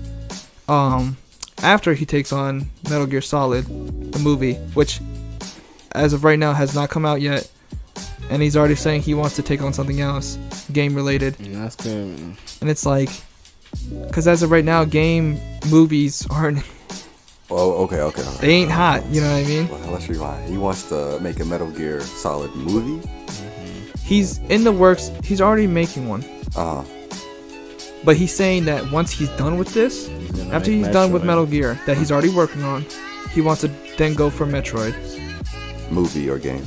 after he takes on Metal Gear Solid, the movie, which, as of right now, has not come out yet, and he's already saying he wants to take on something else, game related. That's good. And it's like, because as of right now, game movies aren't. Oh, okay. They ain't hot, you know what I mean? Well, let's rewind. He wants to make a Metal Gear Solid movie. He's in the works. He's already making one. But he's saying that once he's done with this, after he's done with Metal Gear, that he's already working on, he wants to then go for Metroid. Movie or game?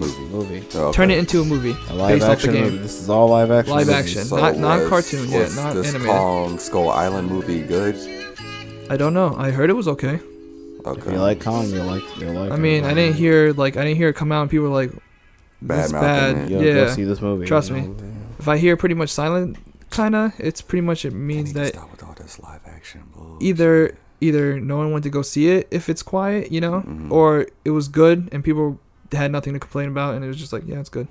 Movie. Oh, okay. Turn it into a movie A live based off the action game. movie. This is all live action. Live movies. action. So Not cartoon yet, was not this animated. Kong Skull Island movie good? I don't know. I heard it was okay. Okay. If you like Kong, you'll like. I mean, I didn't hear it come out and people were like, Bad "It's mouthing bad." it. Yo, Yeah. go see this movie. Trust you me. know? If I hear pretty much silent, kinda, it's pretty much, it means They need to that stop with all this live action bullshit. either no one went to go see it if it's quiet, you know, Mhm. or it was good and people had nothing to complain about and it was just like, yeah, it's good.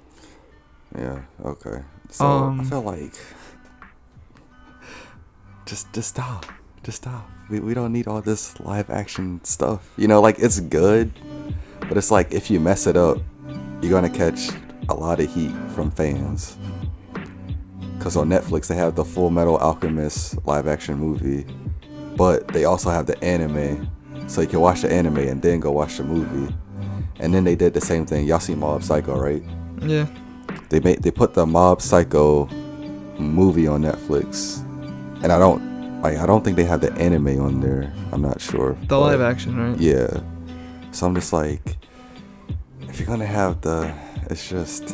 Yeah. Okay. So I feel like just stop. Just stop. We don't need all this live action stuff. You know, like, it's good, but it's like, if you mess it up, you're gonna catch a lot of heat from fans. Cause on Netflix they have the Full Metal Alchemist live action movie, but they also have the anime, so you can watch the anime and then go watch the movie. And then they did the same thing. Y'all see Mob Psycho, right? Yeah. They put the Mob Psycho movie on Netflix, and I don't think they have the anime on there. I'm not sure. The live action, right? Yeah. So I'm just like, if you're gonna have it's just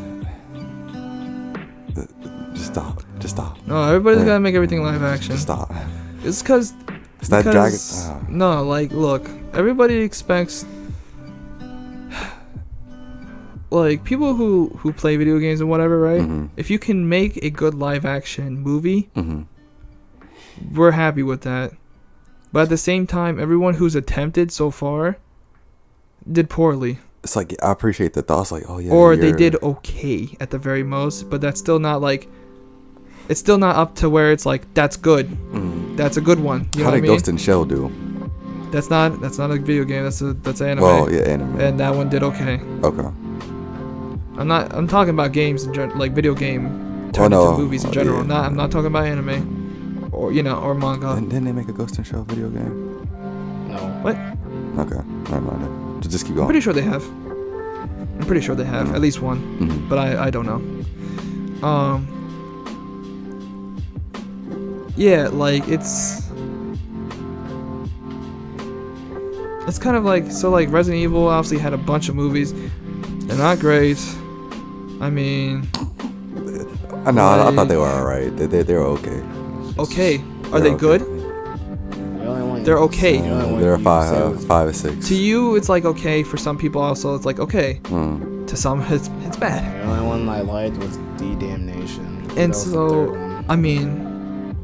stop. No, everybody's Yeah. gotta make everything live action. Just stop. It's cause It's that because- dragon. No, like, look, everybody expects, like, people who play video games and whatever, right? Mhm. If you can make a good live action movie, Mhm. we're happy with that. But at the same time, everyone who's attempted so far did poorly. It's like, I appreciate the thoughts, like, oh yeah. Or they did okay at the very most, but that's still not like, it's still not up to where it's like, that's good. Mm. That's a good one. You know How what I did mean? Ghost in Shell do? That's not a video game. That's anime. Well, yeah, anime. And that one did okay. Okay. I'm talking about games in like video game turned no. into movies in general. Yeah. I'm not talking about anime or or manga. And then they make a Ghost in Shell video game. No. What? Okay, never mind. Then. Just keep I'm going. pretty sure they have. At least one, Mhm. but I don't know. Yeah, like it's kind of like, so like Resident Evil obviously had a bunch of movies. They're not great. I mean, I know. I like- thought they were alright. They're okay. okay. Are They're they okay. good? The only one They're you okay. said- the only one They're you five, said was- 5 or 6. To you, it's like okay. For some people, also, it's like okay. Mm. To some, it's bad. The only one I liked was D Damnation. And That was the so, third one. I mean,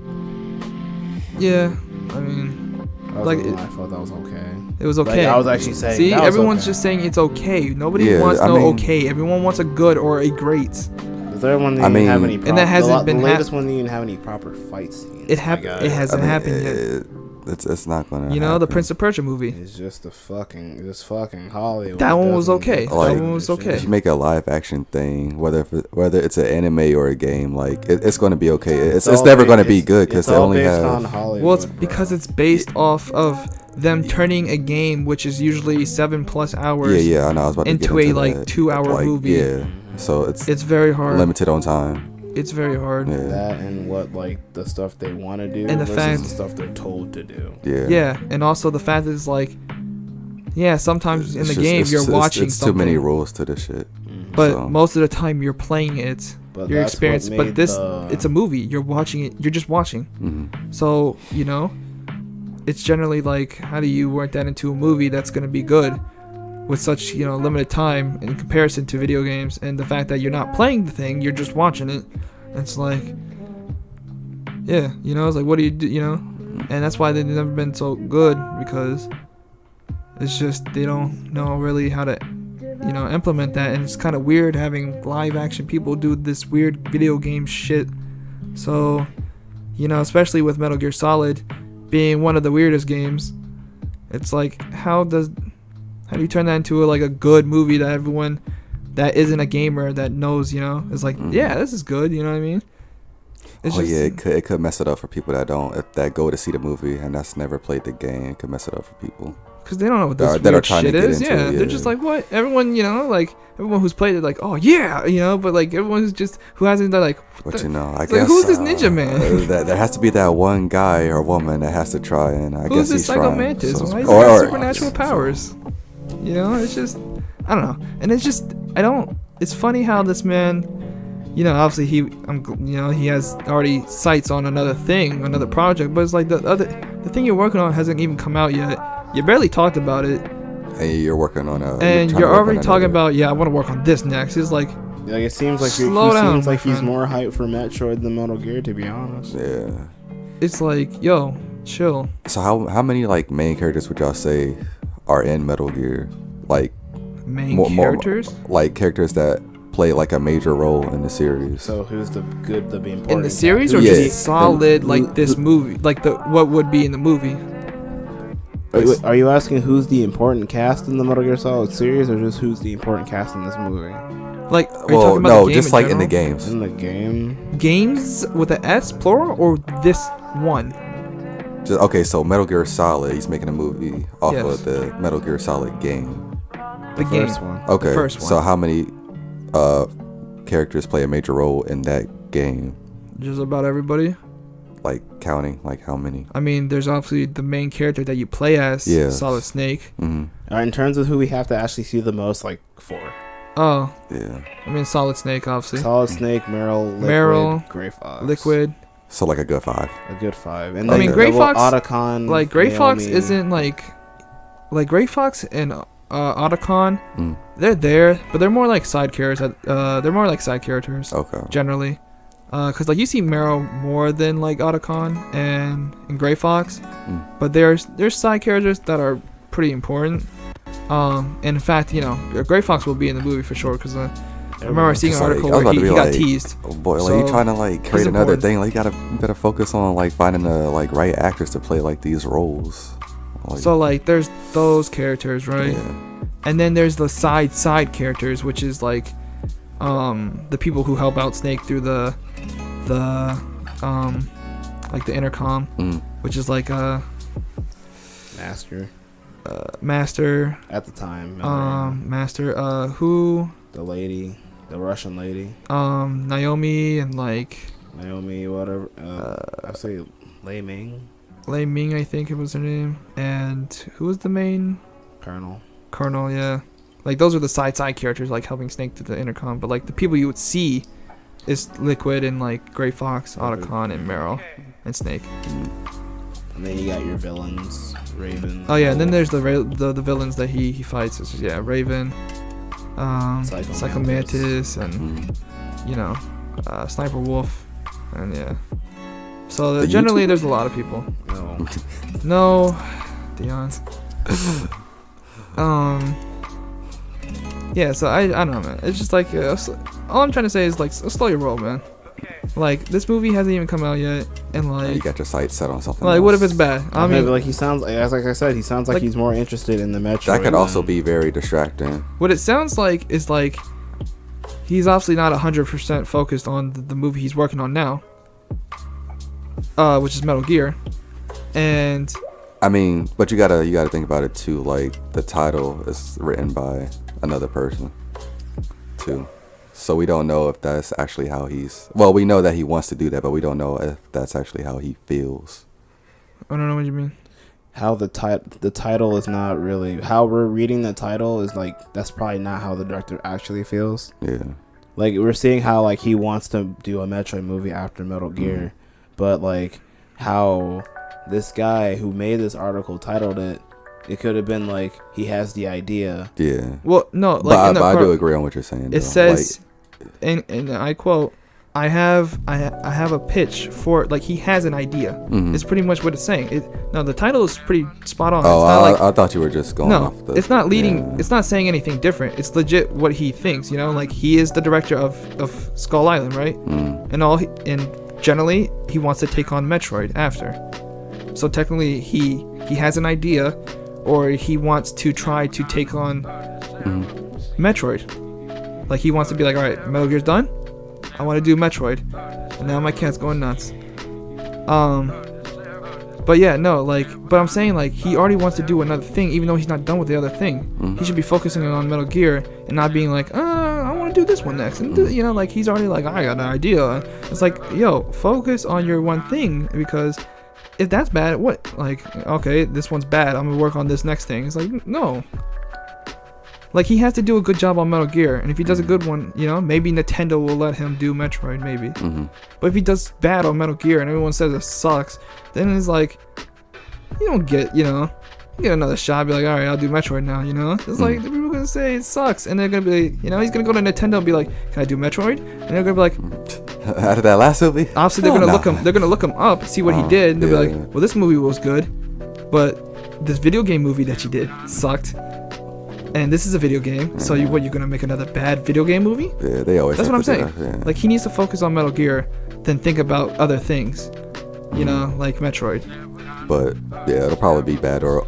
yeah. I mean, That was like, the one I thought that was okay. it was Like, okay. I was actually saying. See, that was everyone's okay. just saying it's okay. Nobody Yeah, wants I no mean- okay. Everyone wants a good or a great. The third one didn't I mean- have any. And that hasn't been The latest hap- one didn't even have any proper fight scenes. It Like, hasn't happened yet. It's not gonna. You know, the happen. Prince of Persia movie. It's just fucking Hollywood. That one was doesn't okay. give That a one was shit. okay. If you make a live action thing, whether it's an anime or a game, like it's going to be okay. It's all never ba- going to be it's- good because it's they all only based have. on Hollywood, Well, it's bro. because it's based off of them turning a game, which is usually 7+ hours. Yeah, I know. I was about to into get into a, like, that. 2-hour Like, movie. Yeah, so It's very hard. limited on time. It's very hard. Yeah, that and what like the stuff they want to do And the versus fact- the stuff they're told to do. yeah. Yeah, and also the fact is like, yeah, sometimes in It's the just- game it's you're just- watching It's something, too many rules to this shit. but so. most of the time you're playing it. But Your that's what experience, but made this, the- it's a movie. You're watching it. You're just watching. Mhm. So, you know, it's generally like, how do you work that into a movie that's going to be good with such, you know, limited time in comparison to video games? And the fact that you're not playing the thing, you're just watching it. It's like, yeah, you know, it's like, what do you do, you know? And that's why they've never been so good, because it's just, they don't know really how to, you know, implement that. And it's kind of weird having live action people do this weird video game shit. So, you know, especially with Metal Gear Solid being one of the weirdest games, it's like, how do you turn that into a good movie that everyone that isn't a gamer that knows, you know, is like, yeah, this is good, you know what I mean? It's Yeah, it could mess it up for people that go to see the movie and that's never played the game. It could mess it up for people. because they don't know what this that are weird trying to shit get is. into Yeah, it, they're yeah. just like, what? Everyone, you know, like everyone who's played it, like, oh yeah, you know, but like everyone who hasn't, they're like, what But the- you know, I it's like, guess who's this ninja man? that there has to be that one guy or woman that has to try, and I Who's guess this he's Psycho trying. Mantis? So- Why is he or- got or- supernatural powers? You know, it's just, I don't know, and it's just, it's funny how this man, you know, obviously he has already sights on another project, but it's like the thing you're working on hasn't even come out yet. You barely talked about it, And you're working on a. and trying to you're work already on talking another- about, yeah, I want to work on this next. It's like, Like it seems like Slow down, seems my like he's friend. more hyped for Metroid than Metal Gear, to be honest. Yeah. it's like, yo, chill. So how many like main characters would y'all say are in Metal Gear? Like Main more characters like characters that play like a major role in the series. So who's the important in the series, or Yeah. just solid The- like this movie, like the what would be in the movie? Are you asking who's the important cast in the Metal Gear Solid series, or just who's the important cast in this movie? Like, are you Well, talking about no, the game just like in the general? games. In the game, Games with an S, plural, or this one? Just, okay, so Metal Gear Solid, he's making a movie off Yes. of the Metal Gear Solid game. The game. first one. Okay, first so one. how many characters play a major role in that game? Just about everybody. Like counting, like how many? I mean, there's obviously the main character that you play as, Yeah. Solid Snake. Hmm. In terms of who we have to actually see the most, like 4. Oh, Yeah. I mean, Solid Snake, obviously. Solid Snake, Meryl, Liquid, Meryl, Gray Fox. Liquid. So like a good 5. A good 5. And I mean, then Gray well, Fox- Otacon, Like, Gray Fox Naomi. isn't like Gray Fox and Otacon. Mm. They're there, but they're more like side characters. They're more like side characters. Okay. Generally, because like you see Meryl more than like Otacon and Gray Fox, but there's side characters that are pretty important. And in fact, you know, Gray Fox will be in the movie for sure, because I remember seeing an It's like- article I was where about to he be got like, teased. Oh boy, like So, you trying to like create it's another important. thing? Like you better focus on like finding the like right actors to play like these roles. Like, So like there's those characters, right? yeah. And then there's the side characters, which is like the people who help out Snake through the like the intercom, Mm. which is like Master. At the time. Master. Who? The lady, the Russian lady. Naomi and like. Naomi, whatever. I say Lei Ming. Lei Ming, I think it was her name. And who was the main? Colonel. Colonel, yeah. Like those are the side characters, like helping Snake to the intercom. But like the people you would see is Liquid and like Gray Fox, Otacon, and Meryl, and Snake. And then you got your villains, Raven. Oh yeah, and then there's the villains that he fights. Which is Raven, Psycho Mantis, and you know, Sniper Wolf, and yeah. So generally, there's a lot of people. No, Deion. Yeah, so I don't know, man. It's just like all I'm trying to say is like slow your roll, man. Like this movie hasn't even come out yet, and like you got your sights set on something. Like, else. what if it's bad? I mean, like he sounds like I said, he sounds like he's more interested in the Metro. That could also be very distracting. What it sounds like is like he's obviously not 100% focused on the movie he's working on now, which is Metal Gear, and. I mean, but you gotta think about it too. Like the title is written by another person, too. So we don't know if that's actually how he's. Well, we know that he wants to do that, but we don't know if that's actually how he feels. I don't know what you mean. How the title is not really how we're reading the title is like that's probably not how the director actually feels. Yeah. Like we're seeing how like he wants to do a Metroid movie after Metal Gear, but like how. This guy who made this article titled it could have been like he has the idea. Yeah. Well, no, like but I do agree on what you're saying. It says, like, and I quote, I have a pitch for like he has an idea. Mm-hmm. It's pretty much what it's saying. The title is pretty spot on. Oh, it's not like, I thought you were just going off the. It's not leading. Yeah. It's not saying anything different. It's legit what he thinks. You know, like he is the director of Skull Island, right? And generally he wants to take on Metroid after. So technically, he has an idea, or he wants to try to take on Metroid. Like he wants to be like, all right, Metal Gear's done. I want to do Metroid, and now my cat's going nuts. But yeah, no, like, but I'm saying like he already wants to do another thing, even though he's not done with the other thing. He should be focusing on Metal Gear and not being like, I want to do this one next, and you know, like he's already like, I got an idea. It's like, yo, focus on your one thing because. If that's bad, what? Like, okay, this one's bad. I'm gonna work on this next thing. It's like, no. Like, he has to do a good job on Metal Gear. And if he does a good one, you know, maybe Nintendo will let him do Metroid, maybe. But if he does bad on Metal Gear and everyone says it sucks, then it's like, you don't get, you know, you get another shot. Be like, all right, I'll do Metroid now, you know? It's like, people are gonna say it sucks. And they're gonna be, you know, he's gonna go to Nintendo and be like, can I do Metroid? And they're gonna be like, out of that last movie, obviously they're gonna look him up, see what he did, and they'll be like, well, this movie was good, but this video game movie that you did sucked, and this is a video game. So you're gonna make another bad video game movie? Yeah, they always. That's what I'm saying. Like he needs to focus on Metal Gear, then think about other things, you know, like Metroid. But yeah, it'll probably be bad or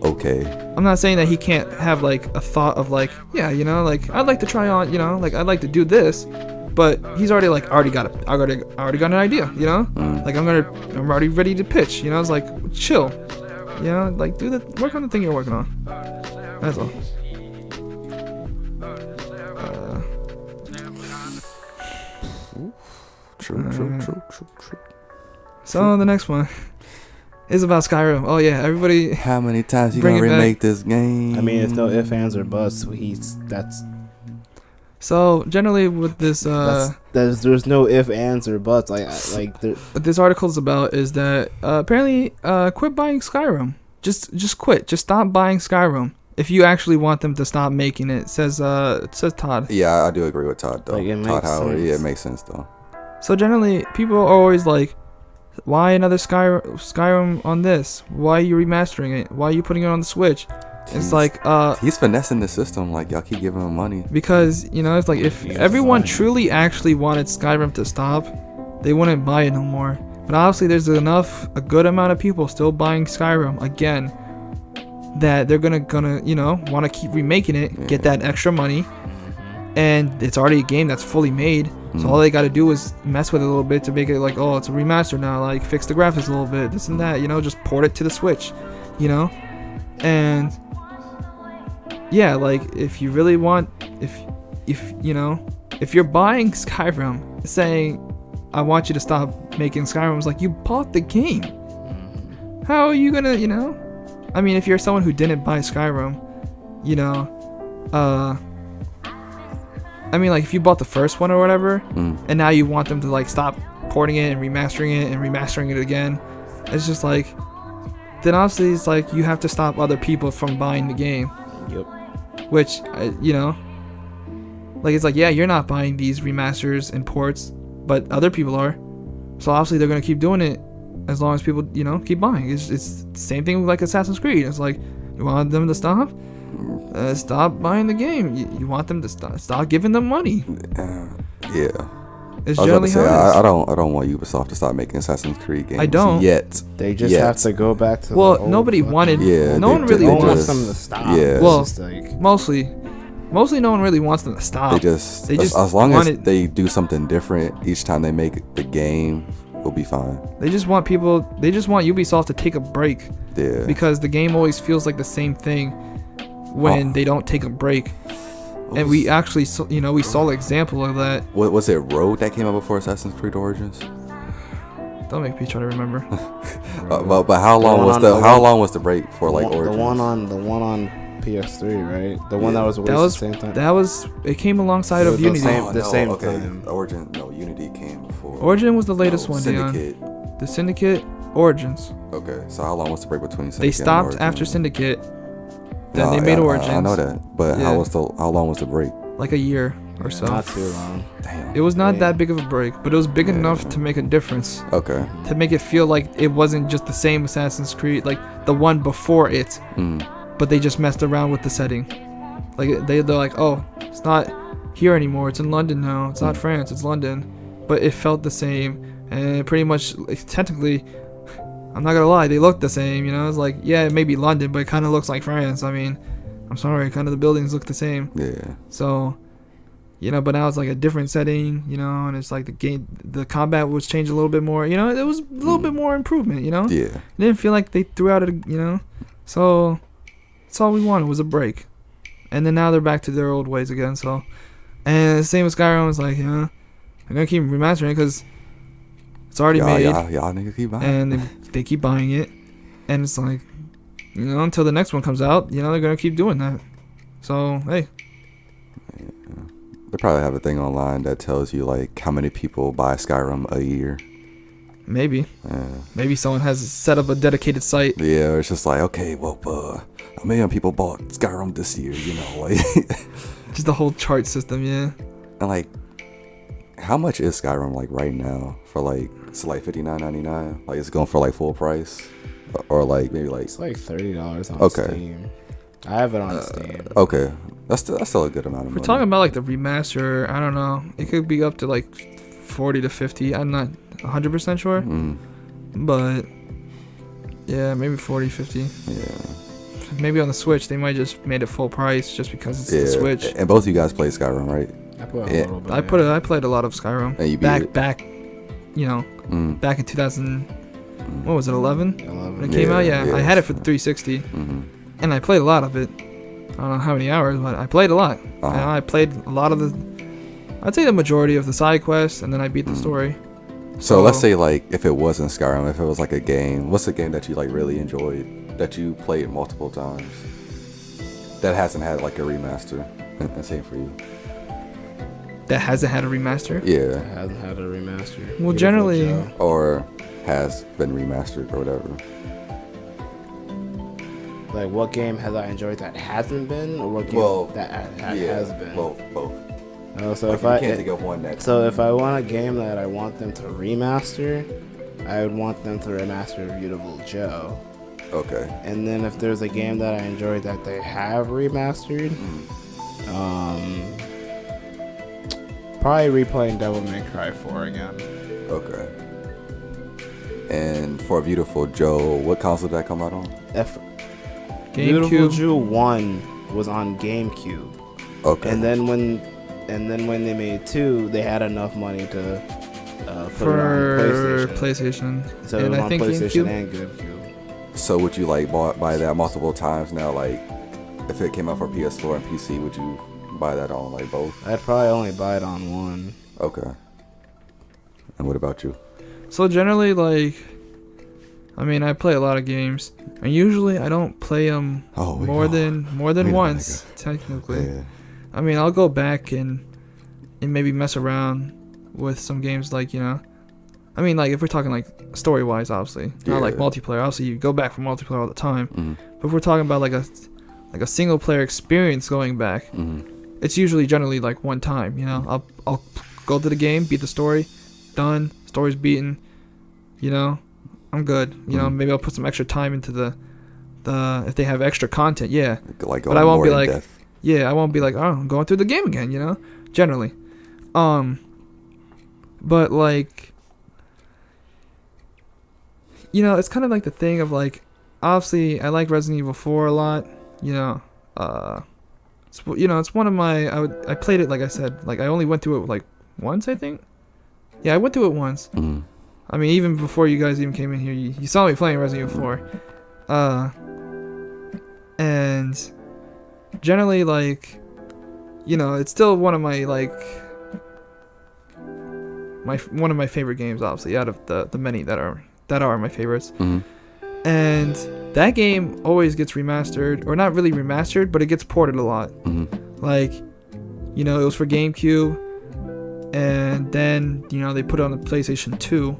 okay. I'm not saying that he can't have like a thought of like, yeah, you know, like I'd like to try on, you know, like I'd like to do this. But he's already got an idea, you know? Like I'm already ready to pitch, you know? It's like chill. You know, like work on the thing you're working on. That's all. True. So the next one is about Skyrim. Oh yeah, everybody. How many times you gonna remake this game? I mean, it's no ifs, ands, or buts. So generally with this, there's no ifs, ands, or buts. What this article is about is that apparently quit buying Skyrim. Just quit. Just stop buying Skyrim. If you actually want them to stop making it, says Todd. Yeah, I do agree with Todd though. Like, Todd Howard. Yeah, it makes sense though. So generally, people are always like, why another Skyrim on this? Why are you remastering it? Why are you putting it on the Switch? It's like he's finessing the system. Like y'all keep giving him money because you know it's like if everyone truly actually wanted Skyrim to stop, they wouldn't buy it no more. But obviously, there's a good amount of people still buying Skyrim again that they're gonna you know want to keep remaking it, get that extra money, and it's already a game that's fully made. So all they got to do is mess with it a little bit to make it like, oh, it's a remaster now. Like fix the graphics a little bit, this and that. You know, just port it to the Switch. You know. And yeah, like if you really want, if you know, if you're buying Skyrim, saying I want you to stop making Skyrim, it's like you bought the game. How are you gonna, you know? I mean, if you're someone who didn't buy Skyrim, you know, I mean, like if you bought the first one or whatever, and now you want them to like stop porting it and remastering it again, it's just like, then obviously it's like you have to stop other people from buying the game. Yep. Which, you know, like it's like, yeah, you're not buying these remasters and ports, but other people are. So obviously they're gonna keep doing it as long as people, you know, keep buying. It's the same thing with like Assassin's Creed. It's like, you want them to stop? Stop buying the game. You want them to stop giving them money. Yeah. It's I was about generally to say, how it is. I don't want Ubisoft to stop making Assassin's Creed games. I don't. Yet. They just have to go back to. Well, the old nobody fucking- wanted. Yeah, no they- one really they wants just- them to stop. yeah. It's Well, just like, mostly no one really wants them to stop. They just just as long as wanted- they do something different each time they make the game, we'll be fine. They just want Ubisoft to take a break, Yeah. because the game always feels like the same thing when they don't take a break. And we actually, you know, we saw an example of that. What was it? Road that came out before Assassin's Creed Origins? Don't make me try to remember. But how long was the break for like Origins? the one on PS3, right? The one that was released at the same time. It came alongside of The Unity. same okay. time. Unity came before. Origin was the latest one, Syndicate. Deion. The Syndicate, Origins. Okay, so how long was the break between Syndicate They and stopped Origin? after Syndicate. Then No, they made I Origins. know that, but Yeah. how long was the break? Like a year or so. Not too long. Damn. It was not Yeah. that big of a break, but it was big enough to make a difference. Okay. To make it feel like it wasn't just the same Assassin's Creed, like the one before it, but they just messed around with the setting. Like they're like, oh, it's not here anymore. It's in London now. It's not France. It's London. But it felt the same, and pretty much, like, technically, I'm not gonna lie, they look the same. You know, it's like, yeah, it may be London, but it kind of looks like France. I mean, I'm sorry, kind of the buildings look the same. Yeah. So, you know, but now it's like a different setting, you know, and it's like the combat was changed a little bit more, you know, it was a little bit more improvement, you know. Yeah. It didn't feel like they threw out it, you know. So that's all we wanted was a break, and then now they're back to their old ways again. So, and the same with Skyrim, it's like, you know, they're gonna keep remastering it because it's already made, Y'all niggas keep buying. and they keep buying it, and it's like, you know, until the next one comes out, you know, they're gonna keep doing that. So hey, They probably have a thing online that tells you like how many people buy Skyrim a year. maybe someone has set up a dedicated site. Yeah, it's just like, okay, well, 1 million people bought Skyrim this year, you know, like. Just the whole chart system, yeah. And like, how much is Skyrim like right now? For like, it's like $59.99. Like, it's going for like full price, or like maybe like. It's like $30 on Okay. Steam. I have it on Steam. Okay, that's still a good amount of If money. we're talking about like the remaster, I don't know. It could be up to like 40 to 50. I'm not 100% sure. But yeah, maybe 40, 50. Yeah. Maybe on the Switch, they might just made it full price just because it's Yeah. the Switch. And both of you guys play Skyrim, right? I put a Yeah. little bit. I played a lot of Skyrim. And you beat it? back, you know, back in 2000. What was it, 11? 11. When it came out, yeah. Yeah, I had it for the 360, and I played a lot of it. I don't know how many hours, but I played a lot. Uh-huh. And I played a lot of I'd say the majority of the side quests, and then I beat the story. So let's say like if it wasn't Skyrim, if it was like a game, what's a game that you like really enjoyed that you played multiple times that hasn't had like a remaster? And same for you. That hasn't had a remaster. Yeah. Hasn't had a remaster. Well, Beautiful generally- Joe. Or has been remastered or whatever. Like, what game has I enjoyed that hasn't been, or what game Well, that has been? Both. So Like, if you I can't think of one next. so if I want a game that I want them to remaster, I would want them to remaster Beautiful Joe. Okay. And then if there's a game that I enjoyed that they have remastered, probably replaying Devil May Cry 4 again. Okay. And for Beautiful Joe, what console did that come out on? Beautiful GameCube. Joe 1 was on GameCube. Okay. And then when they made 2, they had enough money to put For it on PlayStation. PlayStation. So And it was I on think PlayStation GameCube. and GameCube. So would you like buy that multiple times now? Like, if it came out for PS4 and PC, would you buy that on like both? I'd probably only buy it on one. Okay. And what about you? So generally, like, I mean, I play a lot of games, and usually I don't play them more than once, technically. Yeah. I mean, I'll go back and maybe mess around with some games, like, you know. I mean, like, if we're talking like story wise, obviously, not like multiplayer. Obviously, you go back for multiplayer all the time. Mm-hmm. But if we're talking about like a single player experience going back, it's usually generally like one time. You know, I'll go to the game, beat the story, done. Story's beaten. You know, I'm good. You know, maybe I'll put some extra time into the if they have extra content. Yeah, like, but I won't be like, depth. yeah, I won't be like, oh, I'm going through the game again. You know, generally, but like. You know, it's kind of like the thing of like, obviously, I like Resident Evil 4 a lot. You know, it's one of my. I played it, like I said, like I only went through it like once, I think. Yeah, I went through it once. I mean, even before you guys even came in here, you saw me playing Resident Evil 4. And generally, like, you know, it's still one of my like one of my favorite games, obviously, out of the many that are my favorites. And that game always gets remastered, or not really remastered, but it gets ported a lot. Like, you know, it was for GameCube, and then, you know, they put it on the PlayStation 2.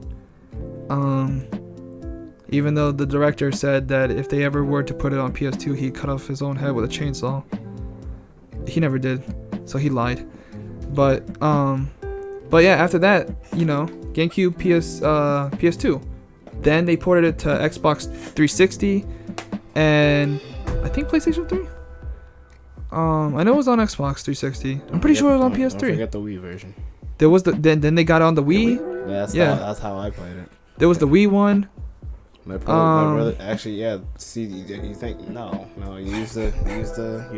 Even though the director said that if they ever were to put it on PS2, he'd cut off his own head with a chainsaw. He never did, so he lied. But yeah, after that, you know, GameCube, PS2. Then they ported it to Xbox 360 and I think PlayStation 3. I know it was on Xbox 360. I'm pretty sure it was on PS3. Don't forget the Wii version. There was then they got on the Wii. That's how I played it. There was the Wii one. My brother, actually, yeah. See, you think no, you use your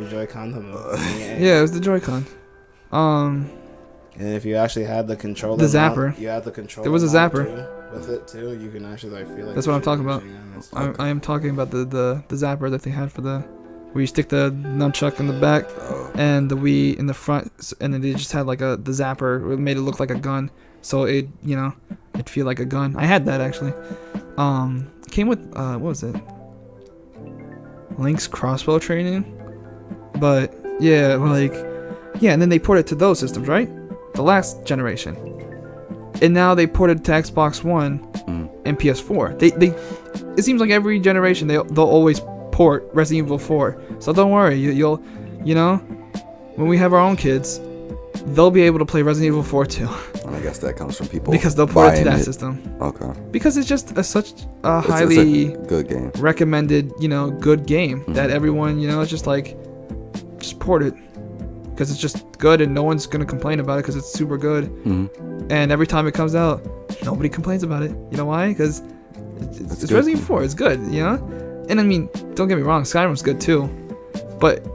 Joy-Con to move. Yeah, it was the Joy-Con. And if you actually had the controller, the zapper. You had the controller. There was a zapper with it too. You can actually like feel like. That's what I'm talking about. I am talking about the zapper that they had for the, where you stick the nunchuck in the back and the Wii in the front, and then they just had like the zapper. It made it look like a gun, so it, you know, it'd feel like a gun. I had that actually. Came with what was it? Link's crossbow training, but yeah, like, yeah, and then they ported it to those systems, right? The last generation, and now they ported to Xbox One and PS4. They it seems like every generation they'll always port Resident Evil 4. So don't worry, you'll you know, when we have our own kids, they'll be able to play Resident Evil 4 too. And I guess that comes from people because they'll port it to that system. Okay. Because it's just such a highly good game, recommended, you know, good game that everyone, you know, it's just like, just port it. Because it's just good and no one's going to complain about it because it's super good. And every time it comes out, nobody complains about it. You know why? Because it's Resident Evil 4. It's good, you know? And I mean, don't get me wrong, Skyrim's good too. But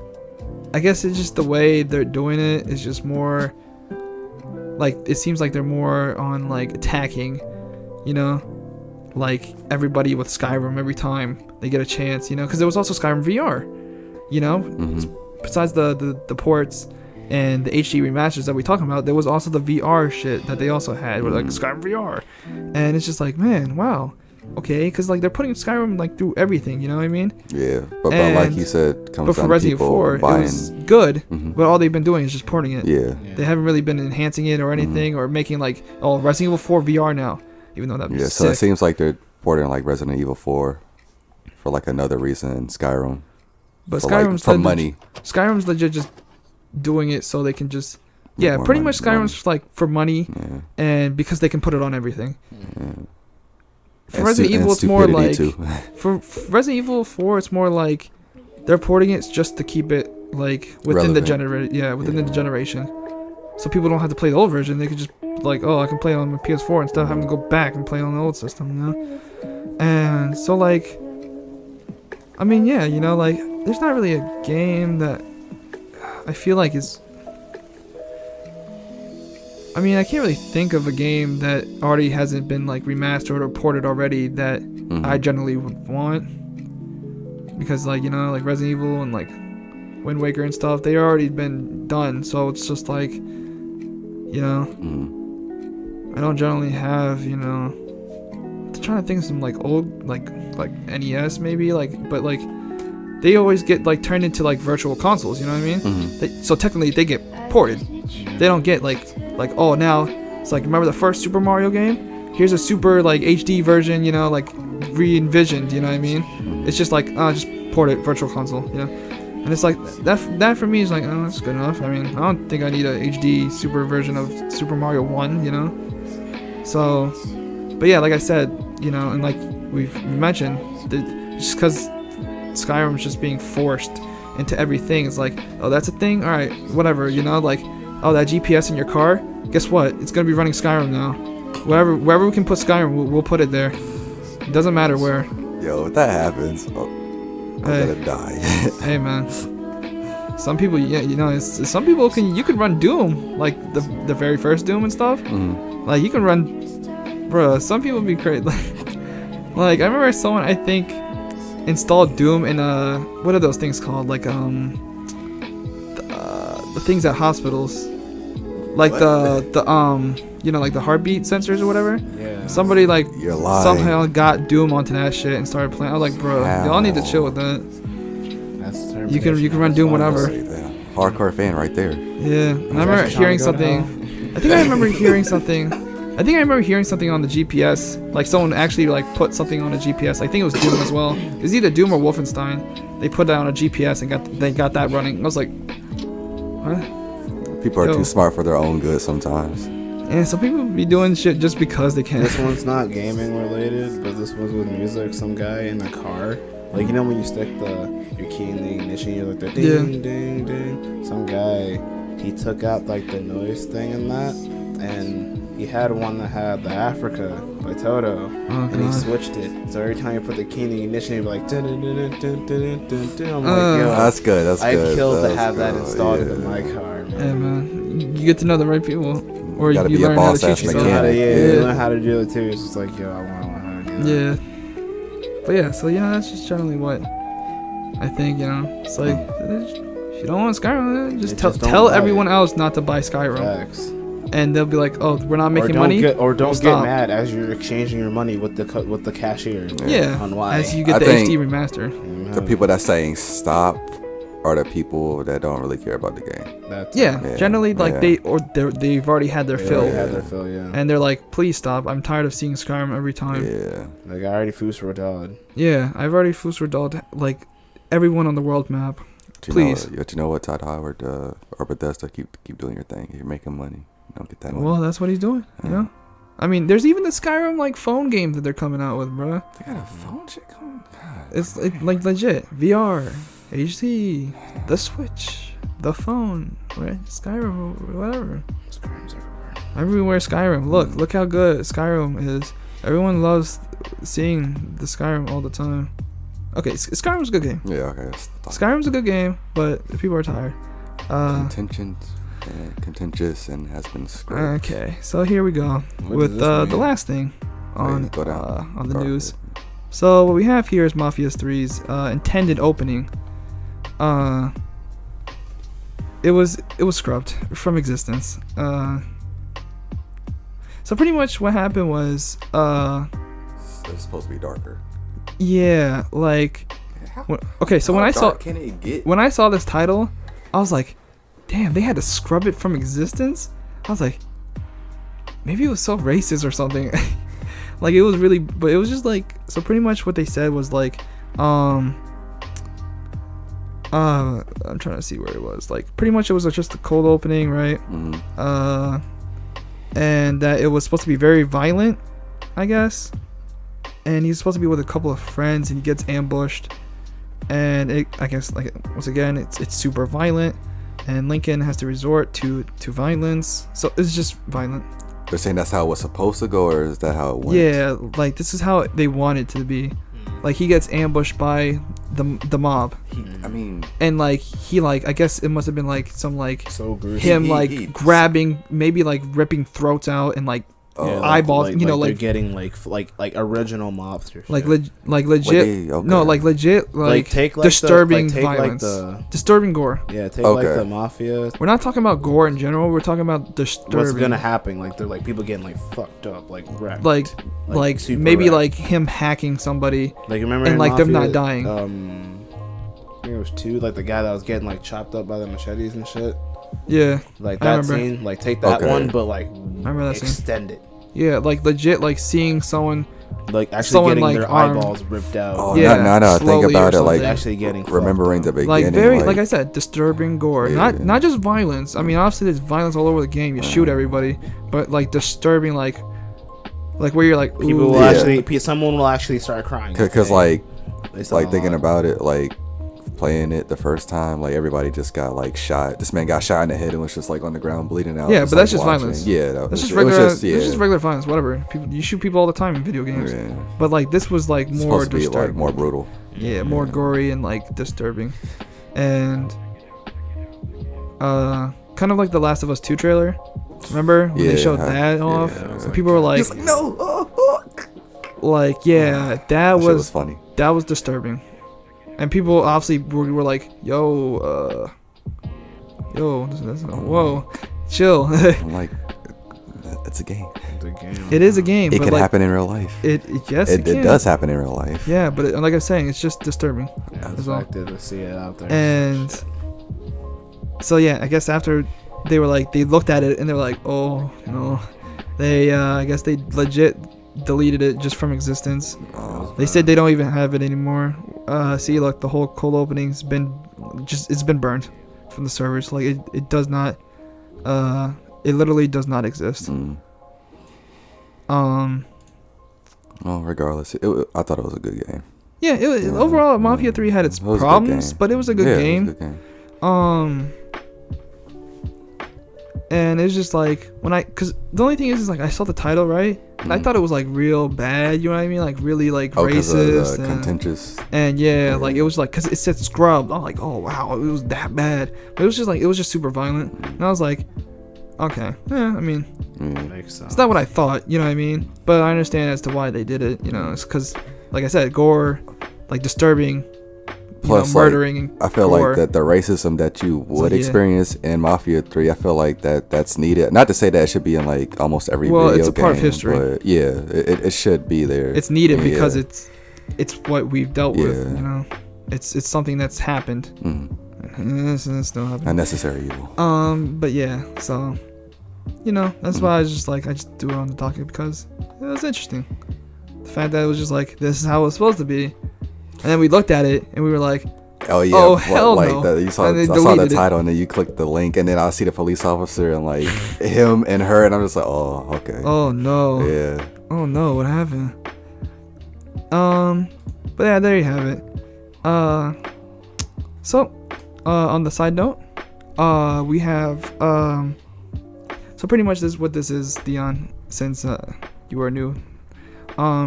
I guess it's just the way they're doing it is just more, like, it seems like they're more on, like, attacking, you know? Like, everybody with Skyrim every time they get a chance, you know? Because there was also Skyrim VR, you know? Besides the ports and the HD remasters that we talking about, there was also the VR shit that they also had with like Skyrim VR, and it's just like, man, wow, okay, because like they're putting Skyrim like through everything, you know what I mean? Yeah, but like you said, but for Resident Evil 4, it was good, but all they've been doing is just porting it. Yeah, they haven't really been enhancing it or anything or making like, oh, Resident Evil 4 VR now, even though that was so it seems like they're porting like Resident Evil 4 for like another reason, Skyrim. But Skyrim's like, for money. Skyrim's legit just doing it so they can just, yeah, pretty much Skyrim's like for money, and because they can put it on everything. For Resident Evil, it's more like for Resident Evil 4, it's more like they're porting it just to keep it like within the generation, so people don't have to play the old version. They could just like, oh, I can play it on my PS4 instead of having to go back and play on the old system, you know. And so like, I mean, yeah, you know, like, there's not really a game that I feel like is... I mean, I can't really think of a game that already hasn't been, like, remastered or ported already that I generally would want. because like like Resident Evil and like Wind Waker and stuff, they already been done. So it's just like I don't generally have I'm trying to think of some like old like NES maybe but like they always get like turned into like virtual consoles. You know what I mean? So technically they get ported. They don't get like oh now it's like remember the first Super Mario game? Here's a super like HD version. Like re-envisioned. You know what I mean? It's just like just port it virtual console. And it's like that for me is like that's good enough. I mean I don't think I need a HD super version of Super Mario 1. So but yeah, like I said, and like we've mentioned, just because Skyrim's just being forced into everything, it's like, oh, that's a thing? Alright, whatever, like, oh, that GPS in your car? Guess what? It's gonna be running Skyrim now. Wherever we can put Skyrim, we'll put it there. It doesn't matter where. Yo, if that happens, I'm gonna die. Hey, man. Some people, some people you can run Doom, like the very first Doom and stuff. Like, you can run... Bro, some people be crazy. Like I remember someone I think installed Doom in what are those things called? Like the things at hospitals, like what? the like the heartbeat sensors or whatever. Yeah. Somebody like You're lying. somehow got Doom onto that shit and started playing. I was like, bro, y'all need to chill with that. That's You can run Doom whatever. Hardcore fan right there. Yeah, and I remember hearing something. I think I remember hearing something on the GPS. Like someone actually like put something on a GPS. I think it was Doom as well. It was either Doom or Wolfenstein. They put that on a GPS and they got that running. I was like, what? People are too smart for their own good sometimes. Yeah, some people be doing shit just because they can. This one's not gaming related, but this one's with music. Some guy in a car, like when you stick your key in the ignition, you're like the ding ding ding. Some guy, he took out like the noise thing in that, and he had one that had the Africa by Toto, and he switched it. So every time you put the key in the ignition, he'd be like dun dun dun dun dun dun dun. I'm like, yo, that's good. That's I'd good. kill to That's have that good. installed Yeah. in my car, man. Yeah, man. You get to know the right people, or Gotta you be a learn how to boss-ass teach yourself. mechanic. You learn how to do it too. It's just like, yo, I want to learn how to do that. Yeah. But yeah, so that's just generally what I think. It's like if you don't want Skyrim, just Just don't tell buy everyone it. else not to buy Skyrim, Facts. and they'll be like, oh, we're not making Or money. don't we'll get stop. mad as you're exchanging your money with the cashier. Yeah, On why. as you get I the think HD remaster. The people that's saying stop are the people that don't really care about the game. That's Yeah, generally like yeah. they've already had their they fill, already had their fill, yeah. and they're like, please stop. I'm tired of seeing Skyrim every time. Yeah. Like I already Fusrodad. Yeah, I've already Fusrodad like everyone on the world map. Please. But you know what, Todd Howard or Bethesda, keep doing your thing. You're making money. Don't get that money. Well, that's what he's doing. I mean, there's even the Skyrim like phone game that they're coming out with, bro. They got a phone shit coming. God. It's like legit VR, HD, the Switch, the phone, right? Skyrim, whatever. Skyrim's everywhere. Everywhere Skyrim. Look how good Skyrim is. Everyone loves seeing the Skyrim all the time. Okay, Skyrim's a good game. Yeah, okay. Skyrim's a good game, but people are tired. Contentious and has been scrapped. Okay, so here we go with the last thing on the news. So what we have here is Mafia 3's intended opening. It was scrubbed from existence. So pretty much what happened was It's supposed to be darker. yeah, like so when I saw this title, I was like, damn, they had to scrub it from existence. I was like, maybe it was so racist or something. Like it was really, but it was just like, so pretty much what they said was like I'm trying to see where it was. Like pretty much it was just a cold opening, right? Mm-hmm. And that it was supposed to be very violent, I guess. And he's supposed to be with a couple of friends, and he gets ambushed. And I guess like once again, it's super violent, and Lincoln has to resort to violence. So it's just violent. They're saying that's how it was supposed to go, or is that how it went? Yeah, like this is how they want it to be. Like he gets ambushed by the mob. And like he like, I guess it must have been like some like so gruesome. him like grabbing, maybe like ripping throats out and like eyeballs. like, you know, they're like getting like original mobster shit. like legit. okay. No, like legit. Like take like disturbing take violence, like disturbing gore. yeah, take Okay. like the mafia. We're not talking about gore in general. We're talking about disturbing. What's gonna happen? Like they're like people getting like fucked up, like wrecked. Like super maybe wrecked. like him hacking somebody. Like remember and in like them not Mafia, dying. I think it was 2, like the guy that was getting like chopped up by the machetes and shit. Yeah, Like I that remember. scene, like take that Okay. one, but like remember that scene. extend it. Yeah, like legit, like seeing someone. Like actually Someone, getting like, their armed. eyeballs ripped out. Oh, Yeah, now I think slowly about or it, like something. Actually getting remembering the fucked up. beginning. Like very, like I said, disturbing gore. Yeah. Not just violence. I mean, obviously there's violence all over the game. You shoot everybody, but like disturbing, like where you're like, People ooh. will Yeah. actually, someone will actually start crying. Because They saw like thinking a lot. about it, like playing it the first time, like everybody just got like shot. This man got shot in the head and was just like on the ground bleeding out. Yeah, just, but that's like, just watching. violence. Yeah, That's just it was regular. just, yeah. It's just regular violence. Whatever. You shoot people all the time in video games. Yeah. But like this was like It's more supposed to be like disturbing. more brutal. Yeah, more gory and like disturbing, and kind of like the Last of Us 2 trailer. Remember when they showed that off? yeah, it was And like people were like, Just like no. yeah, that That shit was was funny. that was disturbing, and people obviously were like, yo, whoa, chill. I'm like, it's a game. The game. It is a game. It but can like, happen in real life. Yes, It can. does happen in real life. Yeah, but like I was saying, it's just disturbing. Yeah, as it's well. like to see it out there. And so yeah, I guess after they were like, they looked at it and they were like, oh no, they I guess they legit deleted it just from existence. They said they don't even have it anymore. See, look, the whole cold opening's been it's been burned from the servers. Like it does not, it literally does not exist. Well, regardless, I thought it was a good game. Yeah, overall Mafia 3 had its It was a good problems, game. but it was a good Yeah, game. It was a good game. And it's just like cause the only thing is like I saw the title, right, and I thought it was like real bad, you know what I mean, like really like 'Cause of racist the and, contentious. and yeah, like it was like, cause it said scrub, I'm like, oh wow, it was that bad, but it was just super violent, and I was like, okay, yeah, I mean, Makes sense. it's not what I thought, you know what I mean, but I understand as to why they did it, you know, it's cause like I said, gore, like disturbing, Plus, murdering, and I feel gore. like that the racism that you would yeah. experience in Mafia 3, I feel like that's needed. Not to say that it should be in like almost every video game. It's a part of history. But yeah, it should be there. It's needed Yeah. because it's what we've dealt with, Yeah. you know, it's something that's happened. And it's still happening. Unnecessary evil. But yeah, so you know, that's why I was just like, I just do it on the docket because it was interesting. The fact that it was just like, this is how it's supposed to be, and then we looked at it and we were like, Oh yeah, oh, hell no. You saw, And they I saw the deleted it. title and then you click the link and then I see the police officer and like him and her and I'm just like, oh okay. oh no, Yeah. oh no, what happened? But yeah, there you have it. So on the side note, we have so pretty much this is what this is, Deion, since you are new.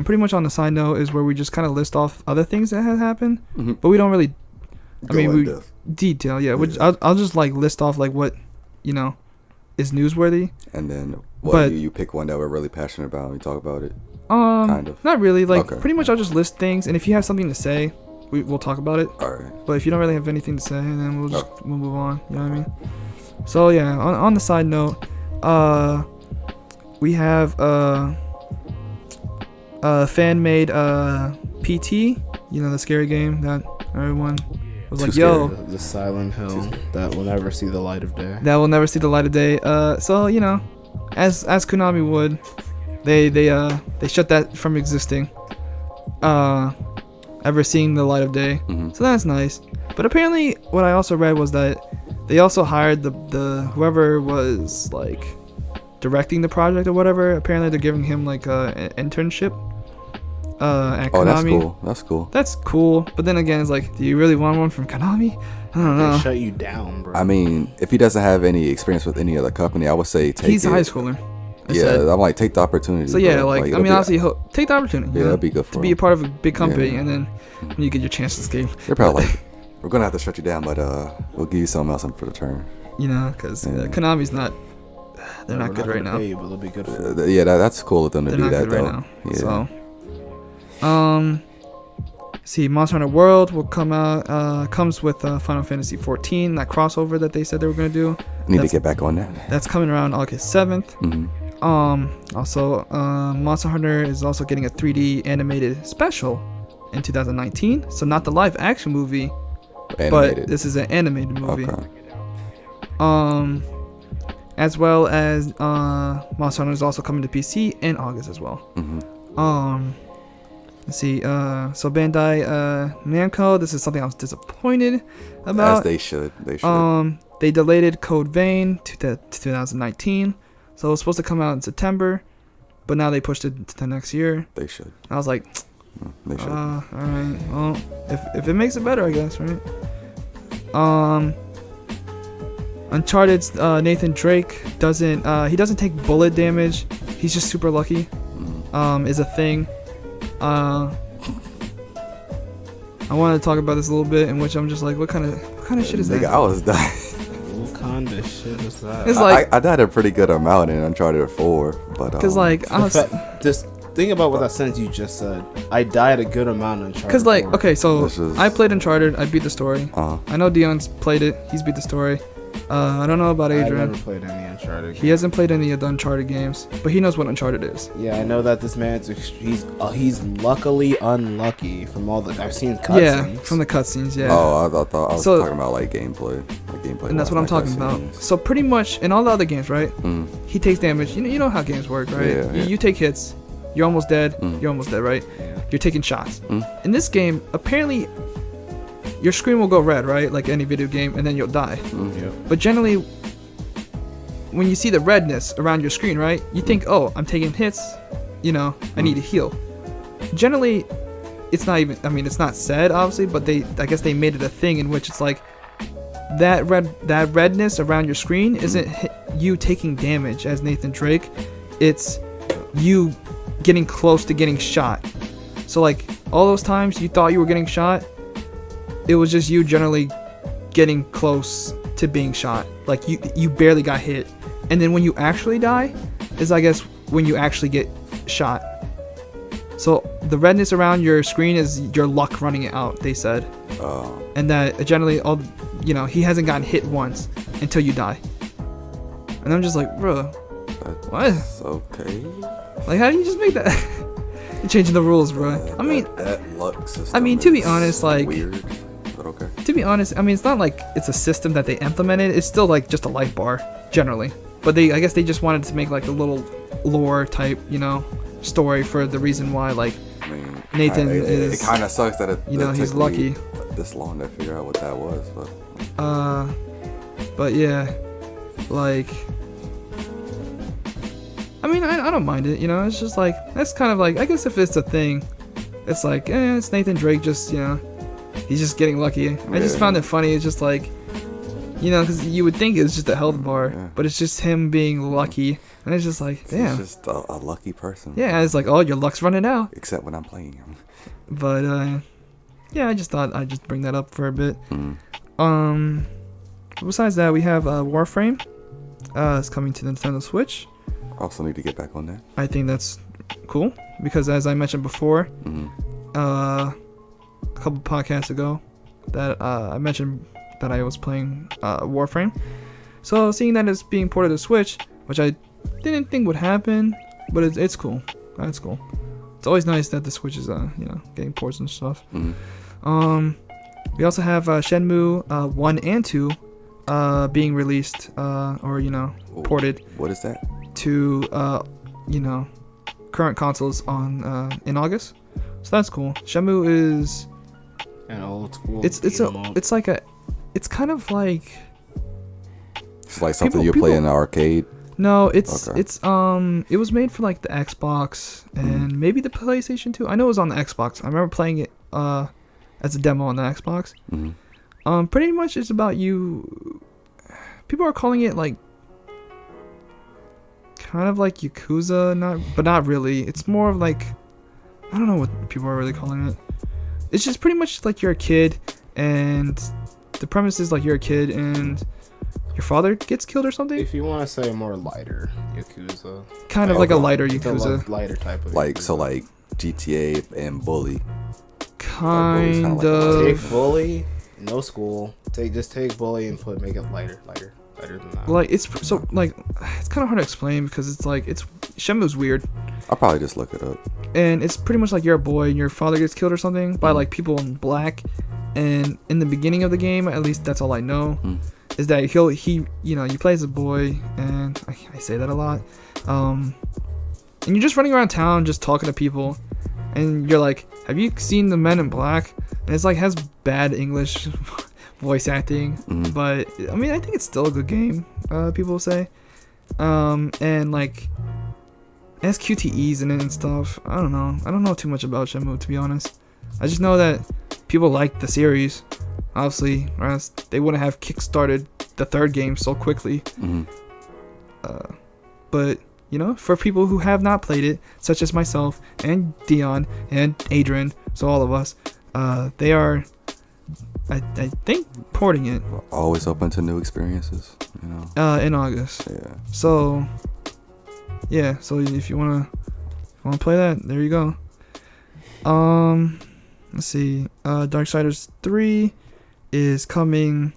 Pretty much on the side note is where we just kind of list off other things that have happened, but we don't really, we detail, yeah. Which I'll just like list off like what, you know, is newsworthy. And then But- you pick one that we're really passionate about and we talk about it. Kind of. Not really. Like Okay. pretty much I'll just list things, and if you have something to say, we'll talk about it. All right. But if you don't really have anything to say, then we'll move on. You know what I mean? So yeah, on the side note, we have fan-made PT. You know, the scary game that everyone was Too like, "Yo, The Silent Hill that will never see the light of day. that will never see the light of day." So you know, as Konami would, they shut that from existing, ever seeing the light of day. So that's nice. But apparently, what I also read was that they also hired the whoever was like directing the project or whatever. Apparently, they're giving him like an internship at Konami. Oh, that's cool. That's cool. That's cool. But then again, it's like, do you really want one from Konami? I don't know. They shut you down, bro. I mean, if he doesn't have any experience with any other company, I would say take He's it. a high schooler. I Yeah, said. I'm like, take the opportunity. So yeah, bro. like I it'll mean, be- honestly, take the opportunity. Yeah, you know, that'd be good for to be him. a part of a big company, Yeah. and then when you get your chance to escape, They're probably like, we're gonna have to shut you down, but we'll give you something else for the turn. you know, because Yeah. Konami's not they're not good right now. Pay you, but they'll be good for Yeah, that's cool of them to They're do not that good though. right now. Yeah. So, see, Monster Hunter World will come out. Comes with Final Fantasy 14, that crossover that they said they were gonna do. Need to get back on that. That's coming around August 7th. Mm-hmm. Also, Monster Hunter is also getting a 3D animated special in 2019. So not the live action movie, Animated. but this is an animated movie. Okay. As well as Monster Hunter is also coming to PC in August as well. Mm-hmm. Let's see. So Bandai Namco, this is something I was disappointed about. As they should. They should. They delayed Code Vein to 2019. So it was supposed to come out in September, but now they pushed it to the next year. They should. I was like, They should. alright, well, if it makes it better, I guess, right? Uncharted's Nathan Drake doesn't take bullet damage. He's just super lucky. Is a thing. I want to talk about this a little bit, in which I'm just like, what kind of shit is Nigga, that? I was dying. What kind of shit is that? It's like, I died a pretty good amount in Uncharted 4, but cause like I was, Just think about what that sentence you just said. I died a good amount in Uncharted. cause like 4. okay, so This is- I played Uncharted. I beat the story. Uh-huh. I know Deion's played it. He's beat the story. I don't know about I Adrian. never played any Uncharted. He hasn't played any of the Uncharted games, but he knows what Uncharted is. Yeah, I know that this man's he's luckily unlucky from all the I've seen cutscenes. Yeah, from the cutscenes. Yeah. Oh, I thought I was So- talking about like gameplay. And that's what I'm talking about. So pretty much in all the other games, right? He takes damage. You know how games work, right? Yeah, yeah. You take hits. You're almost dead. You're almost dead, right? Yeah. You're taking shots. In this game, apparently, your screen will go red, right? Like any video game, and then you'll die. Yep. But generally, when you see the redness around your screen, right? You think, oh, I'm taking hits. I need to heal. Generally, it's not even. I mean, it's not said obviously, but I guess they made it a thing in which it's like that redness around your screen isn't you taking damage as Nathan Drake. It's you getting close to getting shot. So like all those times you thought you were getting shot, it was just you generally getting close to being shot. Like you barely got hit. And then when you actually die is I guess when you actually get shot. So the redness around your screen is your luck running it out, they said. And that generally he hasn't gotten hit once until you die. And I'm just like, bro, what? Okay. Like, how do you just make that? You're changing the rules, bro. I mean, that luck system. I mean, to be is honest, like, weird, but okay. to be honest, I mean, it's not like it's a system that they implemented. It's still like just a life bar, generally. But I guess they just wanted to make like a little lore type, story for the reason why, like, I mean, Nathan it is, kind of sucks that it. he's took lucky. me this long to figure out what that was, but. But yeah, like, I mean, I don't mind it, it's just like, that's kind of like, I guess if it's a thing, it's like, it's Nathan Drake just, he's just getting lucky. I just found it funny. It's just like, because you would think it's just a health bar, but it's just him being lucky. And it's just like, damn. He's just a lucky person. Yeah, it's like, oh, your luck's running out. Except when I'm playing him. But, yeah, I just thought I'd just bring that up for a bit. Besides that, we have Warframe. It's coming to Nintendo Switch. Also need to get back on that. I think that's cool because, as I mentioned before, a couple podcasts ago, that I mentioned that I was playing Warframe. So seeing that it's being ported to Switch, which I didn't think would happen, but it's cool. That's cool. It's always nice that the Switch is getting ports and stuff. We also have Shenmue 1 and 2 being released or ported. What is that? To current consoles on in August, so that's cool. Shenmue is an old school. It's kind of like It's like something you play in an arcade. No, it was made for like the Xbox and maybe the PlayStation 2. I know it was on the Xbox. I remember playing it as a demo on the Xbox. Pretty much it's about you. People are calling it like kind of like Yakuza, but not really. It's more of like, I don't know what people are really calling it. It's just pretty much like you're a kid, and the premise is like you're a kid, and your father gets killed or something. If you want to say more lighter Yakuza, Kind of like a lighter Yakuza. lighter type of Like Yakuza. so, like GTA and Bully. Kind like of. Take Bully, no school. Just take Bully and make it lighter than that. Like it's so like it's kind of hard to explain because it's like Shenmue's weird, I'll probably just look it up. and it's pretty much like you're a boy and your father gets killed or something by like people in black, and in the beginning of the game, at least that's all I know, is that he you play as a boy, and I say that a lot, and you're just running around town just talking to people, and you're like, have you seen the Men in Black? And it's like has bad English voice acting, but I mean I think it's still a good game, people say, and like it has QTEs in it and stuff. I don't know too much about Shenmue, to be honest. I just know that people like the series, obviously, or else they wouldn't have kickstarted the third game so quickly. But for people who have not played it, such as myself and Deion and Adrian, so all of us, they are, I think, porting it. We're always open to new experiences, in August. Yeah. So if you wanna play that, there you go. Let's see. Darksiders 3 is coming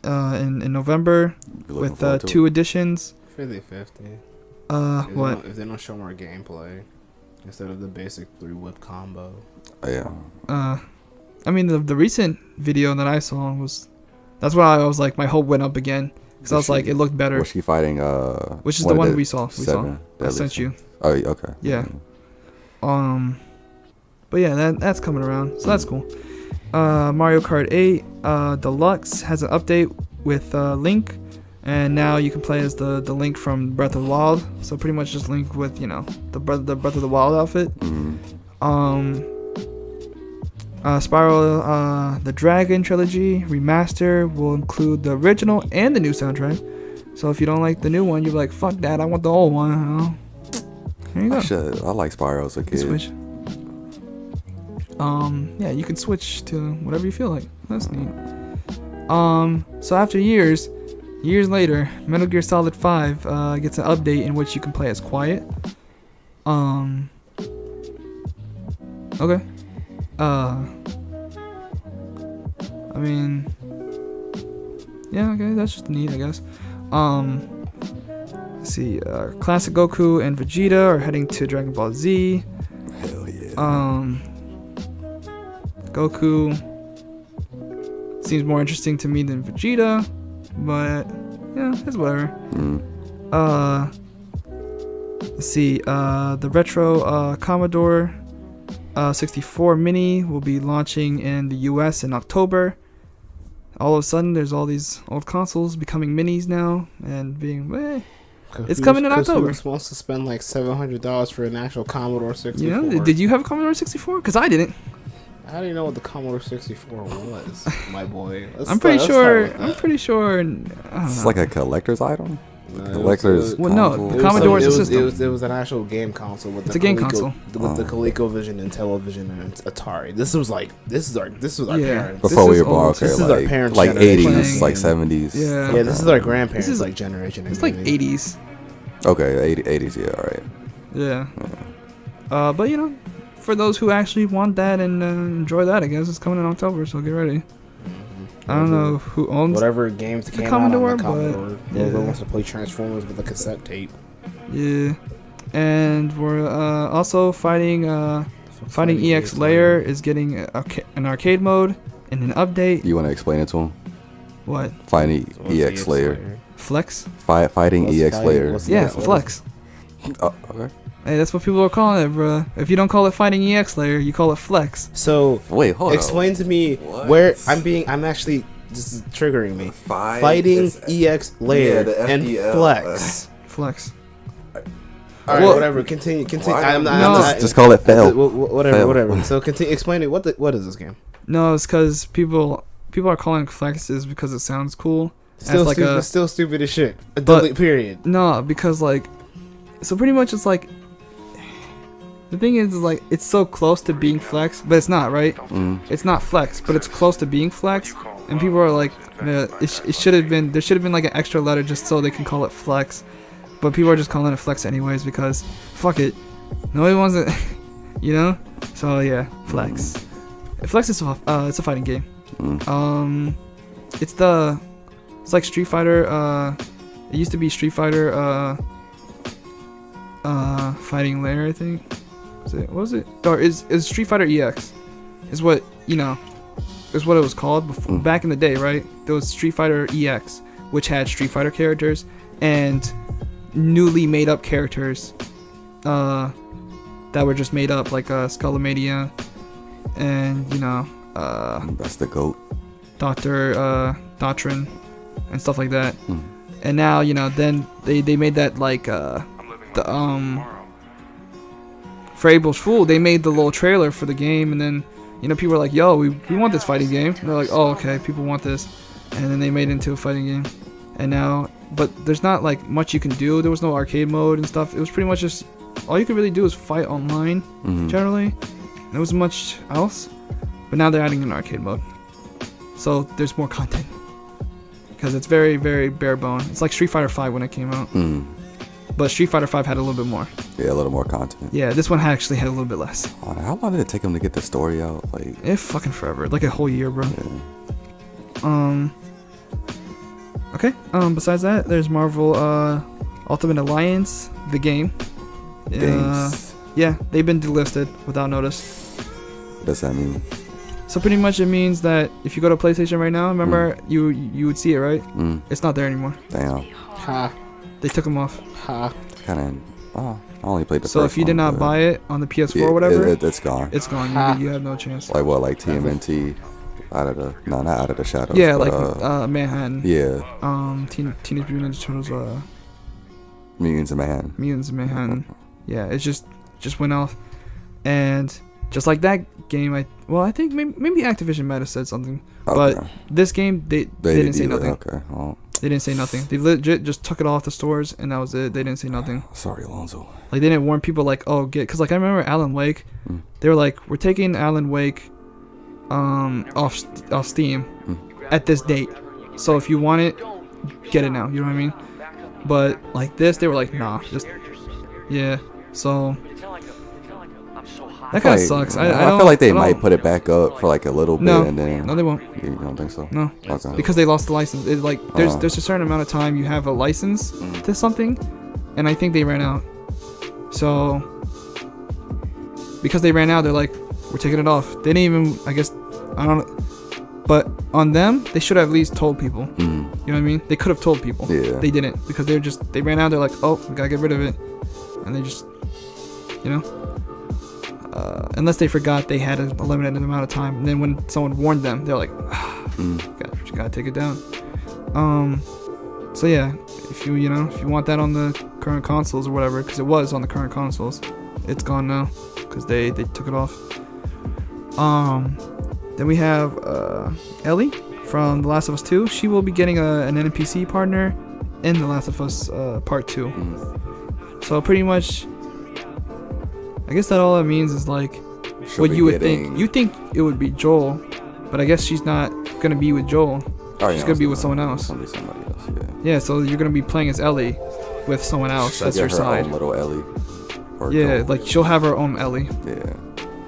in November with 2 editions. 50-50. What? If they don't show more gameplay instead of the basic 3-whip combo. Oh, yeah. I mean the recent video that I saw that's why I was like my hope went up again because I was like it looked better. Was she fighting? Which is the one we saw. I sent you. Oh, okay. Yeah. But yeah, that's coming around, so that's cool. Mario Kart 8 Deluxe has an update with Link, and now you can play as the Link from Breath of the Wild. So pretty much just Link with the Breath of the Wild outfit. Spiral the Dragon Trilogy Remaster will include the original and the new soundtrack. So if you don't like the new one, you're like, fuck that, I want the old one. There you go. I like Spyro as a kid. Switch. Yeah, you can switch to whatever you feel like. That's neat. So after years later, Metal Gear Solid 5 gets an update in which you can play as Quiet. Okay. I mean, yeah, okay, that's just neat, I guess. Let's see, Classic Goku and Vegeta are heading to Dragon Ball Z. Hell yeah. Goku seems more interesting to me than Vegeta, but yeah, it's whatever. Let's see, the retro Commodore 64 Mini will be launching in the US in October. All of a sudden, there's all these old consoles becoming minis now and being, it's coming in October. Who wants to spend like $700 for an actual Commodore 64? Did you have a Commodore 64? Because I didn't. How do you know what the Commodore 64 was, my boy? I'm pretty sure. I don't It's know. like a collector's item. No, Collector's. Well, no, console? the Commodore is a system. It was an actual game console with It's the a game Coleco, console. with the ColecoVision and Television and Atari. This is our Yeah. parents. Before we is were born, old. okay, This is our parents' like generation. 80s, like 70s. Yeah. Yeah, this is our grandparents' This is- like generation. It's like 80s. Okay, 80s, yeah, alright. Yeah. But for those who actually want that and enjoy that, I guess it's coming in October, so get ready. I don't know who owns whatever games came Commodore, out on the but, Commodore. yeah. Whoever wants to play Transformers with a cassette tape. Yeah. And we're also fighting EX Layer is getting an arcade mode and an update. You want to explain it to him? What? Fighting What's EX Layer. Flex? Fighting What's EX fighting- Layer. what's Yeah, EX Layer? Flex. Oh, okay. Hey, that's what people are calling it, bruh. If you don't call it Fighting EX Layer, you call it Flex. So Wait, hold on. explain to me What? where I'm actually this is triggering me. Fighting EX Layer and Flex. Flex. All right, Well- whatever. Continue. Why I'm don't not. No. Just call it fail. Whatever. Fail. Whatever. So continue. Explain it. What is this game? No, it's because people are calling it Flexes because it sounds cool. Still like stupid. a- Still stupid as shit. But- Delete. Period. No, because so pretty much it's like, the thing is like, it's so close to being Flex, but it's not, right? It's not Flex, but it's close to being Flex. And people are like, it should have been, there should have been like an extra letter just so they can call it flex. But people are just calling it flex anyways because fuck it. Nobody wants it, you know? So yeah, flex. Flex is it's a fighting game. It's like Street Fighter, it used to be Street Fighter, Fighting Lair, I think. What was it? Or is Street Fighter EX is what, you know, is what it was called before, back in the day, right? There was Street Fighter EX, which had Street Fighter characters and newly made up characters that were just made up, like Skullomania and, you know, that's the GOAT. Doctrine and stuff like that. And now, you know, then they made that like for April's Fool, they made the little trailer for the game, and then, you know, people were like, yo, we want this fighting game. And they're like, oh, okay, people want this. And then they made it into a fighting game. And now, but there's not like much you can do. There was no arcade mode and stuff. It was pretty much just, all you could really do is fight online, generally. There wasn't much else. But now they're adding an arcade mode. So there's more content. Because it's very, very bare bone. It's like Street Fighter 5 when it came out. But Street Fighter 5 had a little bit more. Yeah, a little more content. Yeah, this one actually had a little bit less. Oh, how long did it take them to get the story out? Like, it fucking forever. Like a whole year, bro. Yeah. Okay. Besides that, there's Marvel Ultimate Alliance, the game. Games. Yeah, they've been delisted without notice. What does that mean? So pretty much it means that if you go to PlayStation right now, remember you would see it, right? It's not there anymore. Damn. Ha. They took them off. Ha. Kind of. I only played the So first if you did one, not buy it on the PS4 or whatever, it's gone. it's gone. You have no chance. Like what? Like TMNT? Not out of the shadows. Yeah, but, like Manhattan. Yeah. Teenage Mutant Ninja Turtles. Mutants of Manhattan. Mutants of Manhattan. Yeah, it just went off, and just like that game, I think maybe Activision might have said something, but this game they didn't say nothing. Okay. Well, they didn't say nothing. They legit just took it off the stores, and that was it. They didn't say nothing. Sorry, Alonzo. Like they didn't warn people like, oh, because like I remember Alan Wake, they were like, we're taking Alan Wake, off Steam, at this date. So if you want it, get it now. You know what I mean? But like this, they were like, nah, just yeah. So that kind of sucks. I feel like they might put it back up for like a little bit, and then no, they won't. You don't think so? No, okay. Because they lost the license. It's like there's a certain amount of time you have a license to something, and I think they ran out. So because they ran out, they're like, we're taking it off. They didn't even, I guess, I don't know. But on them, they should have at least told people. You know what I mean? They could have told people. Yeah. They didn't, because they ran out. They're like, oh, we gotta get rid of it, and they just, you know, unless they forgot they had a limited amount of time. And then when someone warned them, they're like, gotta take it down. So yeah, if you want that on the current consoles or whatever, because it was on the current consoles, it's gone now because they took it off. Then we have Ellie from The Last of Us 2. She will be getting an NPC partner in The Last of Us Part 2. So pretty much, I guess that all it means is like what you would think. You think it would be Joel, but I guess she's not gonna be with Joel. She's gonna be with someone else. Somebody else. Yeah, so you're gonna be playing as Ellie with someone else. That's your side. Own little Ellie. Yeah, like she'll have her own Ellie. Yeah.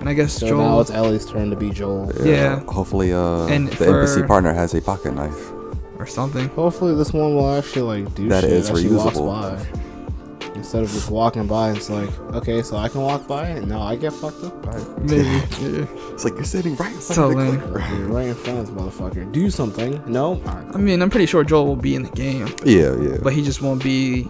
And I guess so Joel. now it's Ellie's turn to be Joel. Yeah. Hopefully, and the NPC partner has a pocket knife or something. Hopefully, this one will actually like do that shit is as she walks reusable. by. Instead of just walking by, it's like, okay, so I can walk by, and now I get fucked up by it. Maybe. Yeah. It's like you're sitting right in So front of lame. the clicker. You're right in front of this motherfucker. Do something. No. Alright, I mean, I'm pretty sure Joel will be in the game. Yeah. But he just won't be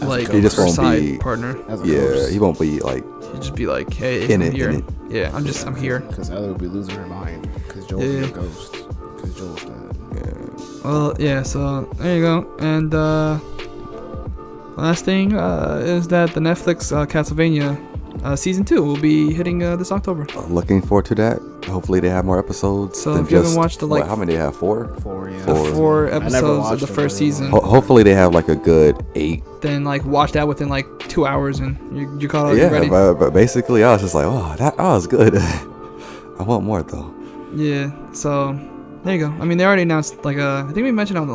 like He just her won't side be- partner. Yeah, he won't be like He'll just be like, hey, In I'm it, here. in it. Yeah, I'm here. Because Ellie will be losing her mind. Because Joel's Yeah. a ghost. Because Joel's dead. Well, yeah, so there you go. And last thing is that the Netflix Castlevania season 2 will be hitting this October. looking forward to that. Hopefully they have more episodes. So than if you haven't just- watched the, what, like- how many they have? 4? 4, yeah. Four. 4 I never episodes of watched the them, first but I season. Hopefully they have like a good 8. Then like watch that within like 2 hours and you caught up. Yeah, You ready? but basically I was just like, that was good. I want more though. Yeah. So there you go. I mean, they already announced like I think we mentioned on the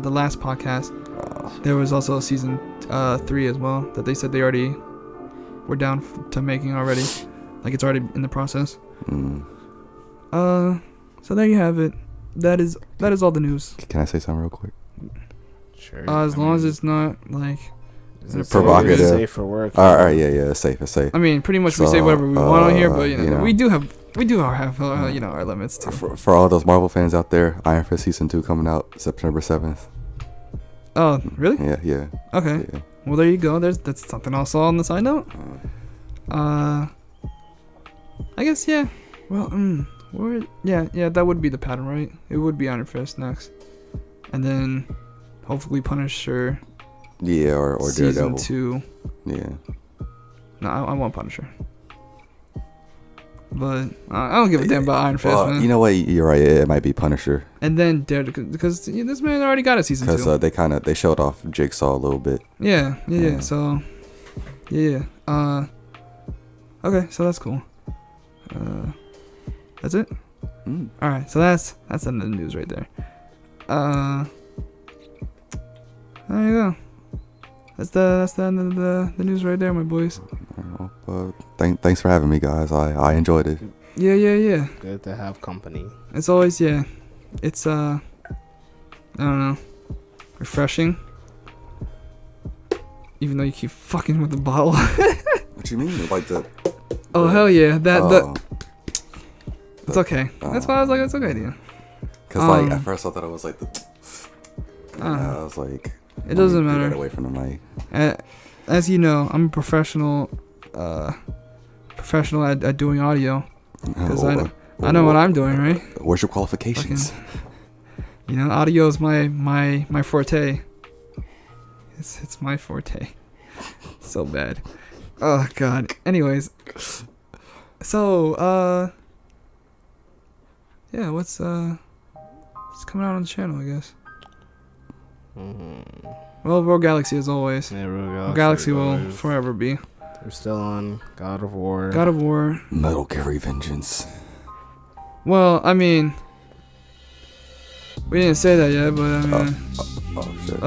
last podcast. There was also season 3 as well that they said they already were down to making already. Like it's already in the process. So there you have it. That is all the news. Can I say something real quick? Sure. As long as it's not like provocative. Safe for work. All right, yeah, it's safe. It's safe. I mean, pretty much we So, say whatever we want on here, but you know. we do have our limits too. For all those Marvel fans out there, Iron Fist season 2 coming out September 7th. Oh, really? Yeah. Okay. Yeah. Well, there you go. That's something else on the side note. I guess yeah. Well, that would be the pattern, right? It would be Iron Fist next, and then hopefully Punisher. Yeah, or season Daredevil. 2. Yeah. No, I want Punisher. But I don't give a damn about Iron Fist, man. You know what? You're right. It might be Punisher. And then Daredevil, because this man already got a season 2. Because they showed off Jigsaw a little bit. Yeah. So, yeah. Okay, so that's cool. That's it. All right, so that's the end of the news right there. There you go. That's the end of the news right there, my boys. Thanks for having me, guys. I enjoyed it. Yeah. Good to have company. It's always it's I don't know, refreshing. Even though you keep fucking with the bottle. What you mean? Like the? Oh hell yeah! It's okay. Oh. That's why I was like, it's okay, dude. Because like at first I thought it was like the. I was like. It doesn't Get matter. away from the mic. As you know, I'm a professional at doing audio. Because I know what I'm doing, right? Where's your qualifications? Audio is my forte. It's my forte. So bad. Oh god. Anyways. So yeah, what's coming out on the channel, I guess. Well, Rogue Galaxy as always. Yeah, Rogue Galaxy will forever be. We're still on God of War. God of War. Metal Gear Revengeance. Well, I mean, we didn't say that yet, but I mean, Oh shit.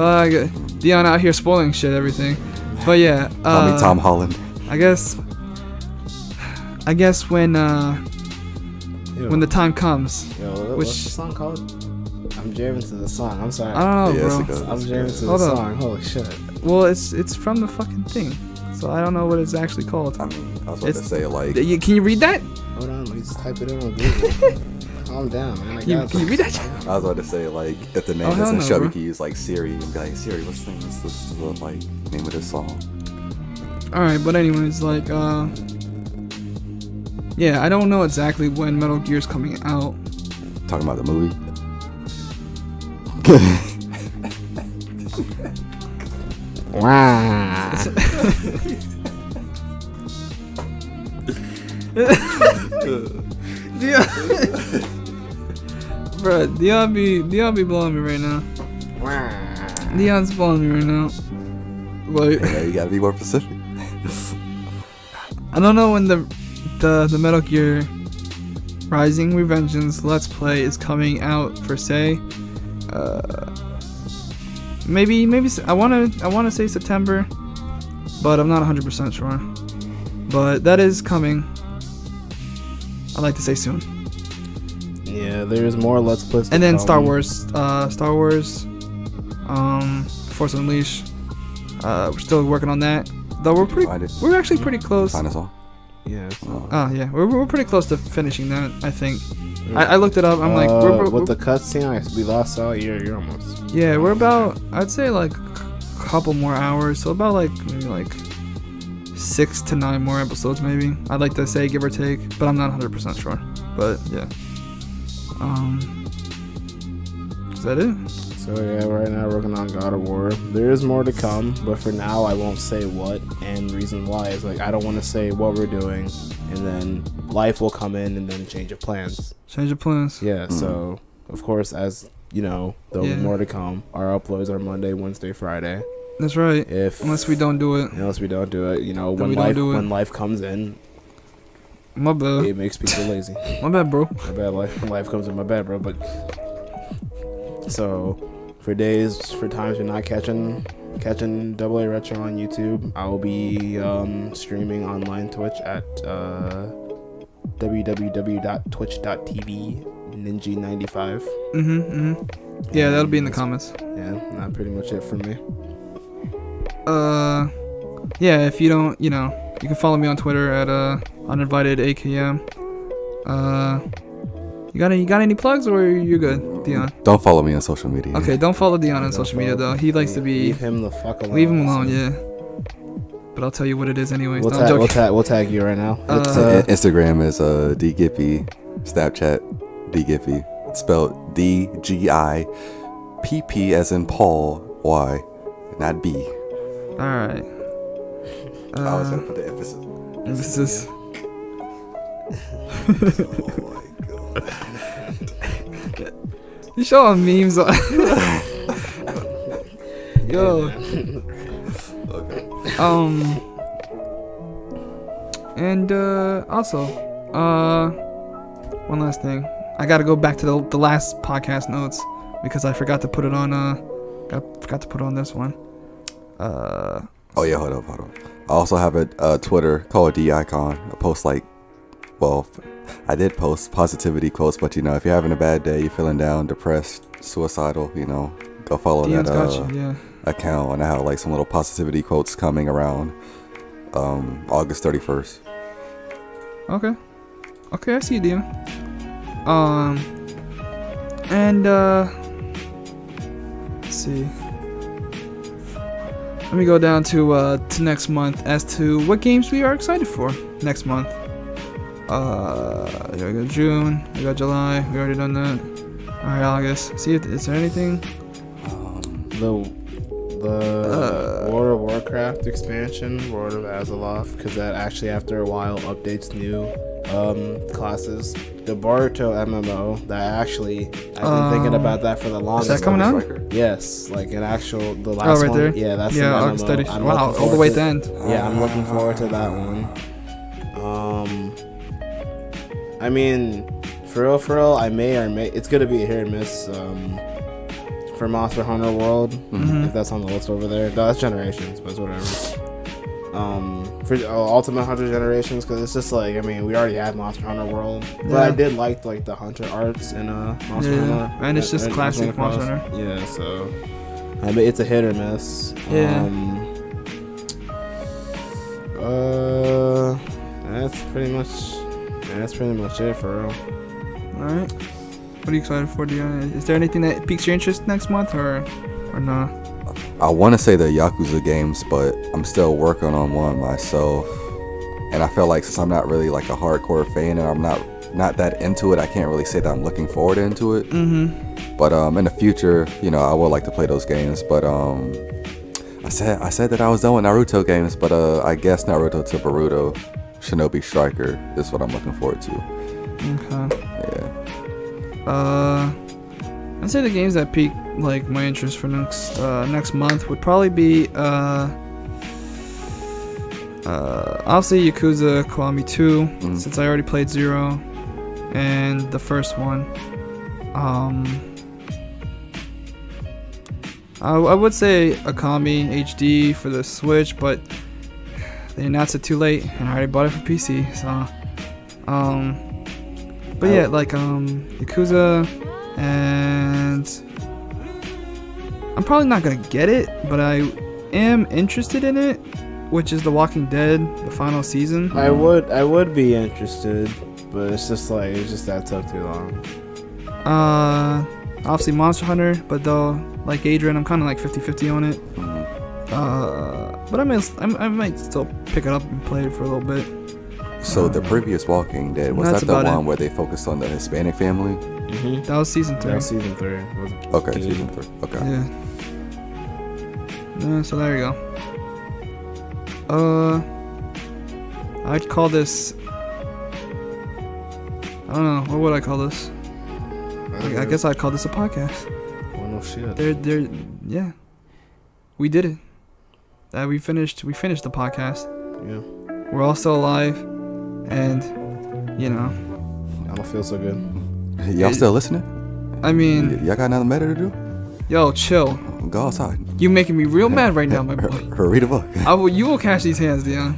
Deion out here spoiling shit, everything. But yeah, Call me Tom Holland. I guess when the time comes. Yo, what's the song called? I'm jamming to the song. I'm sorry. I don't know, Yes, it bro. goes. I'm jamming to the Hold up. song. Holy shit. Well, it's from the fucking thing, so I don't know what it's actually called. I mean, I was about to say like. Can you read that? Hold on, let me just type it in on Google. Calm down, man. Can you read that? I was about to say like if the name hell doesn't no, show, bro. you can use like Siri and be like, Siri, what's the like name of this song? All right, but anyways, like yeah, I don't know exactly when Metal Gear's coming out. Talking about the movie. Wow. Bro, Deion be blowing me right now. Deion's blowing me right now. Like, Yeah, you gotta be more specific. I don't know when the Metal Gear Rising Revengeance Let's Play is coming out per se. Maybe I wanna say September, but I'm not 100% sure. But that is coming. I'd like to say soon. Yeah, there's more Let's Plays. And then to Star come. Wars, Force Unleashed. We're still working on that. Though we're actually pretty close. Find us all. Yeah. So. Yeah, we're pretty close to finishing that. I think. I looked it up. I'm like, we're with the cutscene, we lost all year. You're almost. yeah, we're about. I'd say like a couple more hours. So about like maybe like 6 to 9 more episodes, maybe. I'd like to say give or take, but I'm not 100% sure. But yeah. Is that it? So yeah, right now we're working on God of War. There is more to come, but for now I won't say what. And reason why is like I don't want to say what we're doing, and then life will come in and then change of plans. Change of plans. Yeah. So of course, as you know, there'll be more to come. Our uploads are Monday, Wednesday, Friday. That's right. If Unless we don't do it. Unless we don't do it, you know, Then when we don't do it. when life comes in, My bad. It makes people lazy. My bad, bro. My bad. Life comes in my bad, bro. But so for times you're not catching AA Retro on YouTube, I will be streaming online Twitch at www.twitch.tv ninja95. Yeah, that'll be in the comments. Yeah, that's pretty much it for me. Yeah, if you don't, you can follow me on Twitter at uninvited AKM. You got any plugs, or you good, Deion? Don't follow me on social media. Okay, don't follow Deion on social media though. He likes to be. Leave him the fuck alone. Leave him alone, yeah. But I'll tell you what it is anyways. We'll tag you right now. Instagram is dgippy. Snapchat dgippy. It's spelled DGIPP as in Paul Y, not B. All right. I was gonna put the emphasis. Emphasis. Oh my god. You showing memes on. Yo. Okay. And also, one last thing. I gotta go back to the last podcast notes because I forgot to put it on. Forgot to put it on this one. Oh yeah, hold up. I also have a Twitter called D-Icon. I post I did post positivity quotes, but if you're having a bad day, you're feeling down, depressed, suicidal, go follow Deion's that got you, yeah. account, and I have some little positivity quotes coming around August 31st. Okay, I see you, Deion. And let's see. Let me go down to next month as to what games we are excited for next month. We got June, we got July, we already done that. Alright, August. See if is there anything? The World of Warcraft expansion, World of Azeroth, because that actually after a while updates new classes. The Boruto MMO that I've been thinking about that for the longest. Is that coming out? Yes, the last right one. there. Yeah, that's yeah, the August MMO. 30th. Wow, all the way at the end. Yeah, I'm looking forward to that one. I mean, for real, I may it's gonna be a hit or miss. For Monster Hunter World, if that's on the list over there. No, that's Generations, but it's whatever. For Ultimate Hunter Generations, because it's just we already had Monster Hunter World, but I did like the Hunter arts in Monster Hunter, and it's just classic Monster Hunter. Yeah, so it's a hit or miss. Yeah. That's pretty much it for real. All right. What are you excited for, Deion? Is there anything that piques your interest next month, or not? I want to say the Yakuza games, but I'm still working on one myself. And I feel like since I'm not really a hardcore fan and I'm not that into it, I can't really say that I'm looking forward into it. But in the future, I would like to play those games. But I said that I was done with Naruto games, but I guess Naruto to Boruto, Shinobi Striker is what I'm looking forward to. Okay. Yeah. I'd say the games that pique my interest for next month would probably be obviously Yakuza Kiwami 2, since I already played 0 and the first one. I would say Akami HD for the Switch, but they announced it too late and I already bought it for PC, so but yeah, Yakuza, and I'm probably not gonna get it, but I am interested in it, which is The Walking Dead, the final season. I would be interested, but it's just that took too long. Obviously Monster Hunter, but though Adrian, I'm kind of 50-50 on it. But I might still pick it up and play it for a little bit. So the previous Walking Dead, was that the one where they focused on the Hispanic family? That was season 3. That was season 3. Okay, season 3. Okay. Yeah, so there you go. I'd call this, I don't know, what would I call this? I guess I'd call this a podcast. Well, no shit. Yeah. We did it. We finished the podcast. Yeah. We're all still alive, and you know. I don't feel so good. Y'all still listening? I mean, Y'all got another matter to do? yo, chill. Go outside. You making me real mad right now, my boy. Read a book. You will catch these hands, Deion.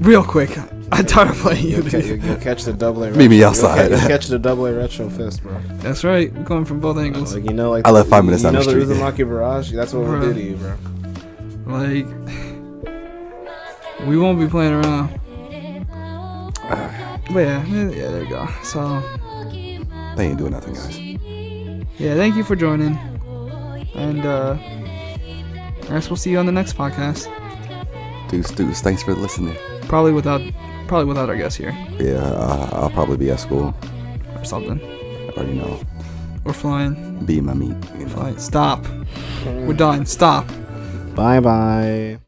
Real quick. I'm tired of playing you. You'll catch the double A. Meet me outside. You'll catch the double A retro fist, bro. That's right. We're going from both angles. Like, you know, like I left 5 minutes down the street. You know the Uzumaki Barrage? That's what Bro. we did to you, bro. Like, we won't be playing around. But yeah, there you go. So, They ain't doing nothing, guys. yeah, thank you for joining. And, I guess we'll see you on the next podcast. Deuce, thanks for listening. Probably without our guest here. Yeah, I'll probably be at school. Or something. Or, you know, Or flying. be my meat. You know. Flying. Stop. We're done. Stop. Bye-bye.